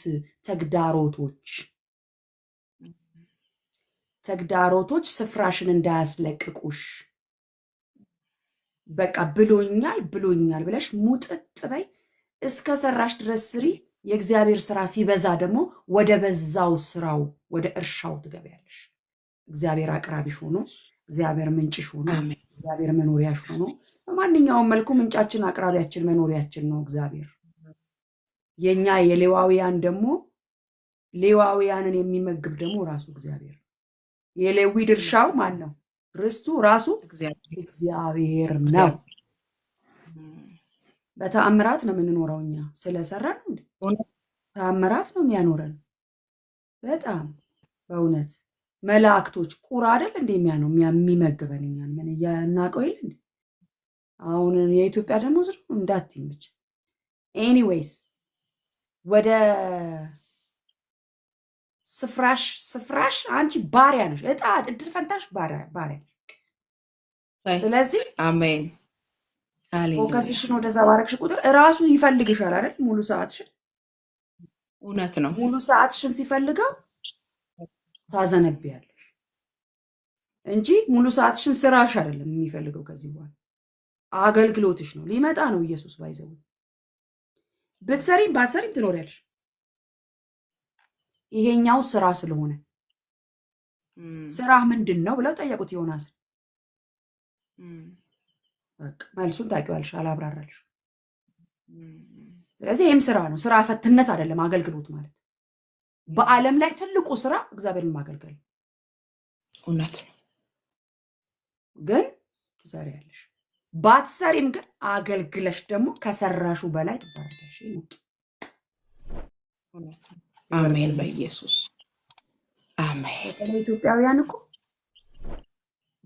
ተግዳሮቶች ስፍራሽን እንዳያስለቅቁሽ። በቃ ብሎኛል ብለሽ ሙጥጥ በይ። እስከ ሰራሽ ድረስ ስሪ። የእግዚአብሔር ስራ ሲበዛ ደግሞ ወደ በዛው ስራው ወደ እርሻው ትገቢያለሽ። እግዚአብሔር አቅራቢሽ ሆኖ፣ እግዚአብሔር ምንጭሽ ሆኖ፣ እግዚአብሔር መኖሪያሽ ሆኖ፣ በማንኛውም መልኩ ምንጫችን፣ አቅራቢያችን፣ መኖሪያችን ነው እግዚአብሔር። የኛ የሌዋውያን ደግሞ ሌዋውያንን የሚመግብ ደግሞ ራሱ እግዚአብሔር። የሌዊ ድርሻው ማን ነው? ርስቱ ራሱ እግዚአብሔር ነው። በተአምራት ነው የምንኖረው እኛ ስለሰራን እንዴ? ተአምራት ነው የሚያኖረን። በጣም በእውነት መላእክቶች ቁራ አይደል እንዴ የሚመግበን እኛን ምን እናውቀው የለ እንዴ? አሁን የኢትዮጵያ ደግሞ ዝሩ እንዳትይምች። ኤኒዌይስ ወደ ስፍራሽ አንቺ ባሪያ ነሽ። እድል ፈንታሽ ባሪያ ነሽ። ስለዚህ አሜን። ፎከስሽን ወደዛ ባረግሽ ቁጥር እራሱ ይፈልግሻል አይደል? ሙሉ ሰዓትሽን። እውነት ነው። ሙሉ ሰዓትሽን ሲፈልገው ታዘነቢያለሽ እንጂ ሙሉ ሰዓትሽን ስራሽ አይደለም የሚፈልገው። ከዚህ በኋላ አገልግሎትሽ ነው። ሊመጣ ነው ኢየሱስ። ባይዘው ብትሰሪም ባትሰሪም ትኖሪያለሽ። ይሄኛው ስራ ስለሆነ ስራ ምንድን ነው ብለው ጠየቁት ዮናስ። በቃ መልሱን ታውቂዋለሽ፣ አላብራራልሽ። ስለዚህ ይህም ስራ ነው። ስራ ፈትነት አይደለም አገልግሎት ማለት። በዓለም ላይ ትልቁ ስራ እግዚአብሔርን ማገልገል። እውነት ነው። ግን ትሰሪያለሽ። ባትሰሪም ግን አገልግለሽ ደግሞ ከሰራሹ በላይ ትባረኪያለሽ። አሜን። በኢየሱስ አሜን። በተለይ ኢትዮጵያውያን እኮ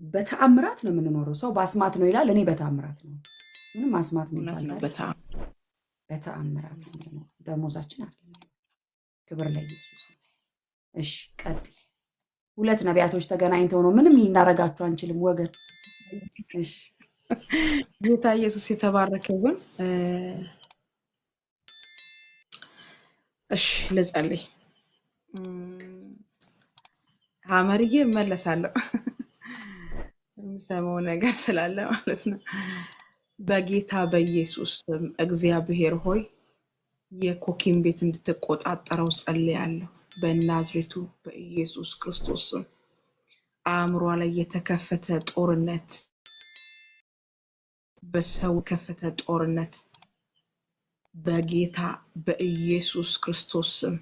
በተአምራት ነው የምንኖረው። ሰው በአስማት ነው ይላል። እኔ በተአምራት ነው። ምንም አስማት ነው ይባላል። በተአምራት ነው። ደሞዛችን አለ። ክብር ለኢየሱስ። እሺ ቀጥይ። ሁለት ነቢያቶች ተገናኝተው ነው። ምንም ልናረጋችሁ አንችልም ወገን። እሺ ጌታ ኢየሱስ የተባረከ ይሁን። እሺ ልጸልይ። ሐመርዬ እመለሳለሁ። የሚሰማው ነገር ስላለ ማለት ነው። በጌታ በኢየሱስ ስም እግዚአብሔር ሆይ የኮኪን ቤት እንድትቆጣጠረው ጸልያለሁ። በናዝሬቱ በኢየሱስ ክርስቶስ ስም አእምሯ ላይ የተከፈተ ጦርነት፣ በሰው ከፈተ ጦርነት በጌታ በኢየሱስ ክርስቶስ ስም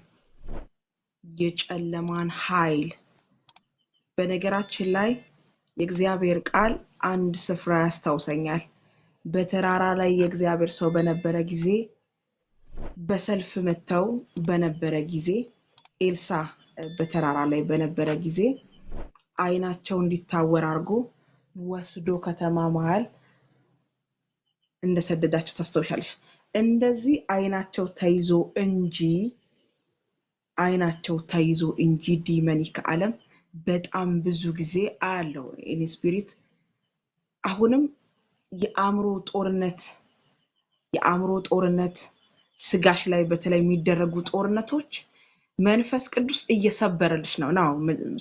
የጨለማን ኃይል በነገራችን ላይ የእግዚአብሔር ቃል አንድ ስፍራ ያስታውሰኛል። በተራራ ላይ የእግዚአብሔር ሰው በነበረ ጊዜ በሰልፍ መተው በነበረ ጊዜ ኤልሳ በተራራ ላይ በነበረ ጊዜ አይናቸው እንዲታወር አድርጎ ወስዶ ከተማ መሃል እንደሰደዳቸው ታስታውሻለሽ። እንደዚህ አይናቸው ተይዞ እንጂ ዲመኒክ ዓለም በጣም ብዙ ጊዜ አለው ኢን ስፒሪት። አሁንም የአእምሮ ጦርነት ስጋሽ ላይ በተለይ የሚደረጉ ጦርነቶች መንፈስ ቅዱስ እየሰበረልሽ ነው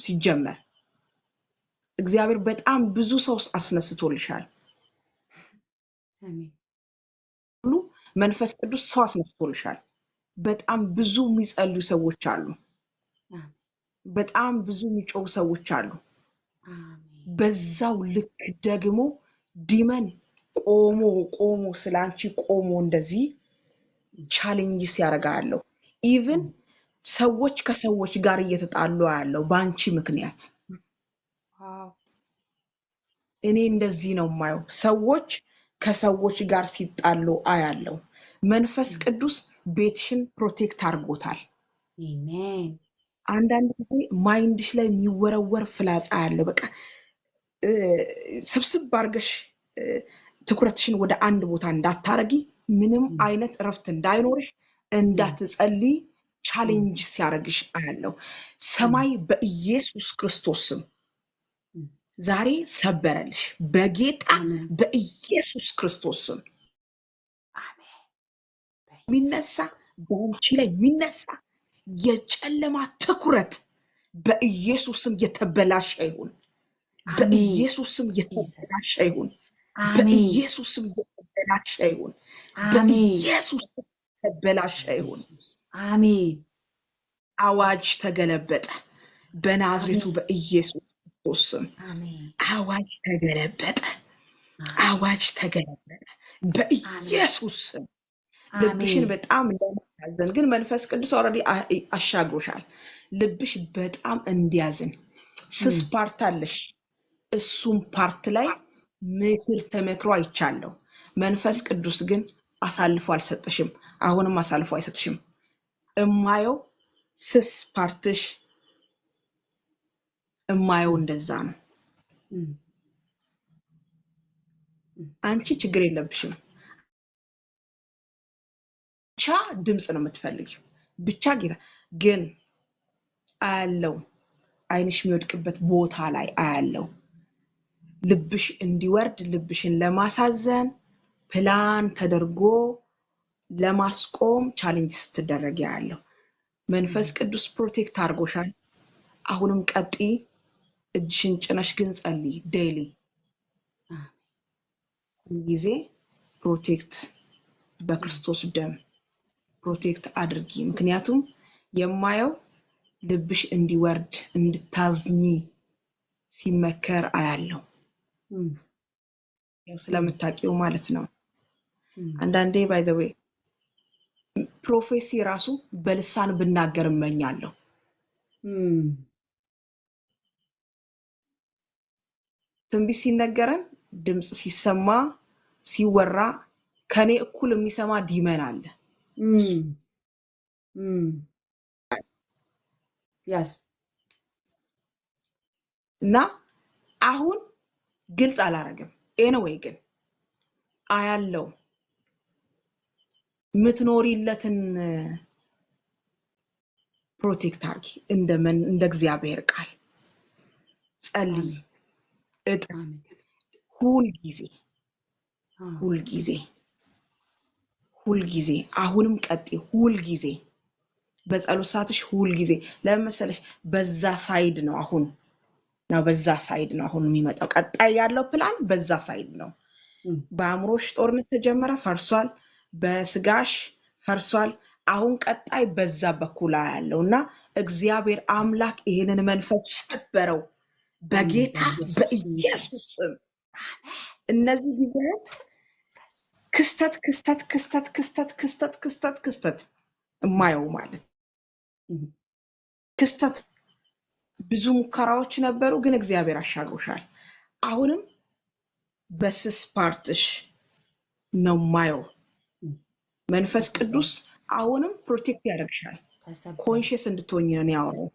ሲጀመር እግዚአብሔር በጣም ብዙ ሰው አስነስቶልሻል። አሜን። ሁሉ መንፈስ ቅዱስ ሰው አስነስቶልሻል። በጣም ብዙ የሚጸልዩ ሰዎች አሉ። በጣም ብዙ የሚጮሁ ሰዎች አሉ። በዛው ልክ ደግሞ ዲመን ቆሞ ስላንቺ ቆሞ እንደዚህ ቻሌንጅስ ያደርጋለሁ። ኢቭን ሰዎች ከሰዎች ጋር እየተጣሉ ያለው ባንቺ ምክንያት እኔ እንደዚህ ነው የማየው። ሰዎች ከሰዎች ጋር ሲጣሉ አያለው። መንፈስ ቅዱስ ቤትሽን ፕሮቴክት አድርጎታል። አሜን። አንዳንድ ጊዜ ማይንድሽ ላይ የሚወረወር ፍላጻ ያለው በቃ ስብስብ አድርገሽ ትኩረትሽን ወደ አንድ ቦታ እንዳታረጊ፣ ምንም አይነት እረፍት እንዳይኖርሽ፣ እንዳትጸልይ ቻሌንጅ ሲያደርግሽ አያለው። ሰማይ በኢየሱስ ክርስቶስ ስም ዛሬ ሰበረልሽ። በጌታ በኢየሱስ ክርስቶስ ስም ሚነሳ በአንቺ ላይ ሚነሳ የጨለማ ትኩረት በኢየሱስ ስም የተበላሸ ይሁን። በኢየሱስ ስም የተበላሸ ይሁን። በኢየሱስ ስም የተበላሸ ይሁን። በኢየሱስ ስም የተበላሸ ይሁን። አሜን። አዋጅ ተገለበጠ በናዝሬቱ በኢየሱስ ክርስቶስ ስም። አዋጅ ተገለበጠ። አዋጅ ተገለበጠ በኢየሱስ ስም። ልብሽን በጣም እንደማያዘን ግን መንፈስ ቅዱስ ኦልሬዲ አሻግሮሻል። ልብሽ በጣም እንዲያዝን ስስ ፓርት አለሽ። እሱም ፓርት ላይ ምክር ተመክሮ አይቻለሁ። መንፈስ ቅዱስ ግን አሳልፎ አልሰጠሽም። አሁንም አሳልፎ አይሰጥሽም። እማየው ስስ ፓርትሽ እማየው እንደዛ ነው። አንቺ ችግር የለብሽም። ብቻ ድምጽ ነው የምትፈልጊው። ብቻ ጌታ ግን አያለው አይንሽ የሚወድቅበት ቦታ ላይ አያለው ልብሽ እንዲወርድ ልብሽን ለማሳዘን ፕላን ተደርጎ ለማስቆም ቻሌንጅ ስትደረግ ያለው መንፈስ ቅዱስ ፕሮቴክት አድርጎሻል። አሁንም ቀጢ እጅሽን ጭነሽ ግን ጸልይ። ዴይሊ ጊዜ ፕሮቴክት በክርስቶስ ደም ፕሮቴክት አድርጊ። ምክንያቱም የማየው ልብሽ እንዲወርድ እንድታዝኚ ሲመከር አያለው። ስለምታውቂው ማለት ነው። አንዳንዴ ባይ ዘ ዌይ ፕሮፌሲ ራሱ በልሳን ብናገር እመኛለሁ። ትንቢት ሲነገረን ድምጽ ሲሰማ ሲወራ ከኔ እኩል የሚሰማ ዲመን አለ። ያስ እና አሁን ግልጽ አላረግም። ኤኒዌይ ግን አያለው ምትኖሪለትን ፕሮቴክት አርጊ። እንደ እግዚአብሔር ቃል ጸልይ። ሁልጊዜ አሁንም ቀጥ ሁልጊዜ በጸሎት ሰዓትሽ ሁልጊዜ ለምን መሰለሽ በዛ ሳይድ ነው አሁን ነው። በዛ ሳይድ ነው አሁን የሚመጣው። ቀጣይ ያለው ፕላን በዛ ሳይድ ነው። በአእምሮሽ ጦርነት ተጀመረ፣ ፈርሷል። በስጋሽ ፈርሷል። አሁን ቀጣይ በዛ በኩል ያለውና እግዚአብሔር አምላክ ይሄንን መንፈስ ሰበረው በጌታ በኢየሱስ ስም። እነዚህ ጊዜያት ክስተት ክስተት ክስተት ክስተት ክስተት ክስተት ክስተት እማየው ማለት ክስተት ብዙ ሙከራዎች ነበሩ፣ ግን እግዚአብሔር አሻግሮሻል። አሁንም በስስ ፓርትሽ ነው ማየው። መንፈስ ቅዱስ አሁንም ፕሮቴክት ያደርግሻል። ኮንሽስ እንድትሆኝ ነው ያወራው።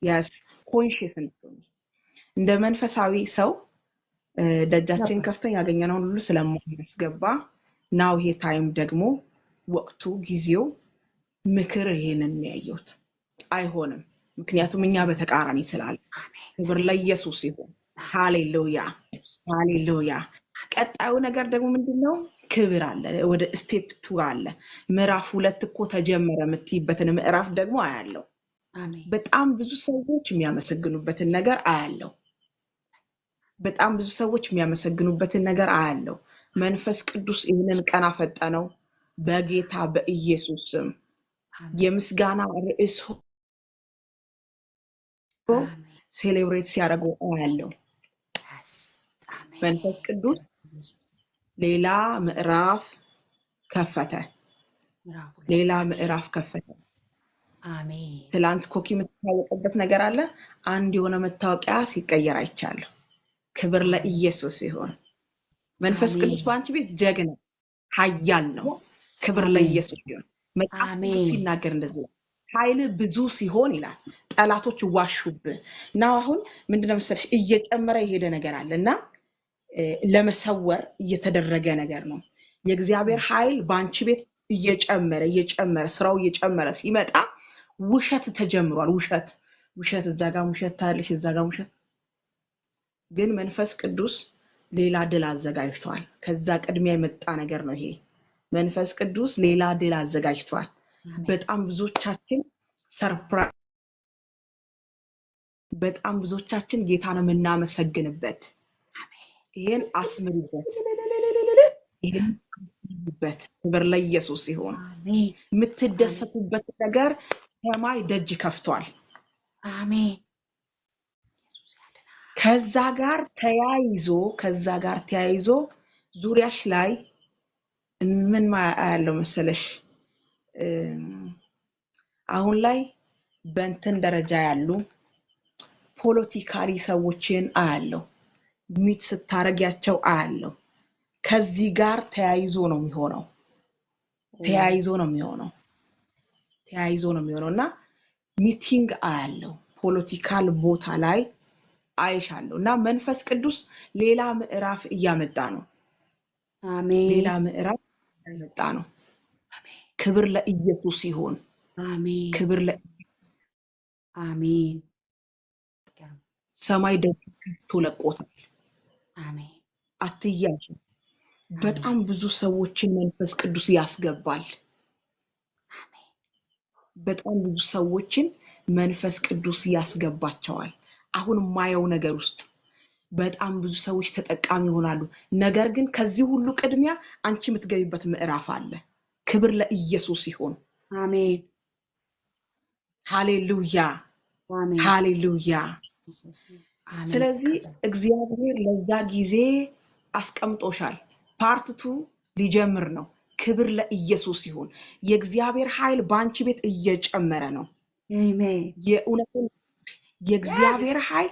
ያስ ኮንሽስ እንድትሆኝ እንደ መንፈሳዊ ሰው ደጃችን ከፍተን ያገኘነውን ሁሉ ስለማያስገባ ናው ይሄ ታይም ደግሞ ወቅቱ ጊዜው ምክር ይሄንን ያየሁት አይሆንም። ምክንያቱም እኛ በተቃራኒ ስላለ። ክብር ለኢየሱስ ይሁን። ሃሌሉያ ሃሌሉያ። ቀጣዩ ነገር ደግሞ ምንድነው? ክብር አለ። ወደ ስቴፕ 2 አለ። ምዕራፍ 2 እኮ ተጀመረ የምትይበትን ምዕራፍ ደግሞ አያለው። በጣም ብዙ ሰዎች የሚያመሰግኑበትን ነገር አያለው። በጣም ብዙ ሰዎች የሚያመሰግኑበትን ነገር አያለው። መንፈስ ቅዱስ ይህንን ቀን አፈጠነው በጌታ በኢየሱስ ስም። የምስጋና ርዕስ ሴሌብሬት ሲያደርጉ አያለው። መንፈስ ቅዱስ ሌላ ምዕራፍ ከፈተ። ሌላ ምዕራፍ ከፈተ። አሜን። ትላንት ኮኪ የምትታወቅበት ነገር አለ። አንድ የሆነ መታወቂያ ሲቀየር አይቻለሁ። ክብር ለኢየሱስ ይሁን። መንፈስ ቅዱስ በአንቺ ቤት ጀግና ኃያል ነው። ክብር ለኢየሱስ ይሁን። መጽሐፍ ሲናገር እንደዚህ ነው፣ ኃይል ብዙ ሲሆን ይላል ጠላቶች ዋሹብህ። እና አሁን ምንድነው መሰለሽ እየጨመረ የሄደ ነገር አለና ለመሰወር እየተደረገ ነገር ነው። የእግዚአብሔር ኃይል በአንቺ ቤት እየጨመረ ስራው እየጨመረ ሲመጣ ውሸት ተጀምሯል። ውሸት እዛ ጋር ውሸት ታያለሽ፣ እዛ ጋር ውሸት። ግን መንፈስ ቅዱስ ሌላ ድል አዘጋጅቷል። ከዛ ቅድሚያ የመጣ ነገር ነው ይሄ። መንፈስ ቅዱስ ሌላ ድል አዘጋጅቷል። በጣም ብዙዎቻችን ጌታን የምናመሰግንበት ይሄን አስምሩበት። ክብር ለኢየሱስ ይሁን። የምትደሰቱበት ነገር ሰማይ ደጅ ከፍቷል። አሜን። ከዛ ጋር ተያይዞ ዙሪያሽ ላይ ምን ያለው መሰለሽ አሁን ላይ በእንትን ደረጃ ያሉ ፖለቲካሊ ሰዎችን አያለው። ሚት ስታረጊያቸው አያለው። ከዚህ ጋር ተያይዞ ነው የሚሆነውና ሚቲንግ አያለው። ፖለቲካል ቦታ ላይ አይሻለሁ እና መንፈስ ቅዱስ ሌላ ምዕራፍ እያመጣ ነው። አሜን። ሌላ ምዕራፍ እያመጣ ነው። ክብር ለኢየሱስ ይሁን። አሜን። ክብር ለኢየሱስ። አሜን። ሰማይ ደጅ ከፍቶ ለቆታል። አሜን። አትያዙ። በጣም ብዙ ሰዎችን መንፈስ ቅዱስ ያስገባል። አሜን። በጣም ብዙ ሰዎችን መንፈስ ቅዱስ ያስገባቸዋል። አሁን ማየው ነገር ውስጥ በጣም ብዙ ሰዎች ተጠቃሚ ይሆናሉ። ነገር ግን ከዚህ ሁሉ ቅድሚያ አንቺ የምትገቢበት ምዕራፍ አለ። ክብር ለኢየሱስ ይሁን። አሜን። ሃሌሉያ ሃሌሉያ። ስለዚህ እግዚአብሔር ለዛ ጊዜ አስቀምጦሻል። ፓርት 2 ሊጀምር ነው። ክብር ለኢየሱስ ይሁን። የእግዚአብሔር ኃይል በአንቺ ቤት እየጨመረ ነው። አሜን። የእግዚአብሔር ኃይል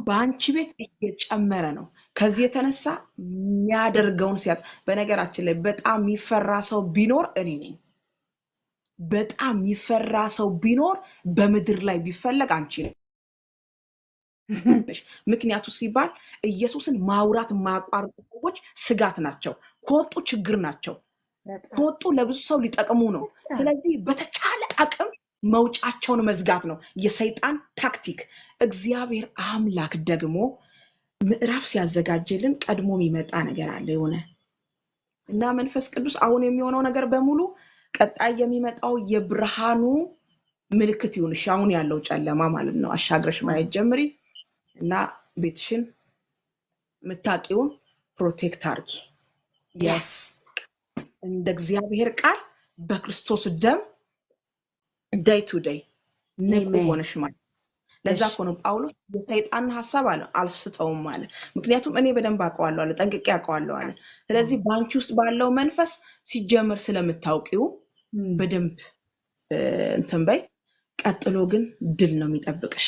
በአንቺ ቤት እየጨመረ ነው። ከዚህ የተነሳ የሚያደርገውን ሲያት በነገራችን ላይ በጣም የሚፈራ ሰው ቢኖር እኔ ነኝ። በጣም የሚፈራ ሰው ቢኖር በምድር ላይ ቢፈለግ አንቺ ነሽ። ምክንያቱ ሲባል ኢየሱስን ማውራት ማቋረጥ ሰዎች ስጋት ናቸው። ከወጡ ችግር ናቸው። ከወጡ ለብዙ ሰው ሊጠቅሙ ነው። ስለዚህ በተቻለ አቅም መውጫቸውን መዝጋት ነው የሰይጣን ታክቲክ። እግዚአብሔር አምላክ ደግሞ ምዕራፍ ሲያዘጋጅልን ቀድሞ የሚመጣ ነገር አለ የሆነ እና መንፈስ ቅዱስ አሁን የሚሆነው ነገር በሙሉ ቀጣይ የሚመጣው የብርሃኑ ምልክት ይሁንሽ። አሁን ያለው ጨለማ ማለት ነው አሻግረሽ ማየት ጀምሪ። እና ቤትሽን የምታውቂውን ፕሮቴክት አርጊ። የስ እንደ እግዚአብሔር ቃል በክርስቶስ ደም ዴይ ቱ ዴይ ንቁ አሜን። ሆነሽ ማለት። ለዛ እሺ እኮ ነው ጳውሎስ የሰይጣንን ሐሳብ አልስተውም አለ። ምክንያቱም እኔ በደንብ አውቀዋለሁ አለ፣ ጠንቅቄ አውቀዋለሁ አለ። ስለዚህ በአንቺ ውስጥ ባለው መንፈስ ሲጀምር ስለምታውቂው በደንብ እንትን በይ። ቀጥሎ ግን ድል ነው የሚጠብቅሽ።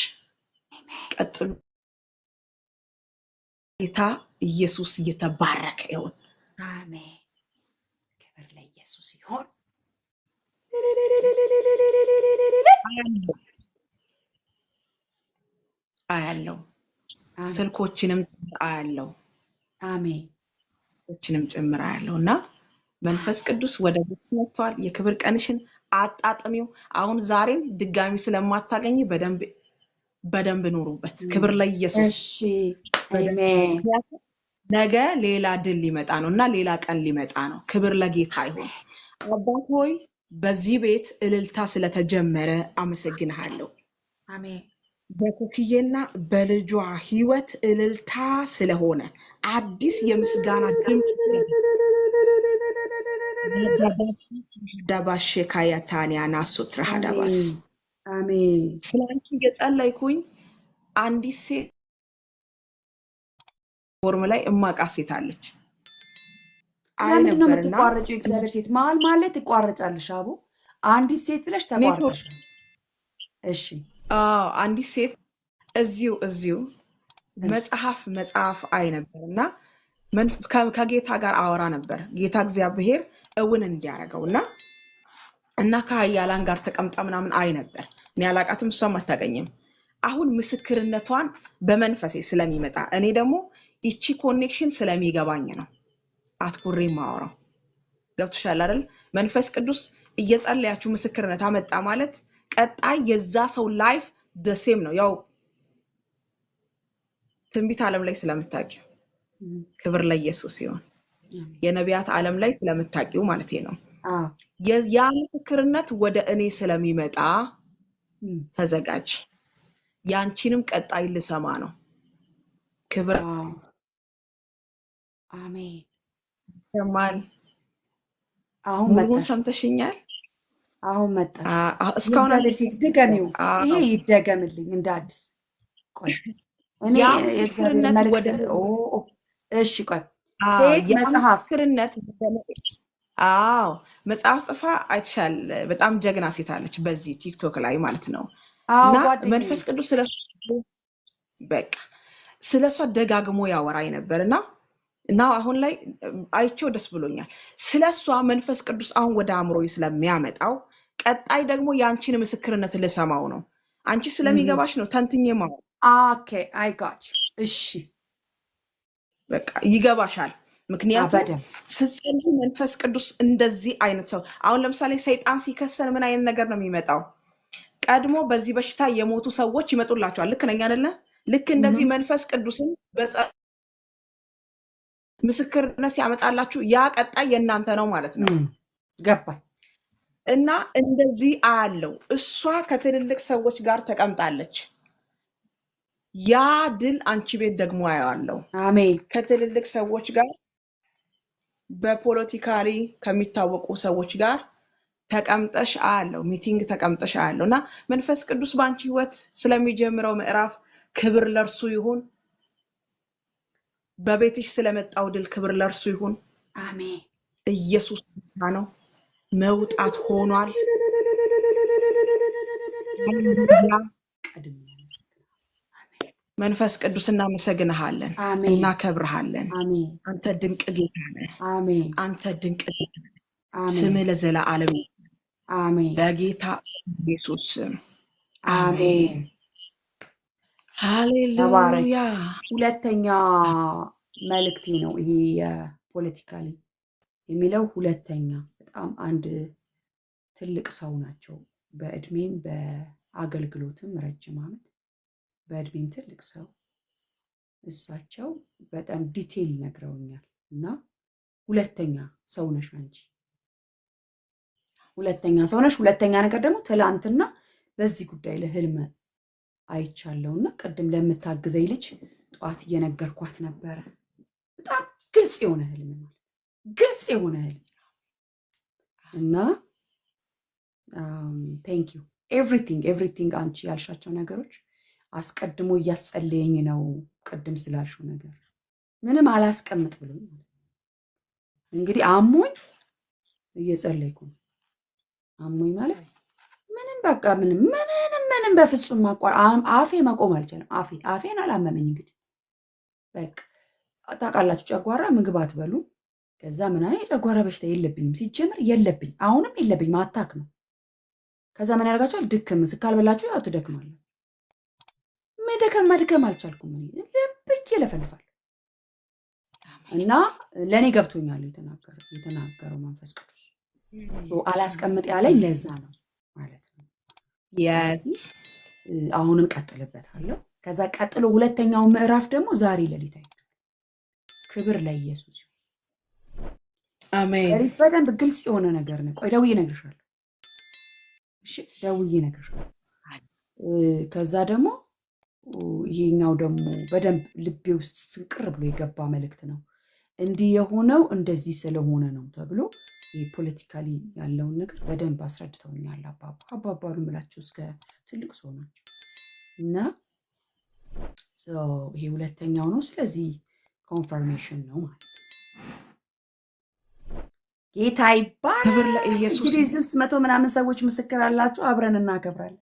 ቀጥሎ ጌታ ኢየሱስ እየተባረከ ይሁን። አሜን። ክብር ለኢየሱስ ይሁን። አያለው አሜን ስልኮችንም አያለው አሜን ስልኮችንም ጭምር አያለው እና መንፈስ ቅዱስ ወደ ቤት መጥቷል። የክብር ቀንሽን አጣጥሚው። አሁን ዛሬም ድጋሚ ስለማታገኝ በደንብ ኑሩበት። ክብር ለኢየሱስ። እሺ አሜን ነገ ሌላ ድል ሊመጣ ነው እና ሌላ ቀን ሊመጣ ነው። ክብር ለጌታ ይሁን። አባት ሆይ በዚህ ቤት እልልታ ስለተጀመረ አመሰግንሃለሁ። አሜን በኮክዬና በልጇ ህይወት እልልታ ስለሆነ አዲስ የምስጋና ድምፅ ዳባሽ ካያታኒያ ናሱት ረሃዳባስ አሜን ስላንቺ እየጸለይኩኝ አንዲት ሴት ፎርም ላይ እማቃ ሴት አለች። ለምንድን ነው የምትቋረጪው? እግዚአብሔር ሴት መሀል ማለት ትቋረጫለሽ። አቦ አንዲት ሴት ብለሽ ተቋርጠሽ። እሺ አንዲት ሴት እዚሁ መጽሐፍ አይ ነበር እና ከጌታ ጋር አወራ ነበር። ጌታ እግዚአብሔር እውን እንዲያረገው እና ከኃያላን ጋር ተቀምጣ ምናምን አይ ነበር። እኔ አላቃትም፣ እሷም አታገኝም። አሁን ምስክርነቷን በመንፈሴ ስለሚመጣ እኔ ደግሞ ይቺ ኮኔክሽን ስለሚገባኝ ነው አትኩሬ ማወራው። ገብቶሻል አይደል? መንፈስ ቅዱስ እየጸለያችሁ ምስክርነት አመጣ ማለት ቀጣይ የዛ ሰው ላይፍ ደሴም ነው። ያው ትንቢት ዓለም ላይ ስለምታውቂው ክብር ለኢየሱስ ይሁን። የነቢያት ዓለም ላይ ስለምታውቂው ማለት ነው። ያ ምስክርነት ወደ እኔ ስለሚመጣ ተዘጋጅ። ያንቺንም ቀጣይ ልሰማ ነው። ክብር አሜን። ሰማል። አሁን ሙሉን ሰምተሽኛል? አሁን መጣ። እስካሁን እግዚአብሔር ሴት ድገሚው። ይሄ ይደገምልኝ እንደ አዲስ። ቆይ እኔ የእግዚአብሔር መልእክት እሺ፣ ቆይ ሴት መጽሐፍነት መጽሐፍ ጽፋ አይተሻል። በጣም ጀግና ሴት አለች በዚህ ቲክቶክ ላይ ማለት ነው። እና መንፈስ ቅዱስ ስለሷ ደጋግሞ ያወራኝ ነበርና አሁን ላይ አይቼው ደስ ብሎኛል። ስለሷ መንፈስ ቅዱስ አሁን ወደ አእምሮዬ ስለሚያመጣው ቀጣይ ደግሞ ያንቺን ምስክርነት ልሰማው ነው። አንቺ ስለሚገባሽ ነው ተንትኜ ማው። ኦኬ አይ ጋት ዩ። እሺ በቃ ይገባሻል። ምክንያቱም ስትጸልይ መንፈስ ቅዱስ እንደዚህ አይነት ሰው አሁን ለምሳሌ ሰይጣን ሲከሰን ምን አይነት ነገር ነው የሚመጣው? ቀድሞ በዚህ በሽታ የሞቱ ሰዎች ይመጡላቸዋል። ልክ ነኝ አይደለ? ልክ እንደዚህ መንፈስ ቅዱስን ምስክርነት ሲያመጣላችሁ ያ ቀጣይ የእናንተ ነው ማለት ነው። ገባኝ። እና እንደዚህ አለው። እሷ ከትልልቅ ሰዎች ጋር ተቀምጣለች። ያ ድል አንቺ ቤት ደግሞ አያለው። አሜን። ከትልልቅ ሰዎች ጋር በፖለቲካሊ ከሚታወቁ ሰዎች ጋር ተቀምጠሽ አያለው። ሚቲንግ ተቀምጠሽ አያለው። እና መንፈስ ቅዱስ ባንቺ ህይወት ስለሚጀምረው ምዕራፍ ክብር ለርሱ ይሁን። በቤትሽ ስለመጣው ድል ክብር ለርሱ ይሁን። አሜን። ኢየሱስ ነው። መውጣት ሆኗል። መንፈስ ቅዱስ እናመሰግንሃለን፣ እናከብርሃለን። አንተ ድንቅ ጌታ ነህ። አንተ ድንቅ ጌታ ነህ። ስምህ ለዘላለም አሜን። በጌታ ኢየሱስ ስም አሜን። ሃሌሉያ። ሁለተኛ መልእክቴ ነው ይሄ የፖለቲካሊ የሚለው ሁለተኛ። በጣም አንድ ትልቅ ሰው ናቸው። በእድሜም በአገልግሎትም ረጅም ዓመት በእድሜም ትልቅ ሰው እሳቸው በጣም ዲቴይል ነግረውኛል። እና ሁለተኛ ሰው ነሽ አንቺ፣ ሁለተኛ ሰው ነሽ። ሁለተኛ ነገር ደግሞ ትላንትና በዚህ ጉዳይ ለህልም አይቻለሁና ቅድም ለምታግዘኝ ልጅ ጠዋት እየነገርኳት ነበረ። በጣም ግልጽ የሆነ ህልም ማለት ግልጽ የሆነ ህልም እና ቴንክ ዩ ኤቭሪቲንግ አንቺ ያልሻቸው ነገሮች አስቀድሞ እያስጸለየኝ ነው። ቅድም ስላልሽው ነገር ምንም አላስቀምጥ ብሎኝ እንግዲህ አሞኝ እየጸለይኩ ነው። አሞኝ ማለት ምንም በቃ ምንም በፍጹም አፌ መቆም አልቻለም። አፌን አላመመኝ። እንግዲህ በቃ ታውቃላችሁ፣ ጨጓራ ምግብ አትበሉ። ከዛ ምን አይ ጨጓራ በሽታ የለብኝም ሲጀምር የለብኝ አሁንም የለብኝ ማታክ ነው። ከዛ ምን ያደርጋችኋል? ድክም ስካልበላችሁ ያው ትደክማለህ። መድከም አልቻልኩም። ልብዬ ለፈልፋል እና ለእኔ ገብቶኛል የተናገረው መንፈስ ቅዱስ አላስቀምጥ ያለኝ ለዛ ነው ማለት ነው። አሁንም ቀጥልበታለሁ። ከዛ ቀጥሎ ሁለተኛው ምዕራፍ ደግሞ ዛሬ ሌሊት ክብር ለኢየሱስ ይሁን። አሜን። ሌሊት በደንብ ግልጽ የሆነ ነገር ነው። ቆይ ደውዬ እነግርሻለሁ። እሺ ደውዬ እነግርሻለሁ። ከዛ ደግሞ ይሄኛው ደግሞ በደንብ ልቤ ውስጥ ስንቅር ብሎ የገባ መልእክት ነው። እንዲህ የሆነው እንደዚህ ስለሆነ ነው ተብሎ ፖለቲካሊ ያለውን ነገር በደንብ አስረድተውኛል። አባባሉ ምላቸው እስከ ትልቅ ሰው ናቸው እና ይሄ ሁለተኛው ነው። ስለዚህ ኮንፈርሜሽን ነው ማለት ጌታ ይባላል። ክብር ለኢየሱስ። እንግዲህ 600 ምናምን ሰዎች ምስክር አላችሁ። አብረን እናከብራለን።